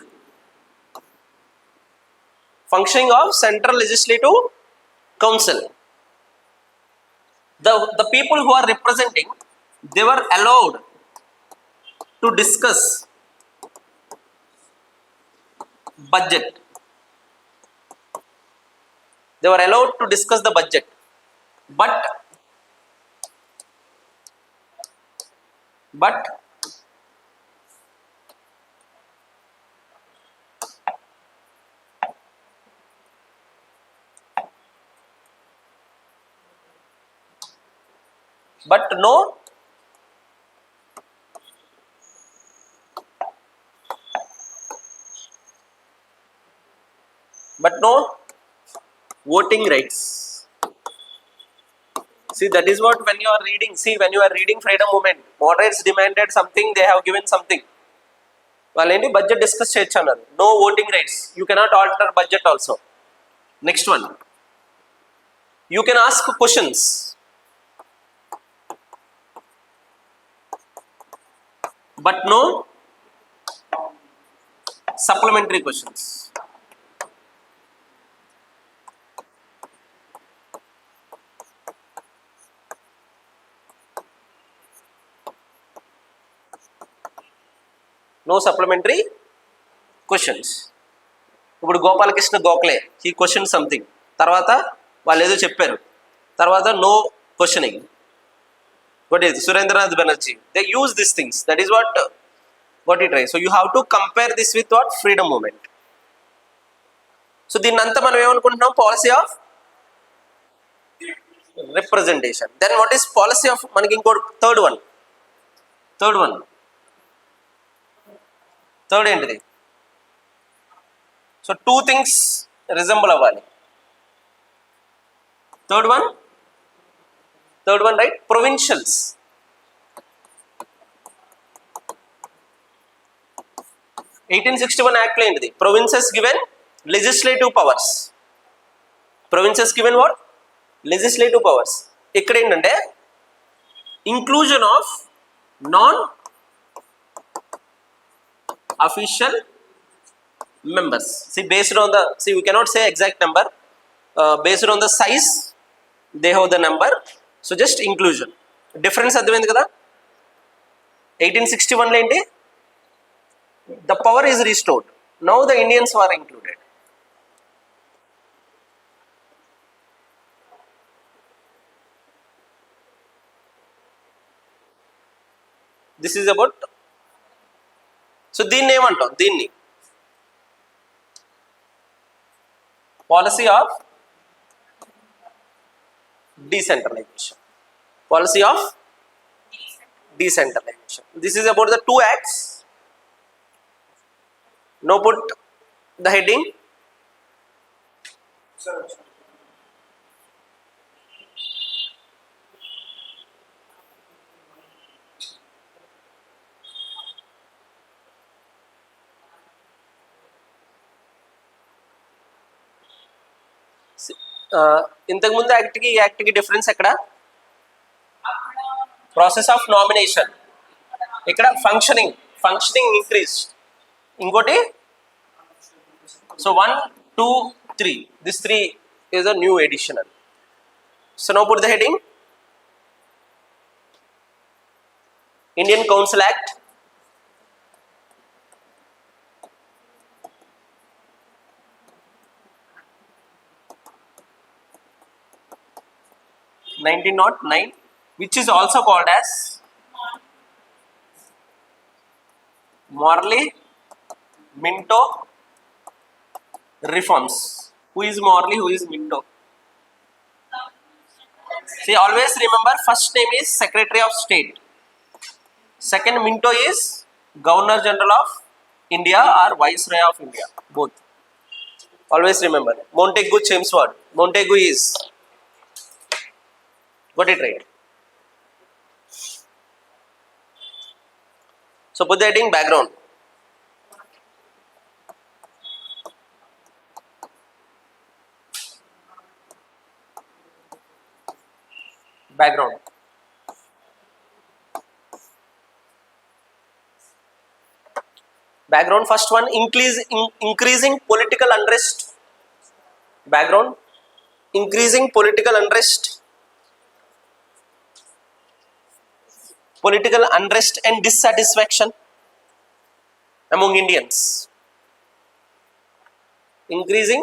Functioning of central legislative council. The people who are representing, they were allowed to discuss budget. They were allowed to discuss the budget, but no voting rights. See, that is what when you are reading freedom movement, moderates demanded something, they have given something. Well, any budget discuss channel, no voting rights. You cannot alter budget also. Next one, you can ask questions, but no supplementary questions. No supplementary questions. ఇప్పుడు Gopalakrishna Gokhale he question something, తర్వాత వాళ్ళు ఏదో చెప్పారు, తర్వాత no questioning. What is Surendra Banerjee? They use these things. That is what it is. So you have to compare this with what, freedom movement. So దీన్నంతా మనం ఏమనుకుంటున్నాం, policy of representation. Then what is policy of, మనకి ఇంకోటి third ఏంటిది? So two things resemble అవ్వాలి. Third one right, provincials. Act లో ఏంటిది, provinces given legislative powers. Provinces given what, legislative powers. ఇక్కడ ఏంటంటే inclusion of non official members. Based on the, we cannot say exact number, based on the size they have the number. So just inclusion. Difference అర్థమైంది కదా. 1861 లో ఏంటి, the power is restored, now the Indians were included. This is about, so దీన్ని ఏమంటాం, దీన్ని policy of decentralisation. Policy of decentralisation. This is about the two acts. No put the heading. ఇంతకుముందు యాక్ట్కి ఈ యాక్ట్కి డిఫరెన్స్ ఎక్కడ, ప్రాసెస్ ఆఫ్ నామినేషన్. ఇక్కడ functioning increase. ఇంకోటి so 1 2 3 this 3 is a new addition. So now put the heading Indian Council Act 1909, which is also called as Morley Minto reforms. Who is Morley? Who is Minto? See, always remember, first name is Secretary of State. Second, Minto is Governor General of India or Viceroy of India. Both. Always remember. Montagu Chelmsford. Montagu is. Got it right. So put the heading background. Background. Background, first one, increasing political unrest. Background, increasing political unrest. Political unrest and dissatisfaction among Indians. Increasing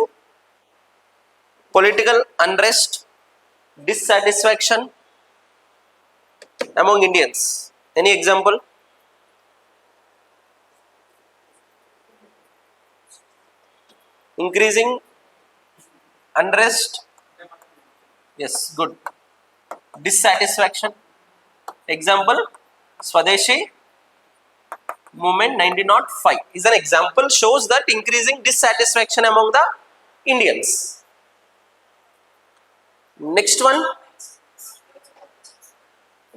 political unrest, dissatisfaction among Indians. Any example? Increasing unrest. Yes, good. Dissatisfaction. Example, Swadeshi movement 1905 is an example, shows that increasing dissatisfaction among the Indians. Next one,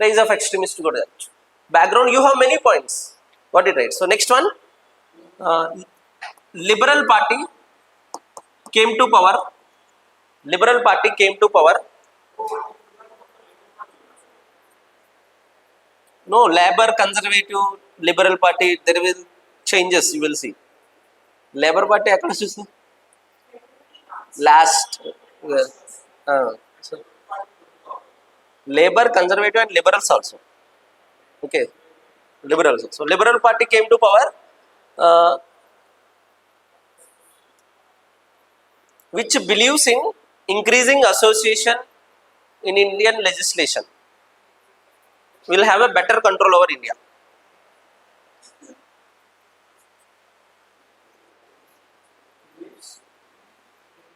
rise of extremists. Go to that. Background, you have many points. Got it right. So next one, Liberal Party came to power. Liberal Party came to power. No, Labour, Conservative, Liberal Party, there will changes, you will see. Labour Party, last. So, Labour, Conservative and Liberals also. Okay, Liberals. So Liberal Party came to power, which believes in increasing association in Indian legislation. Will have a better control over India.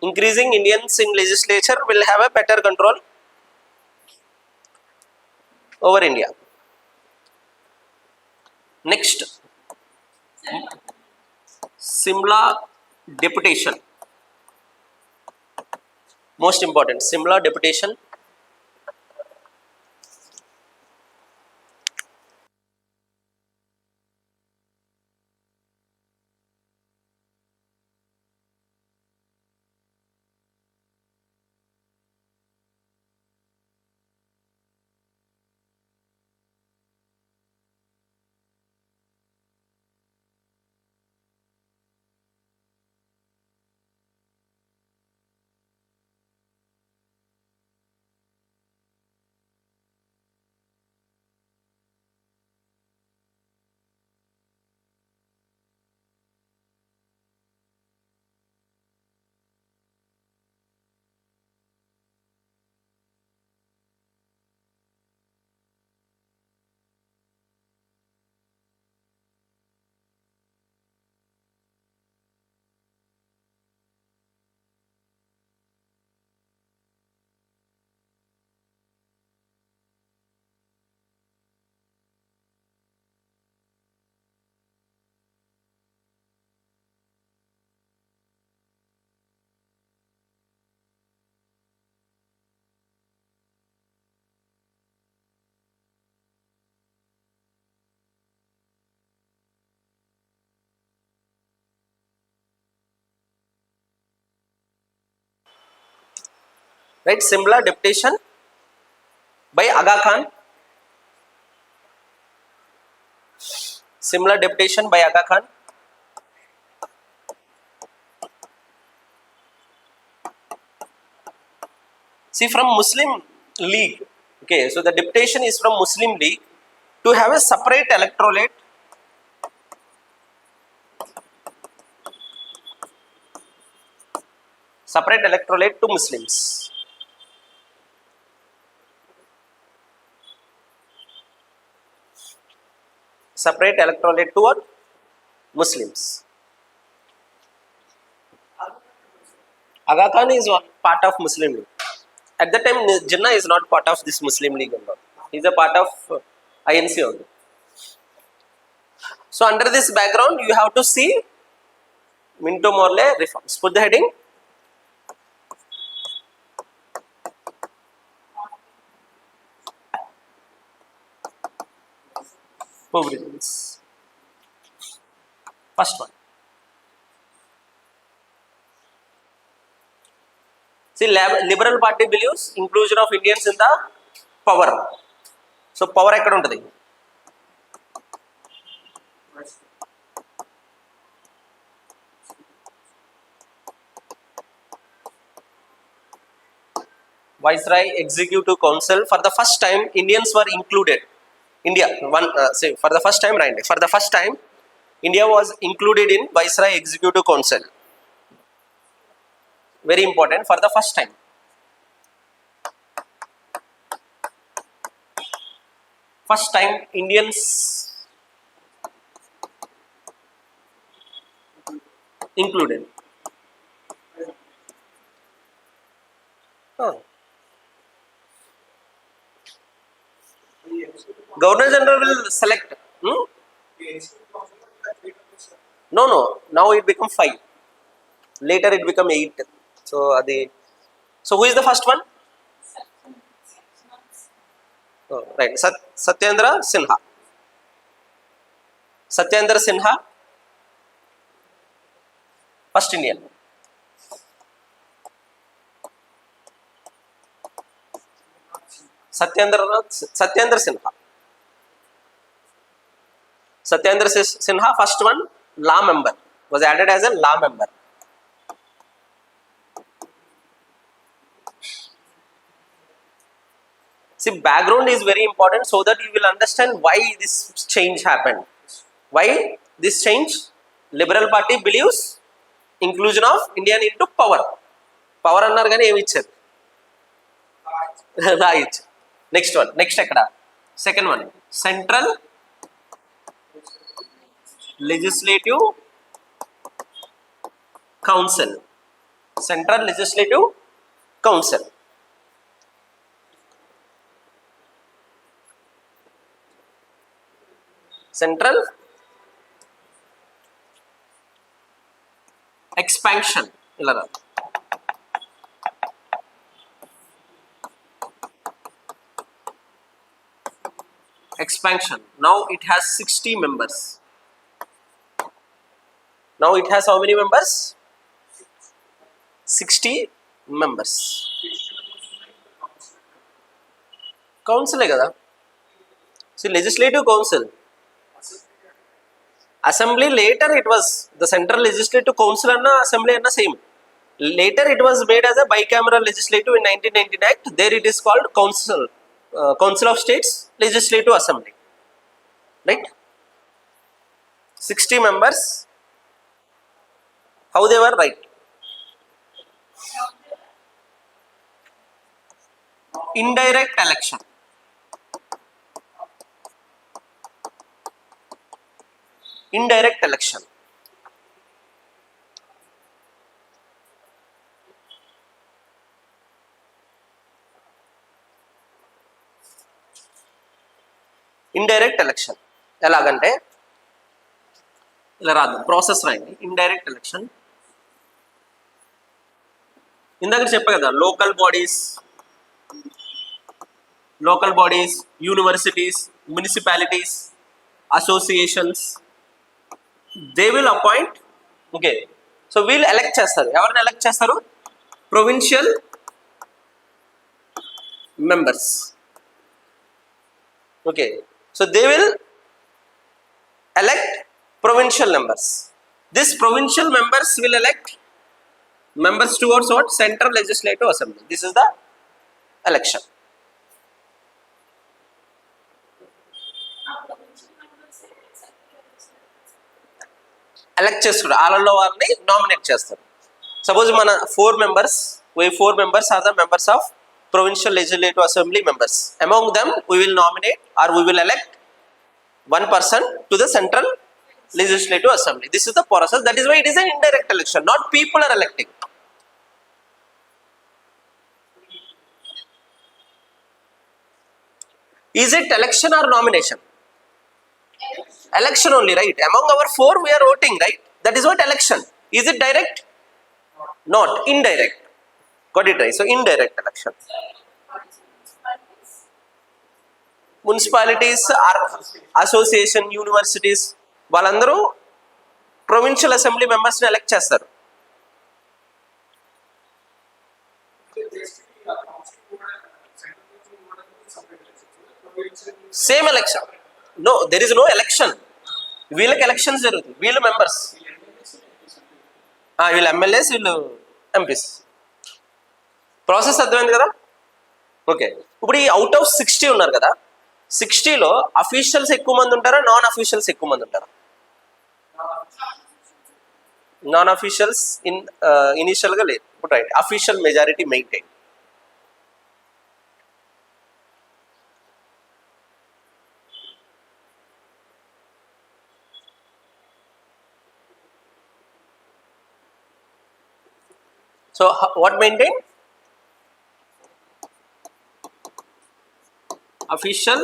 Increasing Indians in legislature will have a better control over India. Next, Simla deputation. Most important, Simla deputation. Right, Simla deputation by Aga Khan. Similar deputation by Aga Khan. See, from Muslim League, okay, so the deputation is from Muslim League to have a separate electorate to Muslims. Separate electorate to what? Muslims. Aga Khan is one part of Muslim League. At that time, Jinnah is not part of this Muslim League. He is a part of INC only. So under this background, you have to see Minto Morley reforms. Put the heading. Provincials. First one. See, Liberal Party believes inclusion of Indians in the power. So power ekkada untadi? Viceroy Executive Council. For the first time, Indians were included. India, for the first time, right? For the first time, India was included in Viceroy Executive Council. Very important, for the first time. First time, Indians included. Oh. Governor General will select. No. Now it become 5. Later it become 8. So who is the first one? Oh, right. Satyendra Sinha. Satyendra Sinha. First Indian. Satyendra Sinha. Satyendra Sinha, first one, law member, was added as a law member. See, background is very important so that you will understand why this change happened. Why this change? Liberal Party believes inclusion of Indian into power. Power annar gani em icharu? Right. Next one. Next ekkada? Second one. Central Legislative Council. Central Legislative Council. Central Expansion. Expansion. Now it has 60 members. Now it has how many members? 60 members. Council hai kada? See, Legislative Council. Assembly later it was the Central Legislative Council and Assembly and same. Later it was made as a bicameral legislative in 1999. There it is called Council. Council of States Legislative Assembly. Right? 60 members. How they were? Right. Indirect election. Indirect election. Indirect election. ఎలాగంటే ఇలా రాదు, process రాయండి. Indirect election ఇందాక చెప్పా కదా, local bodies, universities, municipalities, associations, they will appoint. Okay, so వీళ్ళు elect చేస్తారు. ఎవరిని ఎలక్ట్ చేస్తారు? Provincial members. Okay, so they will elect provincial members. This provincial members will elect members towards what? Central Legislative Assembly. This is the election. Elect చేస్తారు, వాళ్ళలో వాళ్ళని nominate చేస్తారు. Suppose మన 4 members, we 4 members are the members of Provincial Legislative Assembly members. Among them, we will nominate or we will elect one person to the Central Legislative Assembly. This is the process. That is why it is an indirect election. Not people are electing. Is it election or nomination? Election only, right? Among our 4, we are voting, right? That is what election. Is it direct? Not. Indirect. Got it right? So, indirect election. Municipalities are association, universities, వాళ్ళందరూ provincial assembly మెంబర్స్ని elect చేస్తారు. Same election. No, there is no election. వీళ్ళకి elections జరుగుతుంది, వీళ్ళు members, వీళ్ళు MLAs, వీళ్ళు MPs. Process అర్థమైంది కదా? ఓకే. ఇప్పుడు ఈ అవుట్ ఆఫ్ 60 ఉన్నారు కదా, 60లో అఫీషియల్స్ ఎక్కువ మంది ఉంటారా, నాన్ అఫీషియల్స్ ఎక్కువ మంది ఉంటారా? నాన్ అఫీషియల్స్ ఇనిషియల్గా లేదు. ఇప్పుడు right, official majority maintain. So what maintain? Official.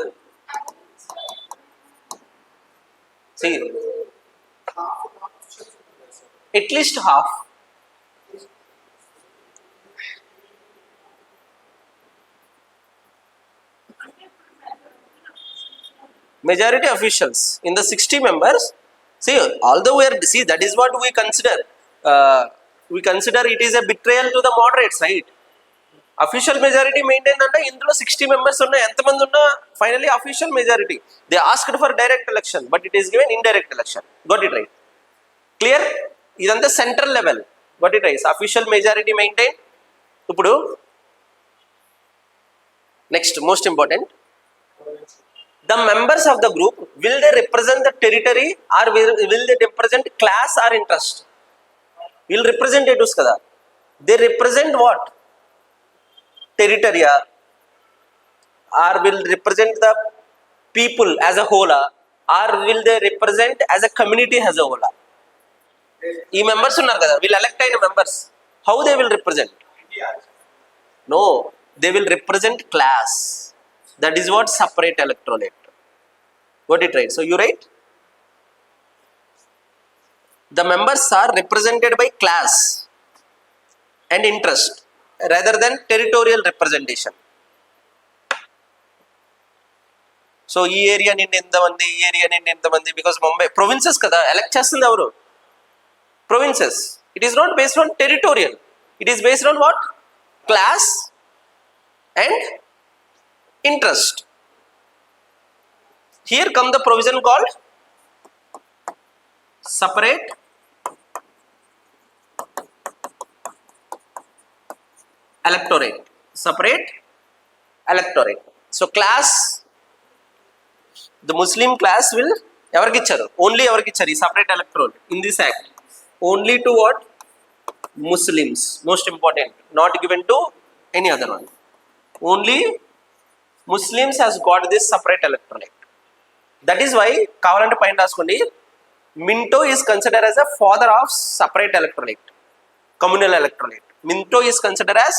See, at least half. Majority officials in the 60 members. See, although we are, see, that is what we consider. We consider it is a betrayal to the moderates, right? Official majority maintained అంటే ఇందులో 60 members ఉన్నా, ఎంతమంది ఉన్నా finally official majority. They asked for direct election, but it is given indirect election. Got it right? Clear? ఇదంతా central level. Got it right? Official majority maintain. ఇప్పుడు next most important, the members of the group will they represent the territory or will they represent class or interest? వీళ్ళు representatives కదా, they represent what? టెరిటరియా, or will represent the people as a హోలా, or will they represent as a community as a హోలా? ఈ members ఉన్నారు కదా, వీళ్ళు elect అయిన members, how they will represent? No, they will represent class. That is what separate electorate. What it right? So you write, the members are represented by class and interest rather than territorial representation. So ఈ area నిండి ఎంతమంది, ఈ area నిండి ఎంతమంది, because Mumbai provinces కదా, elect చేస్తుంది ఎవరు? Provinces. It is not based on territorial, it is based on what? Class and interest. Here come the provision called separate electorate. Separate electorate. So class, the Muslim class will evarki icharu, only evarki icharu separate electorate in this act, only to what? Muslims. Most important, not given to any other one. Only Muslims has got this separate electorate. That is why కావాలంటే పైన రాసుకోండి, Minto is considered as a father of separate electorate, communal electorate. Minto is considered as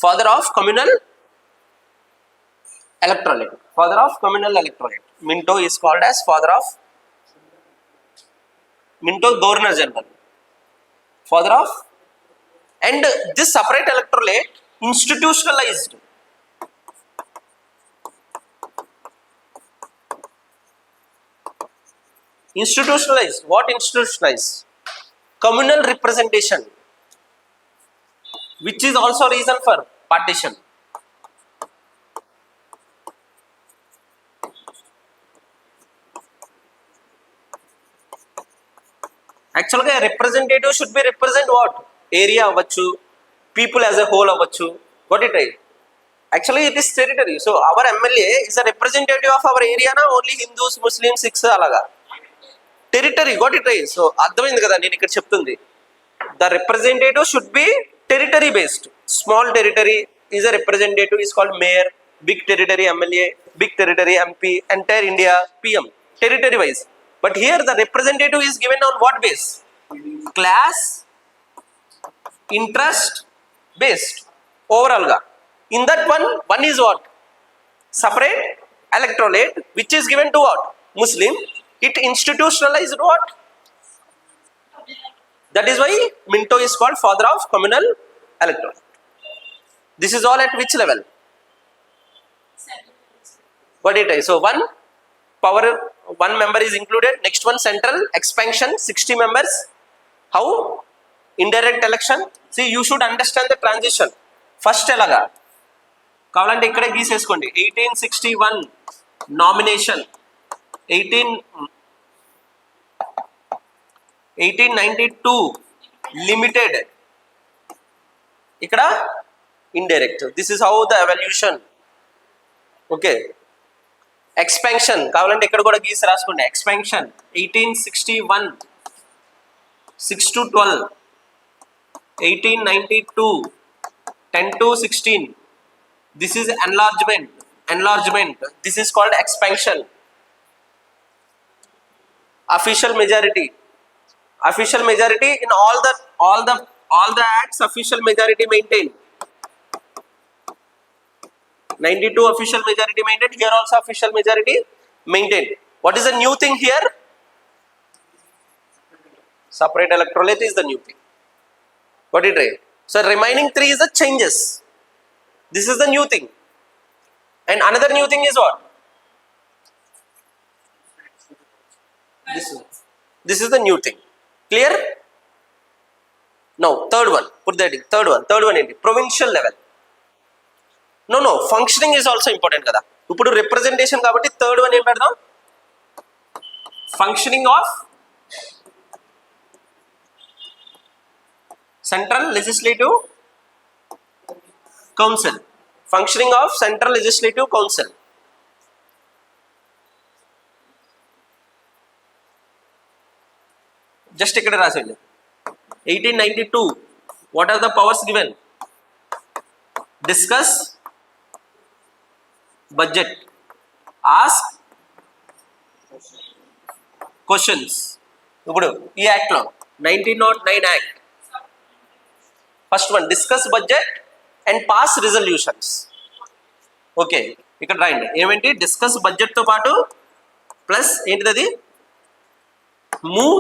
father of communal electorate. Father of communal electorate. Minto is called as father of, Minto Governor General, father of, and this separate electorate institutionalized. Institutionalized. What institutionalized? Communal representation, which is also reason for partition. యాక్చువల్గా representative should be represent what, area అవ్వచ్చు, people as a whole అవ్వచ్చు. What it right, actually it is territory. So our MLA is the representative of our ఏరియానా, only Hindus, Muslims, Sikhs అలాగా? Territory. Got it right. So అర్థమైంది కదా నేను ఇక్కడ చెప్తుంది. The representative should be territory based. Small territory is a representative is called mayor, big territory MLA, big territory MP, entire India PM, territory wise. But here the representative is given on what base? Class, interest based overall ga. In that one is what? Separate electorate which is given to what? Muslim. It institutionalized what? That is why Minto is called father of communal electorate. This is all at which level? What it is? So one power, one member is included. Next one central expansion, 60 members. How? Indirect election. See, you should understand the transition. First ఎలాగా కావాలంటే ఇక్కడే గీసేసుకోండి. 1861 nomination, 1892 limited, ఇక్కడ indirect. This is how the evolution. Okay, expansion కావాలంటే ఇక్కడ కూడా గీసి రాసుకోండి. Expansion 1861 6 to 12, 1892 10 to 16. This is enlargement. This is called expansion. Official majority in all the acts, official majority maintained. 92 official majority maintained. Here also official majority maintained. What is the new thing here? Separate electorate is the new thing. What it is? So remaining 3 is the changes. This is the new thing. And another new thing is what? This is the new thing. Clear? Now third one. Put that in. Third one in provincial level. No. Functioning is also important kada. Uppudu representation kabatti third one em pedadam? Functioning of Central Legislative Council. Functioning of Central Legislative Council. Just take it as 1892. What are the powers given? Discuss budget. Ask questions. ఇప్పుడు ఈ act లో 1909 act. First one discuss budget and pass resolutions. Okay, ఇక్కడ రాయండి ఏమేంటి? Discuss budget తో పాటు plus ఏంటిది అది? Move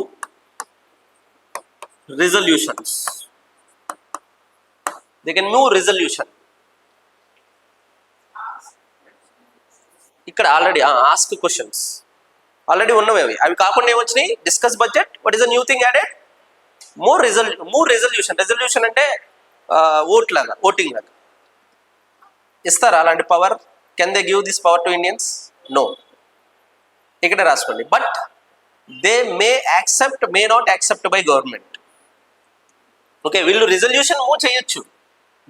resolutions. They can move resolution. ఇక్కడ ఆల్రెడీ ఆస్క్ క్వశ్చన్స్ ఆల్రెడీ ఉన్నవి. అవి కాకుండా ఏమొచ్చినాయి? Discuss budget. What is the new thing added? Move resolution. Resolution అంటే ఓటింగ్ లాగా ఇస్తారా అలాంటి power? Can they give this power to Indians? No. ఇక్కడ రాసుకోండి. But they may accept, may not accept by government. Okay, వీళ్ళు resolution move చేయొచ్చు.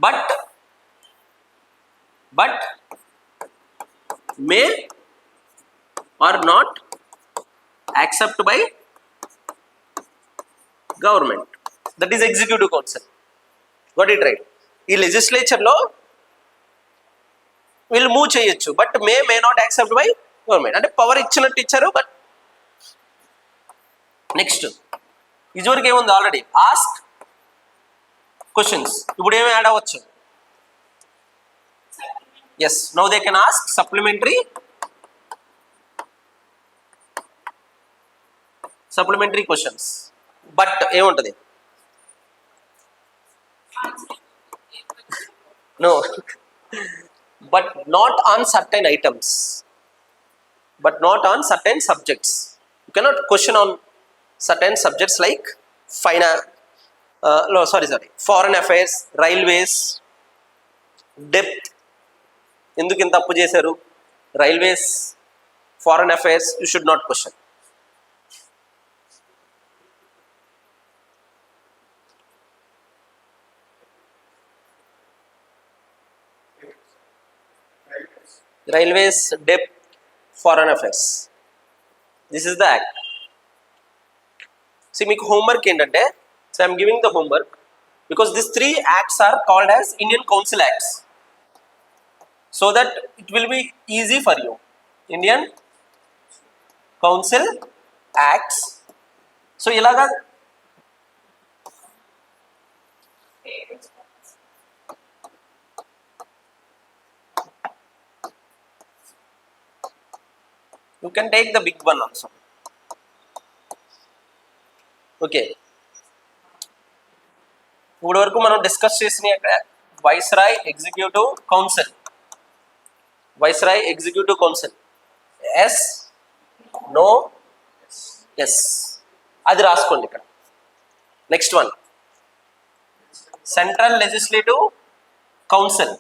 But may are not accept by government. That is executive council. Got it right. ఈ legislature లో వీళ్ళు move చేయొచ్చు. But may not accept by government. అంటే power ఇచ్చినట్టు ఇచ్చారు. But next ఇదివరకు ఏముంది? Already ask questions. ఇప్పుడు ఏమి యాడ్ అవ్వచ్చు? Yes, now they can ask supplementary questions. But ఏముంటది? No, but not on certain items, but not on certain subjects. You cannot question on certain subjects like foreign affairs, railways, depth. ఎందుకు ఇంత తప్పు చేశారు? Railways, foreign affairs, you should not question. Railways, Depth, Foreign Affairs. This is the act. See, మీకు homework ఏంటంటే, so I am giving the homework because these three acts are called as Indian Council Acts, so that it will be easy for you. Indian Council Acts. So ilaga you can take the big one also. Okay, ఇప్పుడు వరకు మనం discuss చేసిన viceroy executive council, viceroy executive council, yes, no, yes, అది రాసుకోండి ఇక్కడ. Next one central legislative council.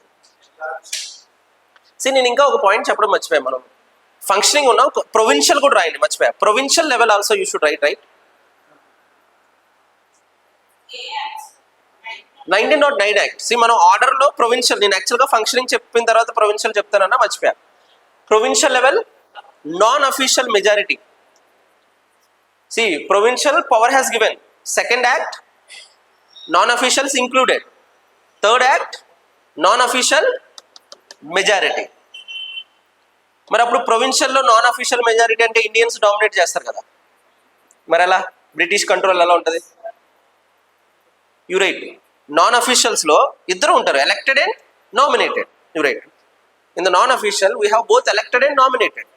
నేను ఇంకా ఒక పాయింట్ చెప్పడం మర్చిపోయా, మనం ఫంక్షనింగ్ ఉన్నాం. ప్రొవిన్షియల్ కూడా రాయండి, మర్చిపోయా. Provincial level also you should write. 1909 act. మనం ఆర్డర్లో ప్రొవిన్షియల్, నేను యాక్చువల్గా ఫంక్షనింగ్ చెప్పిన తర్వాత ప్రొవిన్షియల్ చెప్తానన్నా మర్చిపోయా. Provincial level non official majority. Provincial power has given. Second act non officials included. Third act non official majority. మరి అప్పుడు ప్రొవిన్షియల్లో నాన్ అఫీషియల్ మెజారిటీ అంటే ఇండియన్స్ డామినేట్ చేస్తారు కదా, మరి ఎలా బ్రిటిష్ కంట్రోల్ ఎలా ఉంటుంది? You right. నాన్ అఫీషియల్స్లో ఇద్దరు ఉంటారు, elected and nominated. You write. In the non official we have both elected and nominated.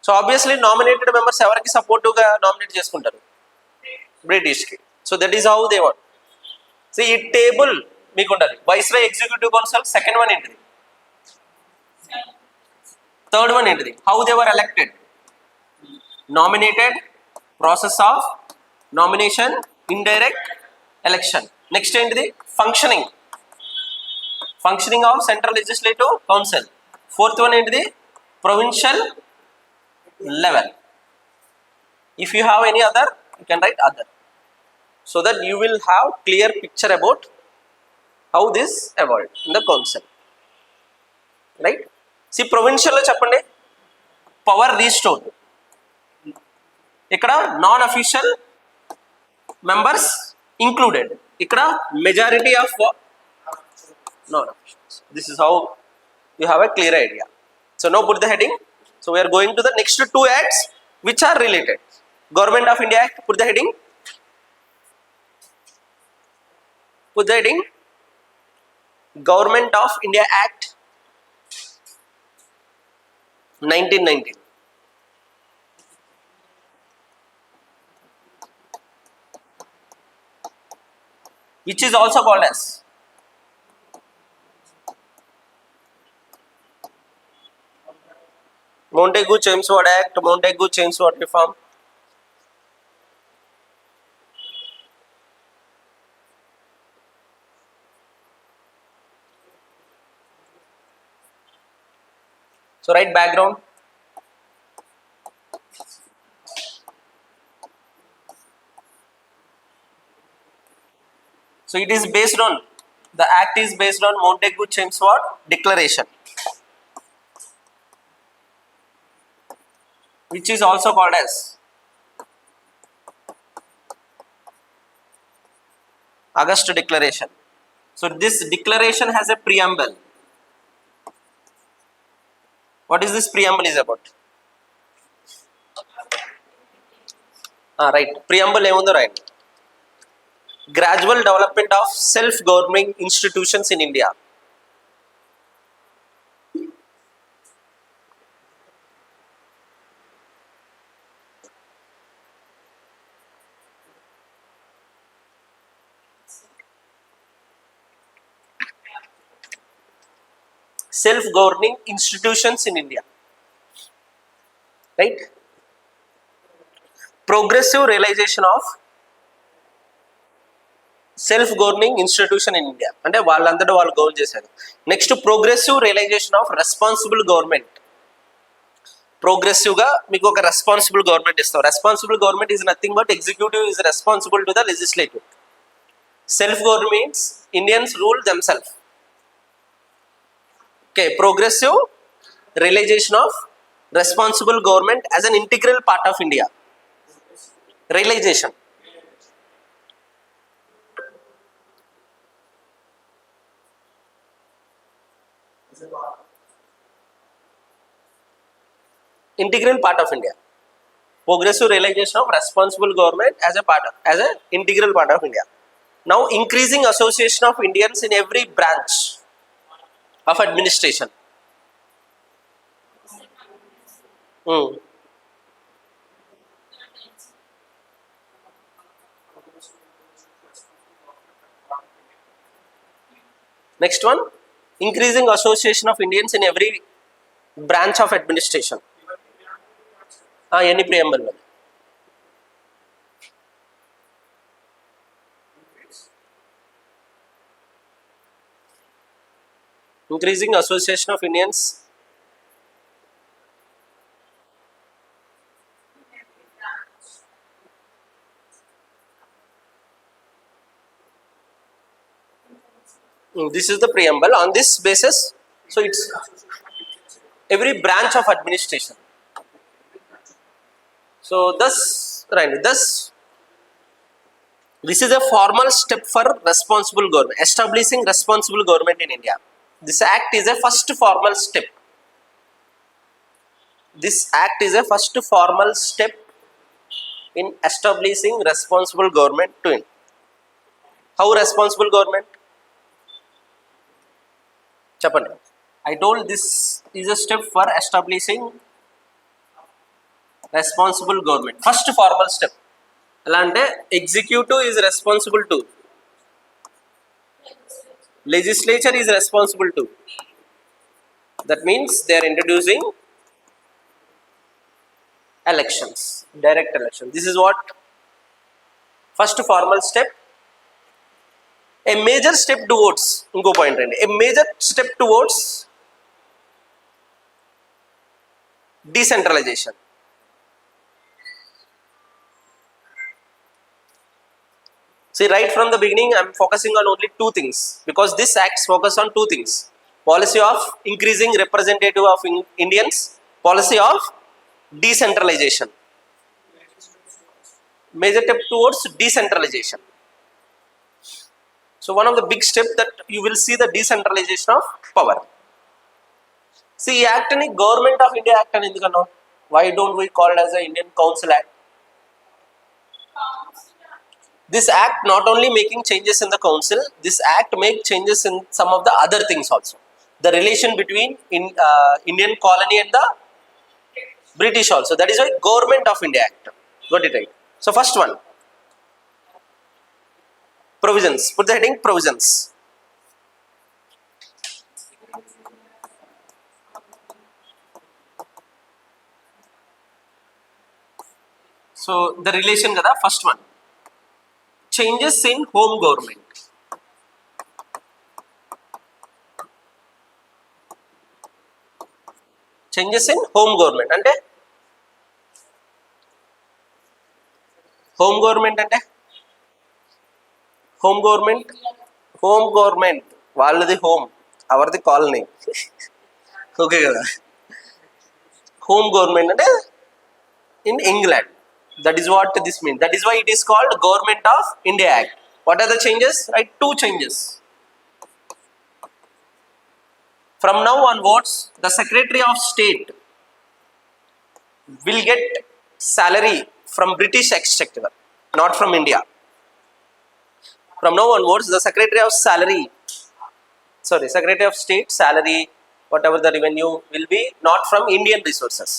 So obviously nominated members ఎవరికి సపోర్టివ్గా నామినేట్ చేసుకుంటారు? బ్రిటిష్కి. So that is how they want. So ఈ టేబుల్ మీకు ఉండాలి. Viceroy executive council second one ఏంటిది? Third one ఏంటిది? How they were elected, nominated, process of nomination, indirect election. Next ఏంటిది? Functioning, functioning of central legislative council. Fourth one ఏంటిది? Provincial level. If you have any other you can write other, so that you will have clear picture about how this evolved in the council, right? Provincial lo cheppandi, power restored. Ikkada non official members included, ikkada majority of non officials. This is how you have a clear idea. So now put the heading. So we are going to the next two acts which are related. Government of India Act, put the heading. Put the heading Government of India Act 1919. Which is also called as Montagu-Chelmsford Act, Montagu-Chelmsford Reform. So write background. So it is based on, the act is based on Montagu-Chelmsford Declaration, which is also called as August Declaration. So this declaration has a preamble. What is this preamble is about? Right. Preamble emundo right. Gradual development of self-governing institutions in India. Self-governing institutions in India, right? Progressive realization of self-governing institution in India. అంటే వాళ్ళందరూ వాళ్ళు goal చేశారు. Next progressive realization of responsible government. ప్రోగ్రెసివ్గా మీకు ఒక responsible government ఇస్తాం. Responsible government is nothing but executive is responsible to the legislative. Self government means Indians rule themselves. Okay, progressive realization of responsible government as an integral part of India. Realization. Integral part of India. Progressive realization of responsible government as a part of, as an integral part of India. Now, increasing association of Indians in every branch of administration. Hmm. Next one, increasing association of Indians in every branch of administration. Any preamble. Increasing association of Indians. This is the preamble. On this basis, so it's every branch of administration. So thus, right, thus this is a formal step for responsible government, establishing responsible government in India. This act is a first formal step. This act is a first formal step in establishing responsible government to India. How responsible government? Chapandi. I told this is a step for establishing responsible government. First formal step. Alante executive is responsible to. Legislature is responsible to. That means they are introducing elections, direct election. This is what first formal step. A major step towards, inko point andi, a major step towards decentralization. See, right from the beginning, I am focusing on only two things because this acts focus on two things: policy of increasing representative of Indians, policy of decentralization. Major step towards decentralization. So one of the big steps that you will see the decentralization of power. See, act any Government of India Act and why don't we call it as the Indian Council Act? This act not only making changes in the council, this act make changes in some of the other things also. The relation between Indian colony and the British also. That is why Government of India Act. Got it right? So first one, provisions. Put the heading provisions. So the relation kada first one. Changes in home government. Changes in home government. Ante home government ante home government వాళ్ళది home అవర్ది colony. Okay కదా. Home government ante in England. That is what this means. That is why it is called Government of India Act. What are the changes? Right, two changes. From now onwards, the Secretary of State will get salary from British Exchequer, not from India. From now onwards, the Secretary of State salary, whatever the revenue will be, not from Indian resources.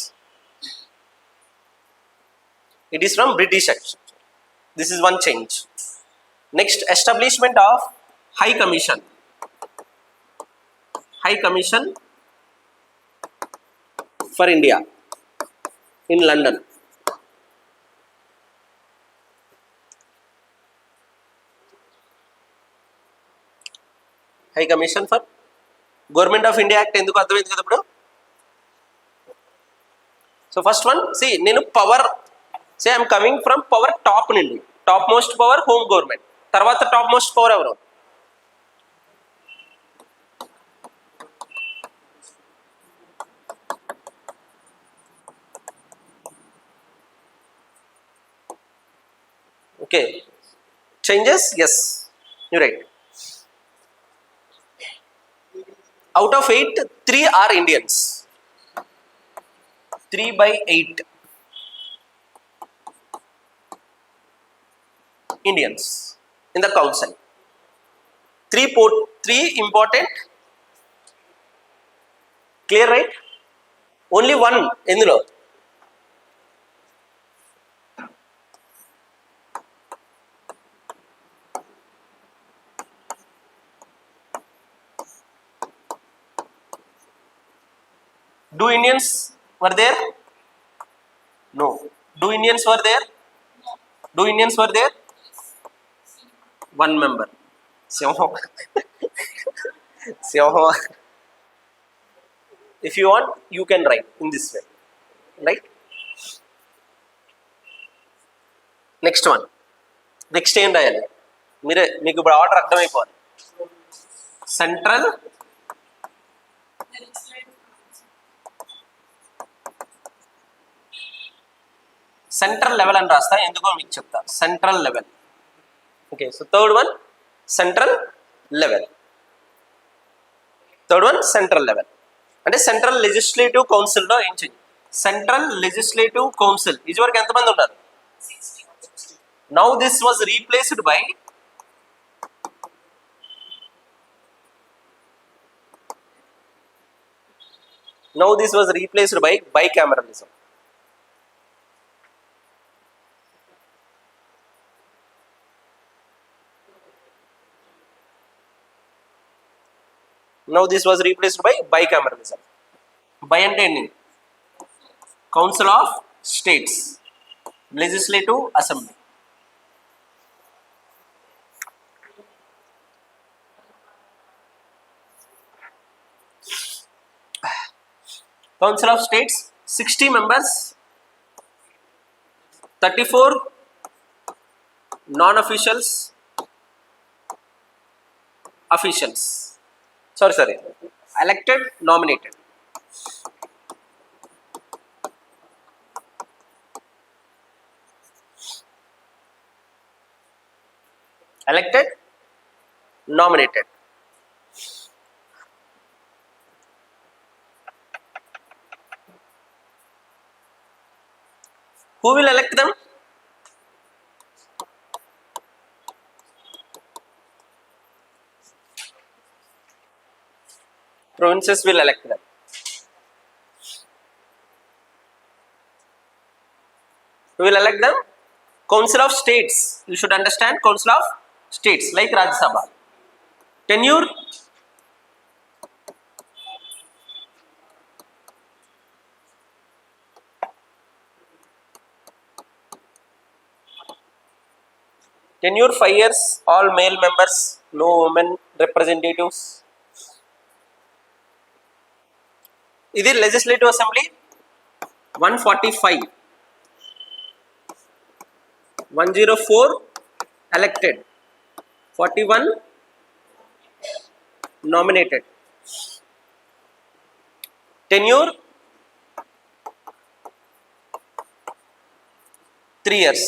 It is from British Exchequer. This is one change. Next, establishment of High Commission. High Commission for India in London. High Commission for Government of India Act enduku అర్థమైంది కదా ఇప్పుడు. So first one, see, నేను power, say I am coming from power top నుండి, top most power home government, తర్వాత top most power ఎవరు? Okay. Changes? Yes. You're right. Out of 8, 3 are Indians. 3 by 8 Indians in the council. 3 important. Clear, right? Only one ఎందులో Do Indians were there? No. Do Indians were there? Do Indians were there? One member. Simha. Simha. If you want, you can write in this way. Right? Next one. Next ఏం రాయాలి మీరే మీకు ఇప్పుడు order అర్థమైపోవాలి. Central level అని రాస్తా, ఎందుకో మీకు చెప్తా. Central level. Okay, so third one central level. Third one central level అంటే సెంట్రల్ లెజిస్లేటివ్ కౌన్సిల్లో ఏం చేయాలి. సెంట్రల్ లెజిస్లేటివ్ కౌన్సిల్ ఇదివరకు ఎంతమంది ఉన్నారు? Now this was replaced by bicameralism. Now this was replaced by bicameralism. By అంటే ఏంటి? Council of States, Legislative Assembly. Council of States, 60 members, 34 non-officials, officials. Sorry. Elected, nominated. Elected, nominated. Who will elect them? Provinces will elect them. Who will elect them? Council of States. You should understand Council of States like Rajya Sabha. Tenure. Tenure 5 years, all male members, no women representatives. This Legislative Assembly 145, 104 elected, 41 nominated. Tenure 3 years.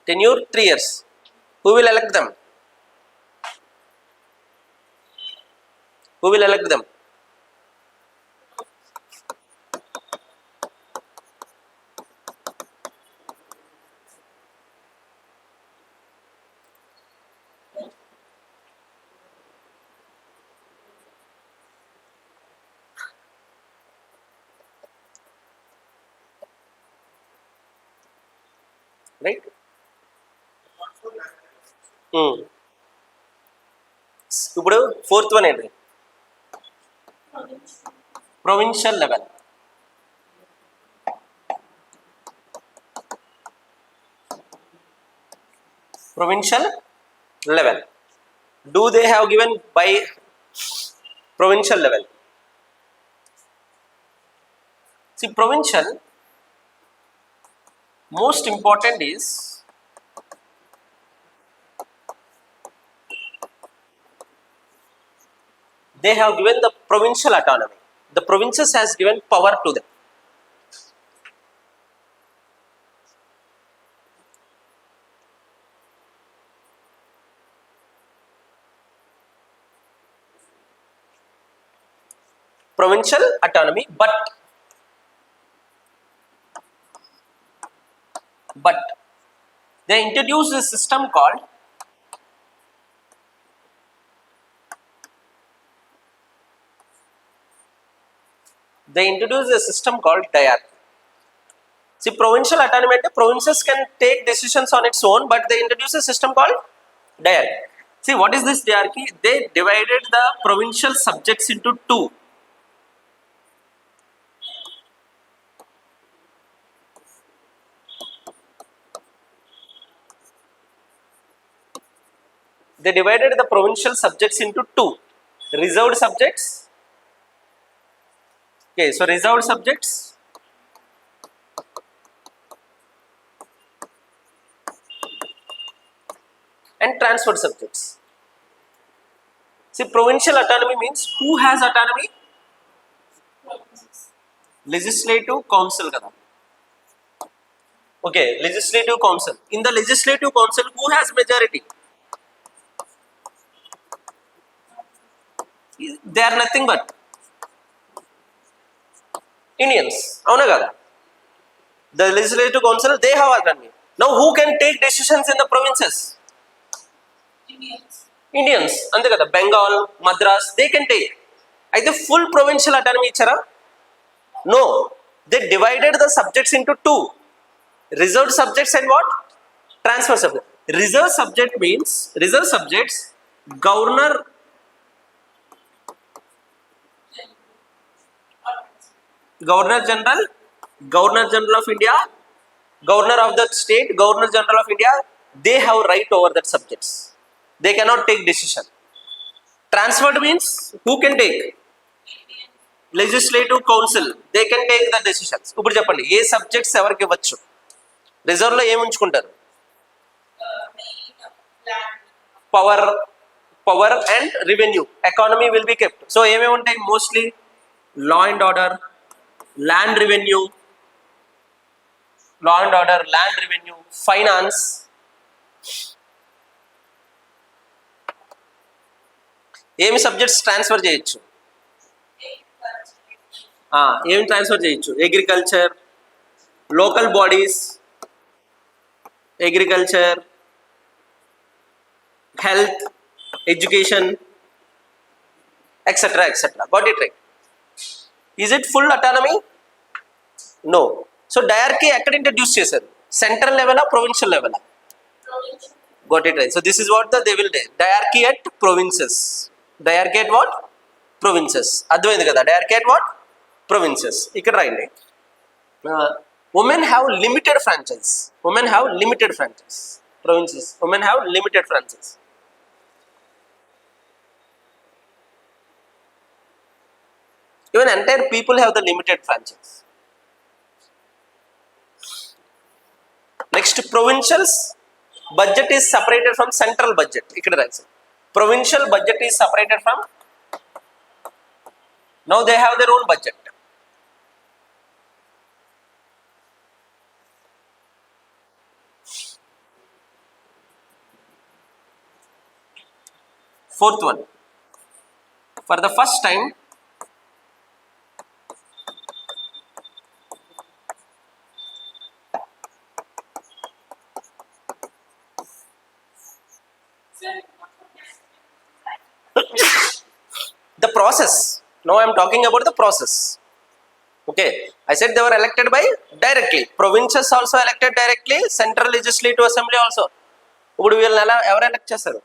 Tenure 3 years. Who will elect them? Who will elect them? Right? ఇప్పుడు fourth one ఏంటి? Provincial level. Provincial level. Do they have given by provincial level? See, provincial, most important is they have given the provincial autonomy. The provinces has given power to them. provincial autonomy, but they introduced a system called Dyarchy. See, provincial autonomy, provinces can take decisions on its own, but they introduced a system called Dyarchy. See, what is this Dyarchy? They divided the provincial subjects into two. They divided the provincial subjects into two. Reserved subjects. Okay, so reserved subjects and transferred subjects. See, provincial autonomy means who has autonomy? Legislative council kada. Okay, legislative council. In the legislative council, who has majority? They are nothing but Indians. Avuna kada. The legislative council, they have autonomy. Now, who can take decisions in the provinces? Indians. Ante kada. Bengal, Madras, they can take. Aithe full provincial autonomy ichara? No. They divided the subjects into two. Reserved subjects and what? Transfer subjects. Reserved subject means, reserved subjects, Governor General, Governor General of India, Governor of the state, Governor General of India, they have right over that subjects. They cannot take decision. Transferred means who can take? Legislative council, they can take the decisions. ఇప్పుడు చెప్పండి ఏ subjects ఎవరికి ఇవ్వచ్చు? Reserve లో ఏమి ఉంచుకుంటారు? Power and revenue, economy will be kept. So ఏమేమి ఉంటాయి? Mostly law and order, land revenue, land revenue, finance. ఏమి సబ్జెక్ట్స్ ట్రాన్స్ఫర్ చేయొచ్చు? ఏమి ట్రాన్స్ఫర్ చేయొచ్చు? Agriculture, local bodies, agriculture, health, education, etcetera etcetera. Got it right? Is it full autonomy? No. So Dyarchy ఎక్కడ introduce చేశారు? Central level provincial level? Got it right. So this is what they will do. Dyarchy at provinces. Dyarchy at what? Provinces. అర్థమైంది కదా? Dyarchy at what? Provinces. ఇక్కడ రాయండి. Women have limited franchise. Women have limited franchise. Provinces. Women have limited franchise. Even entire people have the limited franchise. Next, provincials budget is separated from central budget. Ikkada right. Provincial budget is separated from. Now they have their own budget. Fourth one. For the first time, the process. Now I am talking about the process. Okay, I said they were elected by directly. Provinces also elected directly. Central Legislative Assembly also. ఇప్పుడు వీళ్ళని ఎవరు elect చేస్తారు?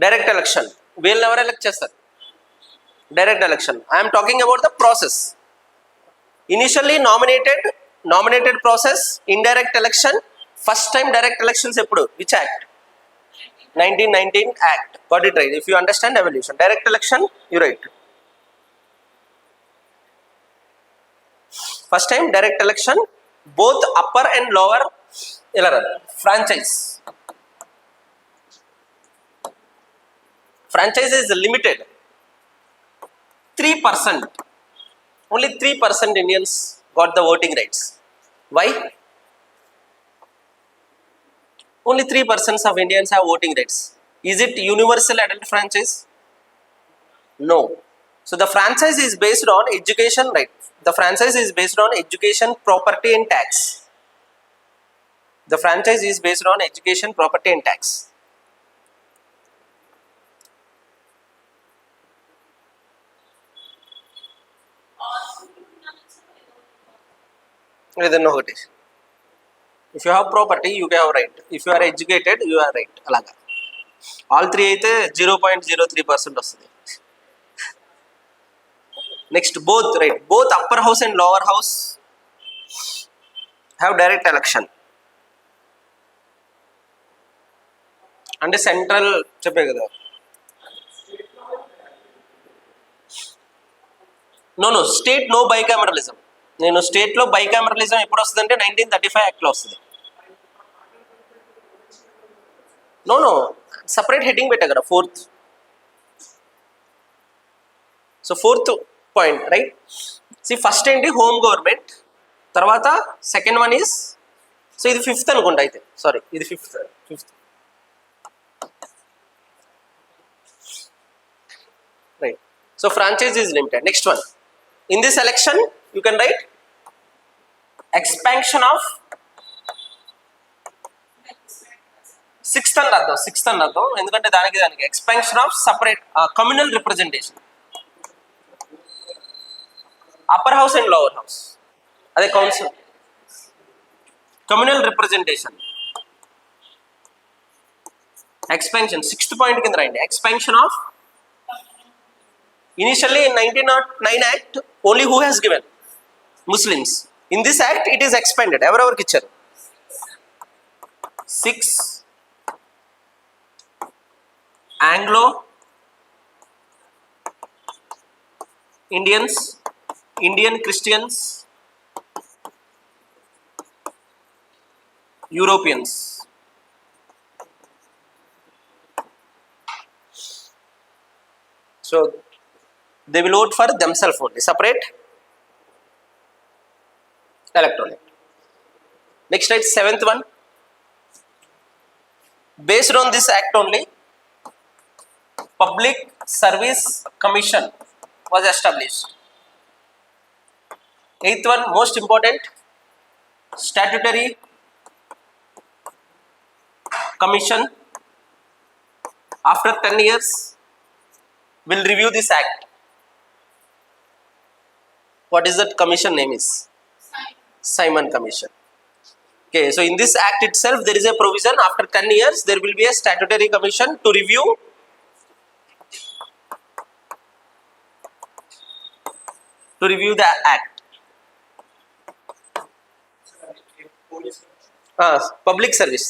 Direct election. వీళ్ళని ఎవరు elect చేస్తారు? Direct election. I am talking about the process. Initially nominated process, indirect election. First time direct elections ఎప్పుడు? Which act? 1919 Act. Got it right. If you understand evolution, direct election, you write. First time direct election, both upper and lower franchise. Franchise is limited. 3%. Only 3% Indians got the voting rights. Why? Only 3% of Indians have voting rights. Is it universal adult franchise? No. So the franchise is based on education, right? The franchise is based on education, property and tax. The franchise is based on education, property and tax. ఏదన్నా ఒకటి. If you have property, you have right. If you are educated, you are right. అలాగా all three అయితే 0.03% వస్తుంది. Next both right, both upper house and lower house have direct election. అంటే central చెప్పే కదా. No state no bicameralism. నేను స్టేట్లో bicameralism ఎప్పుడు వస్తుంది అంటే 1935 యాక్ట్లో వస్తుంది. నో సపరేట్ హెడ్డింగ్ పెట్టా కదా fourth. So fourth point right. First ఏంటి హోమ్ గవర్నమెంట్, తర్వాత సెకండ్ వన్ ఈజ్, సో ఇది ఫిఫ్త్ అనుకుంటా అయితే, సారీ ఇది fifth. Right. So franchise is limited. Next one, in this election you can write expansion of sixth and అర్థం ఎందుకంటే దానికి expansion of separate communal representation, upper house and lower house, అదే council communal representation expansion. Sixth point కింద రాయండి expansion of. Initially in 1909 Act, only who has given? Muslims. In this Act, it is expanded. Everyone kitchen. 6 Anglo Indians, Indian Christians, Europeans. So they will vote for themselves only, separate electorate. Next slide, seventh one. Based on this act only, Public Service Commission was established. Eighth one, most important, Statutory Commission after 10 years will review this act. What is that commission name is? Simon Commission. Okay, so in this act itself there is a provision, after 10 years there will be a statutory commission to review the act. Public Service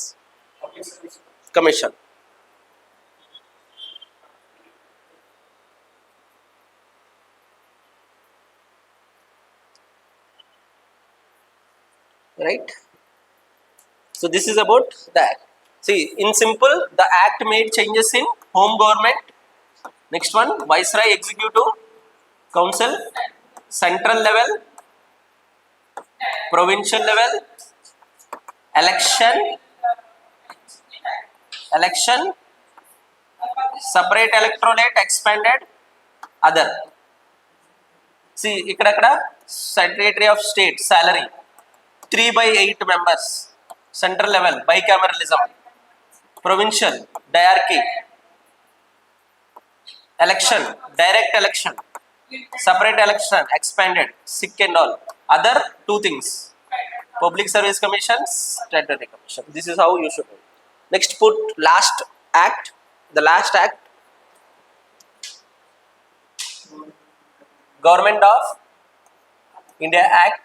Commission. Right. So this is about the act. See, in simple, the act made changes in home government. Next one, Viceroy, Executive Council, central level, provincial level, election, separate electorate, expanded, other. See, ikkada Secretary of State salary 3/8 members, central level bicameralism, provincial Dyarchy, election direct election, separate election expanded, sick and all, other two things, Public Service Commission, Statutory Commission. This is how you should do. Next, put last act, the last act, Government of India Act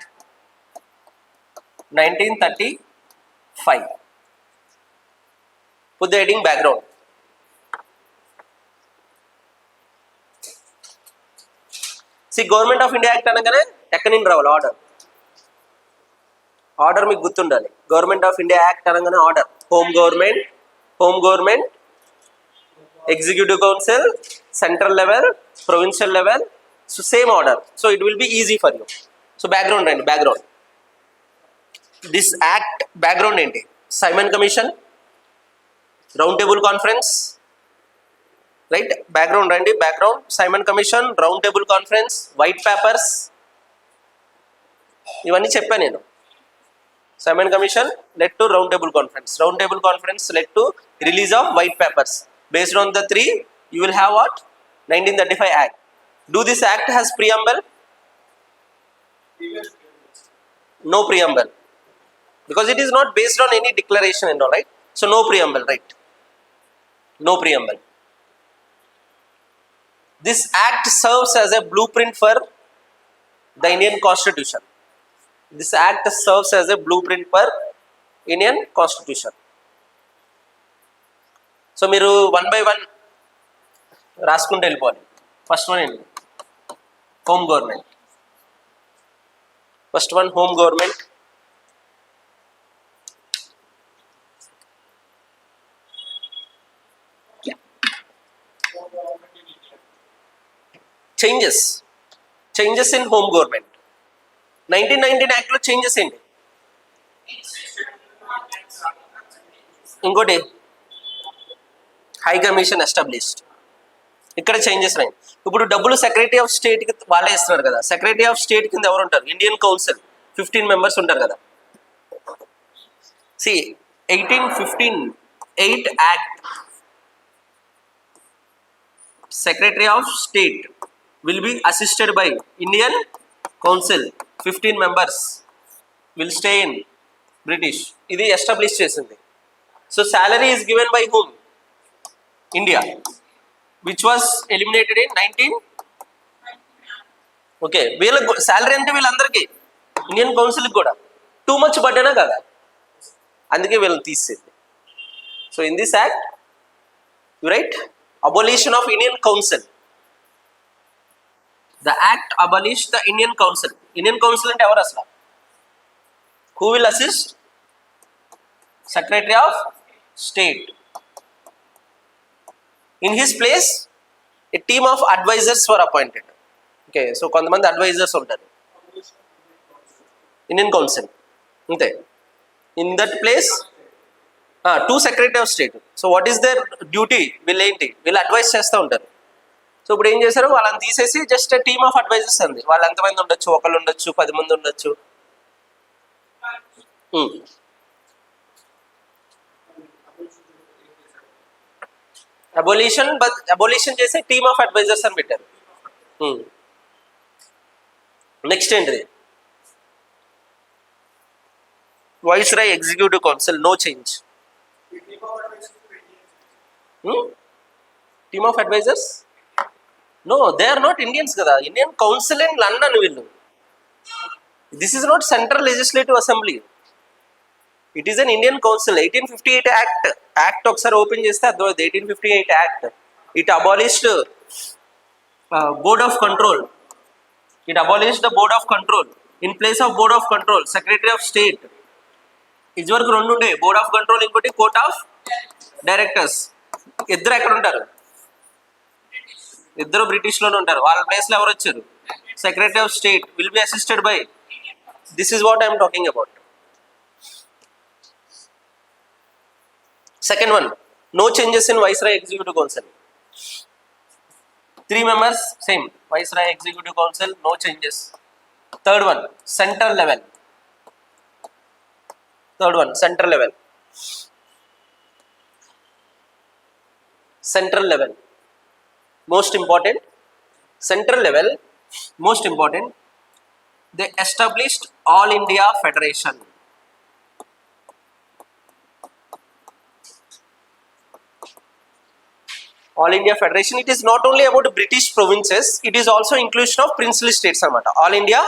1935. Put the heading background. See, Government of India Act అనగానే ఎక్కడి నుండి రావాలి order మీకు గుర్తుండాలి. Government of India act అనగానే order, home government, executive council, central level, provincial level, so same order. So it will be easy for you. So background రండి, background. This act background ఏంటి? Simon commission, round table conference, right. Background రండి, background. Simon commission, round table conference, white papers, ఇవన్నీ చెప్పాను నేను. Simon Commission led to Round Table Conference. Round Table Conference led to release of white papers. Based on the three, you will have what? 1935 Act. Do this Act has preamble? No preamble. Because it is not based on any declaration and all, right? So no preamble, right? No preamble. This Act serves as a blueprint for the Indian Constitution. This Act serves as a blueprint for Indian Constitution. So మీరు 1 by 1 రాసుకుంటూ వెళ్ళిపోవాలి. First one ఏంటి? Home government. First one home government. Changes in home government. 1919 యాక్ట్లో changes ఏంటి? ఇంకోటి high commission established. ఇక్కడ changes రాయి. ఇప్పుడు డబ్బులు సెక్రటరీ ఆఫ్ స్టేట్కి వాళ్ళే ఇస్తున్నారు కదా. సెక్రటరీ ఆఫ్ స్టేట్ కింద ఎవరు ఉంటారు? ఇండియన్ కౌన్సిల్ 15 మెంబర్స్ ఉంటారు కదా. See 1858 act, secretary of state will be assisted by Indian Council. 15 members will stay in British. ఇది ఎస్టాబ్లిష్ చేసింది. So salary is given by whom? India, which was eliminated in 19. Okay, వీళ్ళ salary అంటే వీళ్ళందరికీ Indian కౌన్సిల్కి కూడా too much బడ్డేనా కదా, అందుకే వీళ్ళని తీసేది. So in this act you right abolition of Indian council. The act abolished the Indian Council. Indian Council అంటే ఎవరు అసలు? Who will assist? Secretary of State. In his place, a team of advisors were appointed. Okay, so కొంతమంది advisors ఉంటారు Indian Council. అంతే. In that place, two Secretary of State. So what is their duty? వీళ్ళు ఏంటి? వీళ్ళు advice చేస్తూ ఉంటారు. So ఇప్పుడు ఏం చేశారు, వాళ్ళని తీసేసి జస్ట్ టీమ్ ఆఫ్ అడ్వైజర్స్ అంది. వాళ్ళు ఎంతమంది ఉండొచ్చు? ఒకళ్ళు ఉండొచ్చు, 10 మంది ఉండొచ్చు. అబోలిషన్ చేసి టీమ్ ఆఫ్ అడ్వైజర్స్ అని పెట్టారు. నెక్స్ట్ ఏంటిది? Viceroy executive council, no change. Team of advisers, no, they are not Indians kada. Indian Council in London villu. This is not Central Legislative Assembly. It is an Indian Council. 1858 Act ఒకసారి open చేస్తే అర్థమవుతుంది. 1858 Act, it abolished board of control. It abolished the board of control. In place of board of control, Secretary of State. ఇదివరకు రెండు ఉండే, board of control, ఇంకోటి court of directors. ఇద్దరు ఎక్కడ ఉంటారు? ఇద్దరు బ్రిటిష్లోనే ఉంటారు. వాళ్ళ ప్లేస్లో ఎవరు వచ్చారు? Secretary of state will be assisted by. This is what I'm talking about. Second one, no changes in viceroy executive council. 3 members same. Viceroy executive council, no changes. Third one, central level. Central level most important. Central level, most important, they established All India Federation. All India Federation, it is not only about British provinces, it is also inclusion of princely states anamata. All India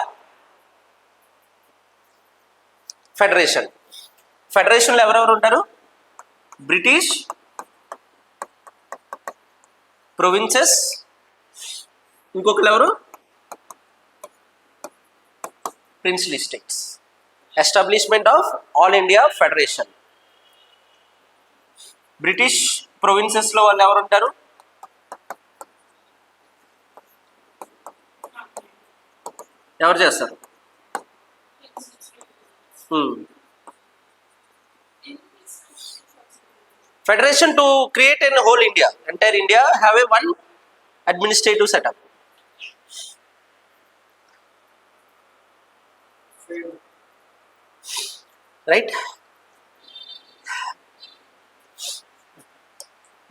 Federation. Federation lo ఎవరెవరు ఉంటారు? British provinces, ఇంకొకరు ఎవరు? Princely states. Establishment of all India federation. British ప్రొవిన్సెస్లో వాళ్ళు ఎవరు ఉంటారు? ఎవరు చేస్తారు? Federation to create in whole India, entire India have a one administrative setup. Right?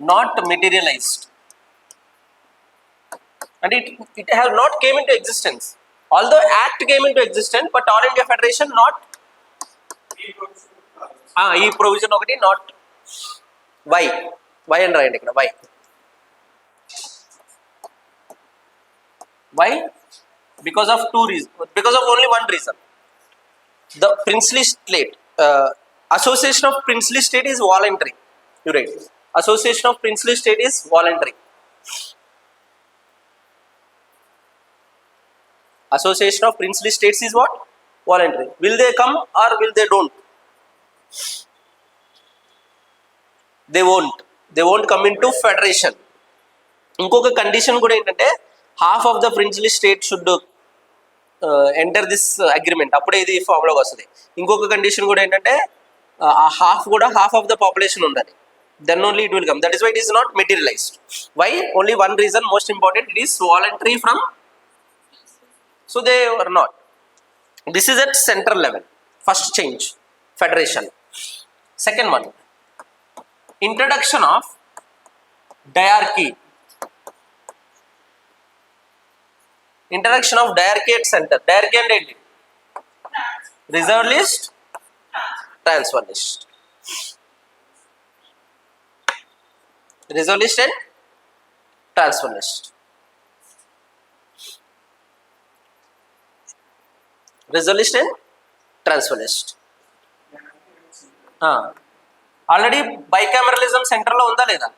Not materialized. And it has not came into existence. Although Act came into existence, but All India Federation not. E provision ఒకటి not. Why? Why and రాయండి ఇక్కడ. Why? Why? Because of two reasons. Because of only one reason. The princely state, association of princely state is voluntary. You read. Association of princely state is voluntary. Association of princely states is what? Voluntary. Will they come or will they don't? They won't. They won't come into federation. ఇంకొక condition కూడా ఏంటంటే half of the princely state should enter this agreement, అప్పుడే ఇది ఫామ్లోకి వస్తుంది. ఇంకొక condition కూడా ఏంటంటే ఆ హాఫ్ ఆఫ్ ద పాపులేషన్ ఉండాలి. Then only it will come. That is why it is not materialised. Why? Only one reason, most important, it is voluntary from. So they were not. This is at central level. First change, federation. Second one, introduction of Dyarchy. Introduction of Dyarchy at center. Dyarchy and ఏంటి? Reserve list, transfer list. Reserve list and transfer list. Reserve list and transfer list. Already bicameralism సెంటర్లో ఉందా లేదా?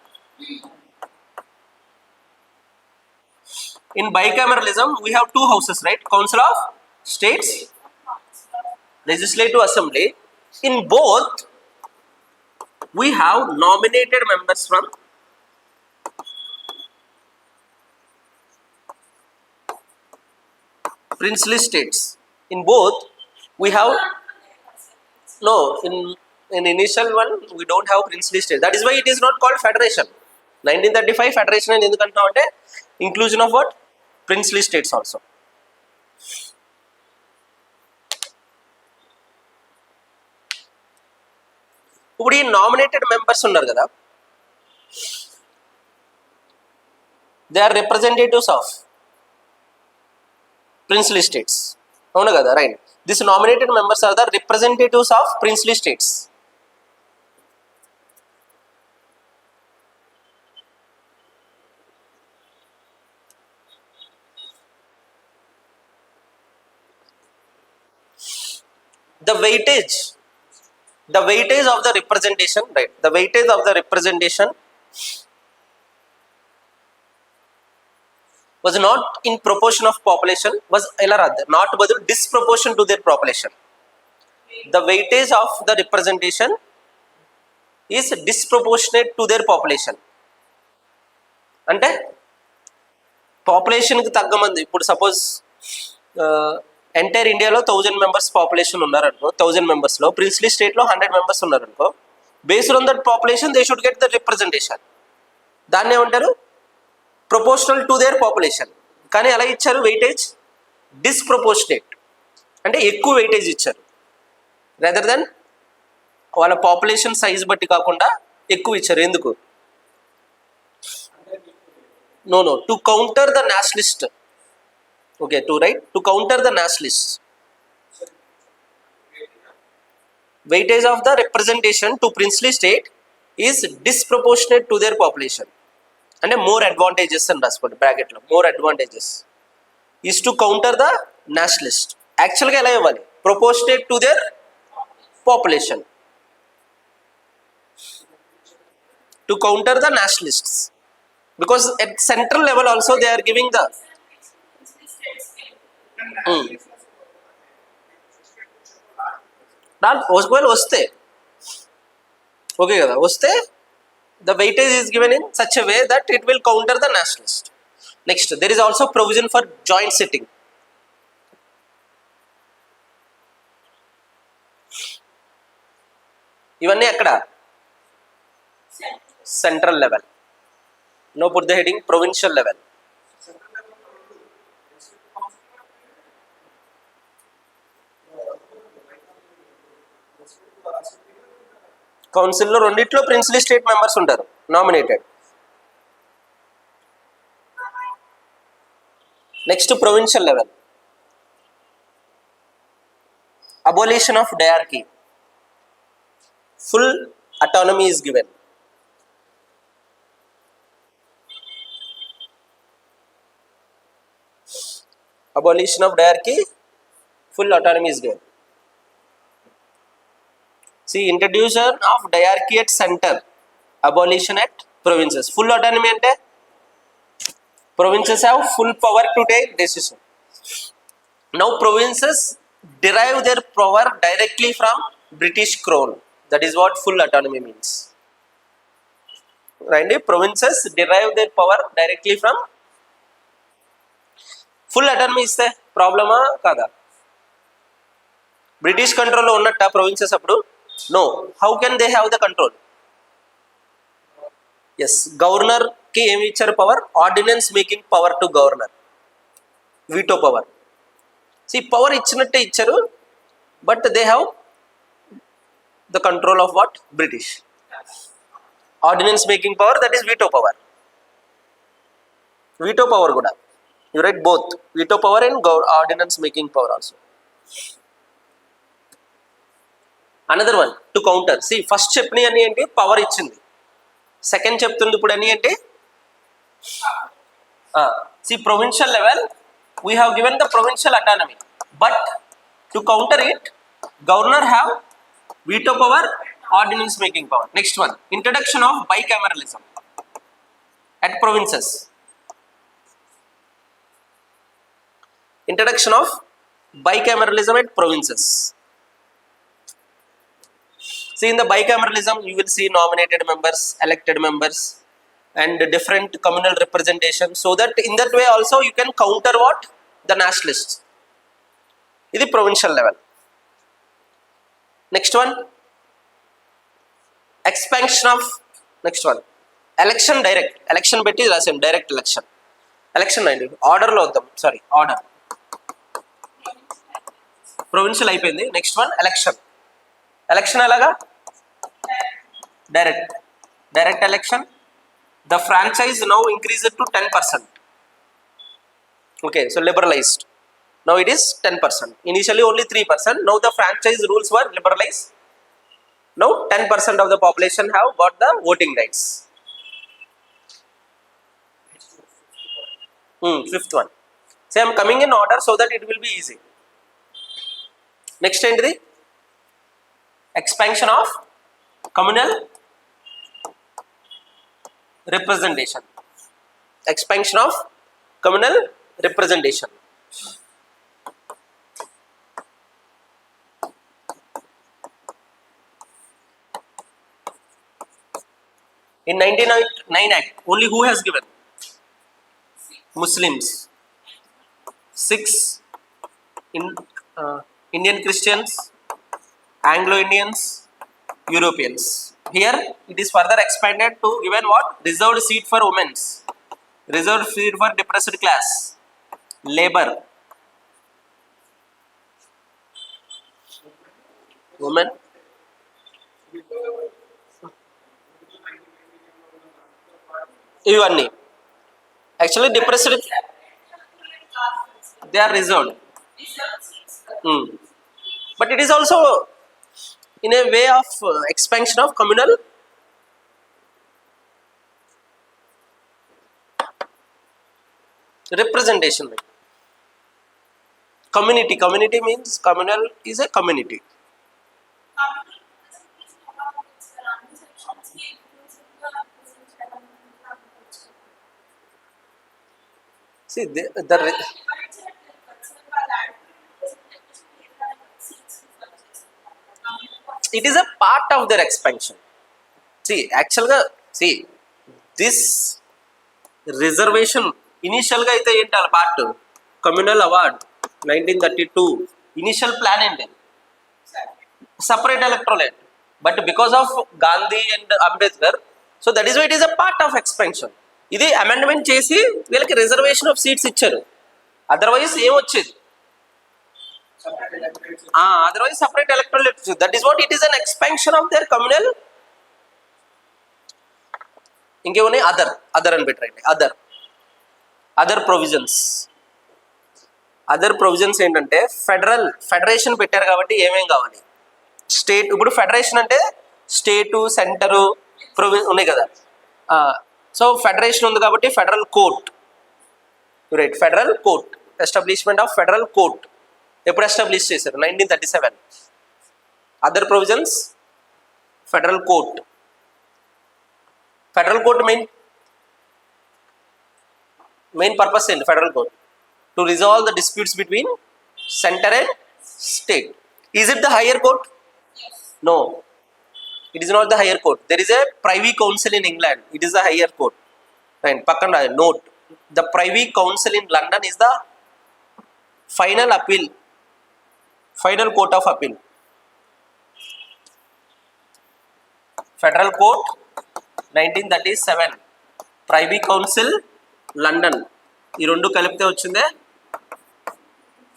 In bicameralism we have two houses, right? Council of States, Legislative Assembly. In both we have nominated members from princely states. In both we have no, in initial one we don't have princely state. That is why it is not called federation. 1935 federation అని ఎందుకంటున్నాం అంటే inclusion of what? Princely states also. ఇప్పుడు ఈ nominated members ఉన్నారు కదా, they are representatives of princely states. అవును కదా, right. This nominated members are the representatives of princely states. The weightage of the representation, right? The weightage of the representation was not in proportion of population, was not badu disproportion to their population. The weightage of the representation is disproportionate to their population. అంటే పాపులేషన్కి తగ్గ మంది, ఇప్పుడు suppose entire ఇండియాలో 1000 members population ఉన్నారనుకో, 1000 మెంబర్స్లో princely స్టేట్లో 100 members ఉన్నారనుకో, based on that population they should get the representation. దాన్ని ఏమంటారు? Proportional to their population. కానీ ఎలా ఇచ్చారు వెయిటేజ్? డిస్ప్రపోర్షనేట్, అంటే ఎక్కువ వెయిటేజ్ ఇచ్చారు. రెదర్ దెన్ వాళ్ళ పాపులేషన్ సైజ్ బట్టి కాకుండా ఎక్కువ ఇచ్చారు. ఎందుకు? No, to counter the nationalist. Okay, to counter the nationalists. Weightage of the representation to princely state is disproportionate to their population. And more advantages and rasport bracket lo, more advantages is to counter the nationalist. Actually ela ivali proportionate to their population, to counter the nationalists, because at central level also they are giving the ఒకవేళ వస్తే okay కదా, వస్తే the weightage is given in such a way that it will counter the Nationalist. Next, there is also provision for joint sitting. ఇవన్నీ ఎక్కడ? Central level. Now put the heading provincial level. కౌన్సిల్లో రెండిట్లో princely state members ఉంటారు nominated. Next provincial level. Abolition of dyarchy. Full autonomy is given. Abolition of diarchy, full autonomy is given. See, introduction of diarchy at center, abolition at provinces. Full autonomy ante provinces have full power to take decision. Now provinces derive their power directly from British crown. That is what full autonomy means. Right? Provinces derive their power directly from. Full autonomy ఇస్తే ప్రాబ్లమా కాదా? British కంట్రోల్లో ఉన్నట్ట provinces అప్పుడు? No. How can they have the control? Yes, గవర్నర్కి ఏమి ఇచ్చారు power? Ordinance making power to governor, veto power. సి పవర్ ఇచ్చినట్టే ఇచ్చారు, but they have the control of what? British. Ordinance making power, that is veto power. Veto power kuda. You write both. Veto power and ordinance making power also. Another one to counter. See, first chepni ani enti power ichindi. Second cheptundi ippudu ani enti see, provincial level we have given the provincial autonomy, but to counter it, governor have veto power, ordinance making power. Next one, introduction of bicameralism at provinces. Introduction of bicameralism at provinces. See, in the bicameralism you will see nominated members, elected members, and different communal representation, so that in that way also you can counter what? The nationalists. This is provincial level. Next one, expansion of, next one, election direct. Election betti rasem direct election. Election అయింది, ఆర్డర్లో వద్దాం, sorry order. Provincial అయిపోయింది. Next one election. Election ఎలాగా? Direct. Direct election. The franchise now increased to 10%. Okay, so liberalised. Now it is 10%. Initially only 3%. Now the franchise rules were liberalized. Now 10% of the population have got the voting rights. Fifth one. Say I am coming in order so that it will be easy. Next entry, expansion of communal representation. Expansion of communal representation. In 1909 Act, only who has given? Muslims. 6 Indian Christians, Anglo-Indians, Europeans. Here it is further expanded to given what? Reserved seat for women, reserved seat for depressed class, labor, women. ఇవన్నీ actually depressed, they are reserved. But it is also in a way of expansion of communal representation. Community means communal is a community. See, it is a part of their expansion. See, actually, this reservation initial ga aithe enti part communal award 1932 initial plan enti separate electorate, but because of Gandhi and Ambedkar so that is why it is a part of expansion. ఇది amendment చేసి వీళ్ళకి reservation of seats ఇచ్చారు. Otherwise ఏమొచ్చేది, otherwise separate electoral వచ్చేది. That is what it is an expansion of their communal. ఇంకేమున్నాయి, other అని పెట్టండి. Other provisions. Other provisions ఏంటంటే ఫెడరేషన్ పెట్టారు కాబట్టి ఏమేం కావాలి, స్టేట్. ఇప్పుడు ఫెడరేషన్ అంటే స్టేటు, సెంటరు, ఉన్నాయి కదా. సో ఫెడరేషన్ ఉంది కాబట్టి federal court, right, federal court, establishment of federal court ఎప్పుడు ఎస్టాబ్లిష్ చేశారు, 1937. Other provisions, federal court. Federal court main purpose ఏంటి, federal court to resolve the disputes between centre and state. Is it the higher court? No, it is not the higher court. There is a Privy Council in England. It is the higher court. And pakkana note, the Privy Council in London is the final appeal, final court of appeal. Federal Court 1937, Privy Council London. ఈ రెండు కలిపితే వచ్చిందే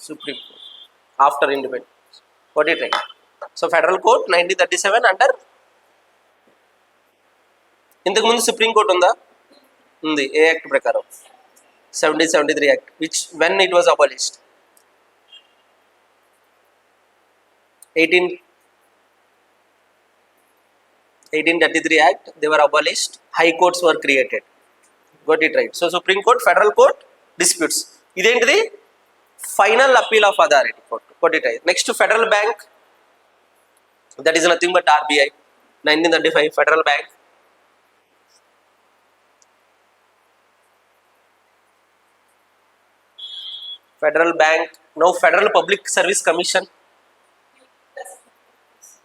supreme court after independence. What it right. So federal court 1937 under. ఇంతకుముందు supreme court ఉందా? ఉంది. ఏ act ప్రకారం? 1773 act, which when it was abolished, 1833 act, they were abolished, high courts were created. Got it right. So supreme court, federal court, disputes. ఇదేంటిది, final appeal of authority court. Got it right. Next federal bank, that is nothing but RBI, 1935, Federal Bank. Federal Bank, no, Federal Public Service Commission.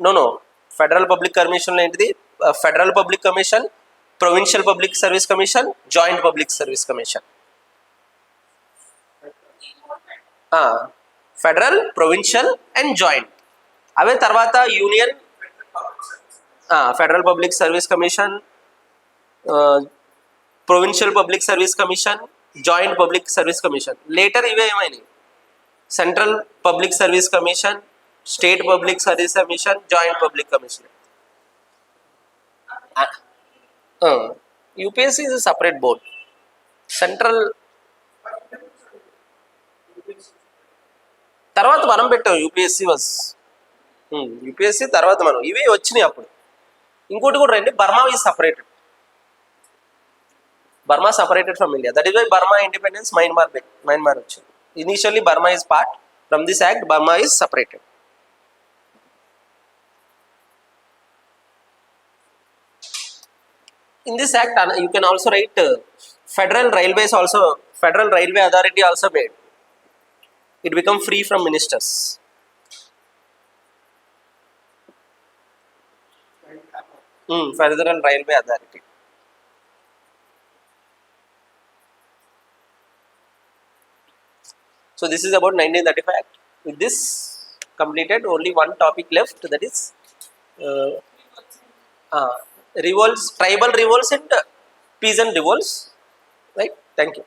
No, Federal Public Commission ఏంటిది, Federal Public Commission, Provincial Public Service Commission, Joint Public Service Commission. Federal, Provincial and Joint. అవే తర్వాత union, federal public service commission, provincial public service commission, joint public service commission. Later ఇవే ఏమైనాయి, central public service commission, state public service commission, joint public commission. UPSC is separate board. Central తర్వాత మనం పెట్టాం, UPSC was UPSC తర్వాత మనం ఇవి వచ్చినాయి అప్పుడు. ఇంకోటి కూడా రండి, Burma is separated. Burma separated from India. That is why Burma independence Myanmar వచ్చింది. Initially Burma is part, from this act Burma is separated. In this act, you can also write Federal Railways also, Federal Railway Authority also made. It become free from ministers. Federal Railway Authority. So this is about 1935 Act. With this completed, only one topic left, that is revolts, tribal revolts and peasant revolts. Right? Thank you.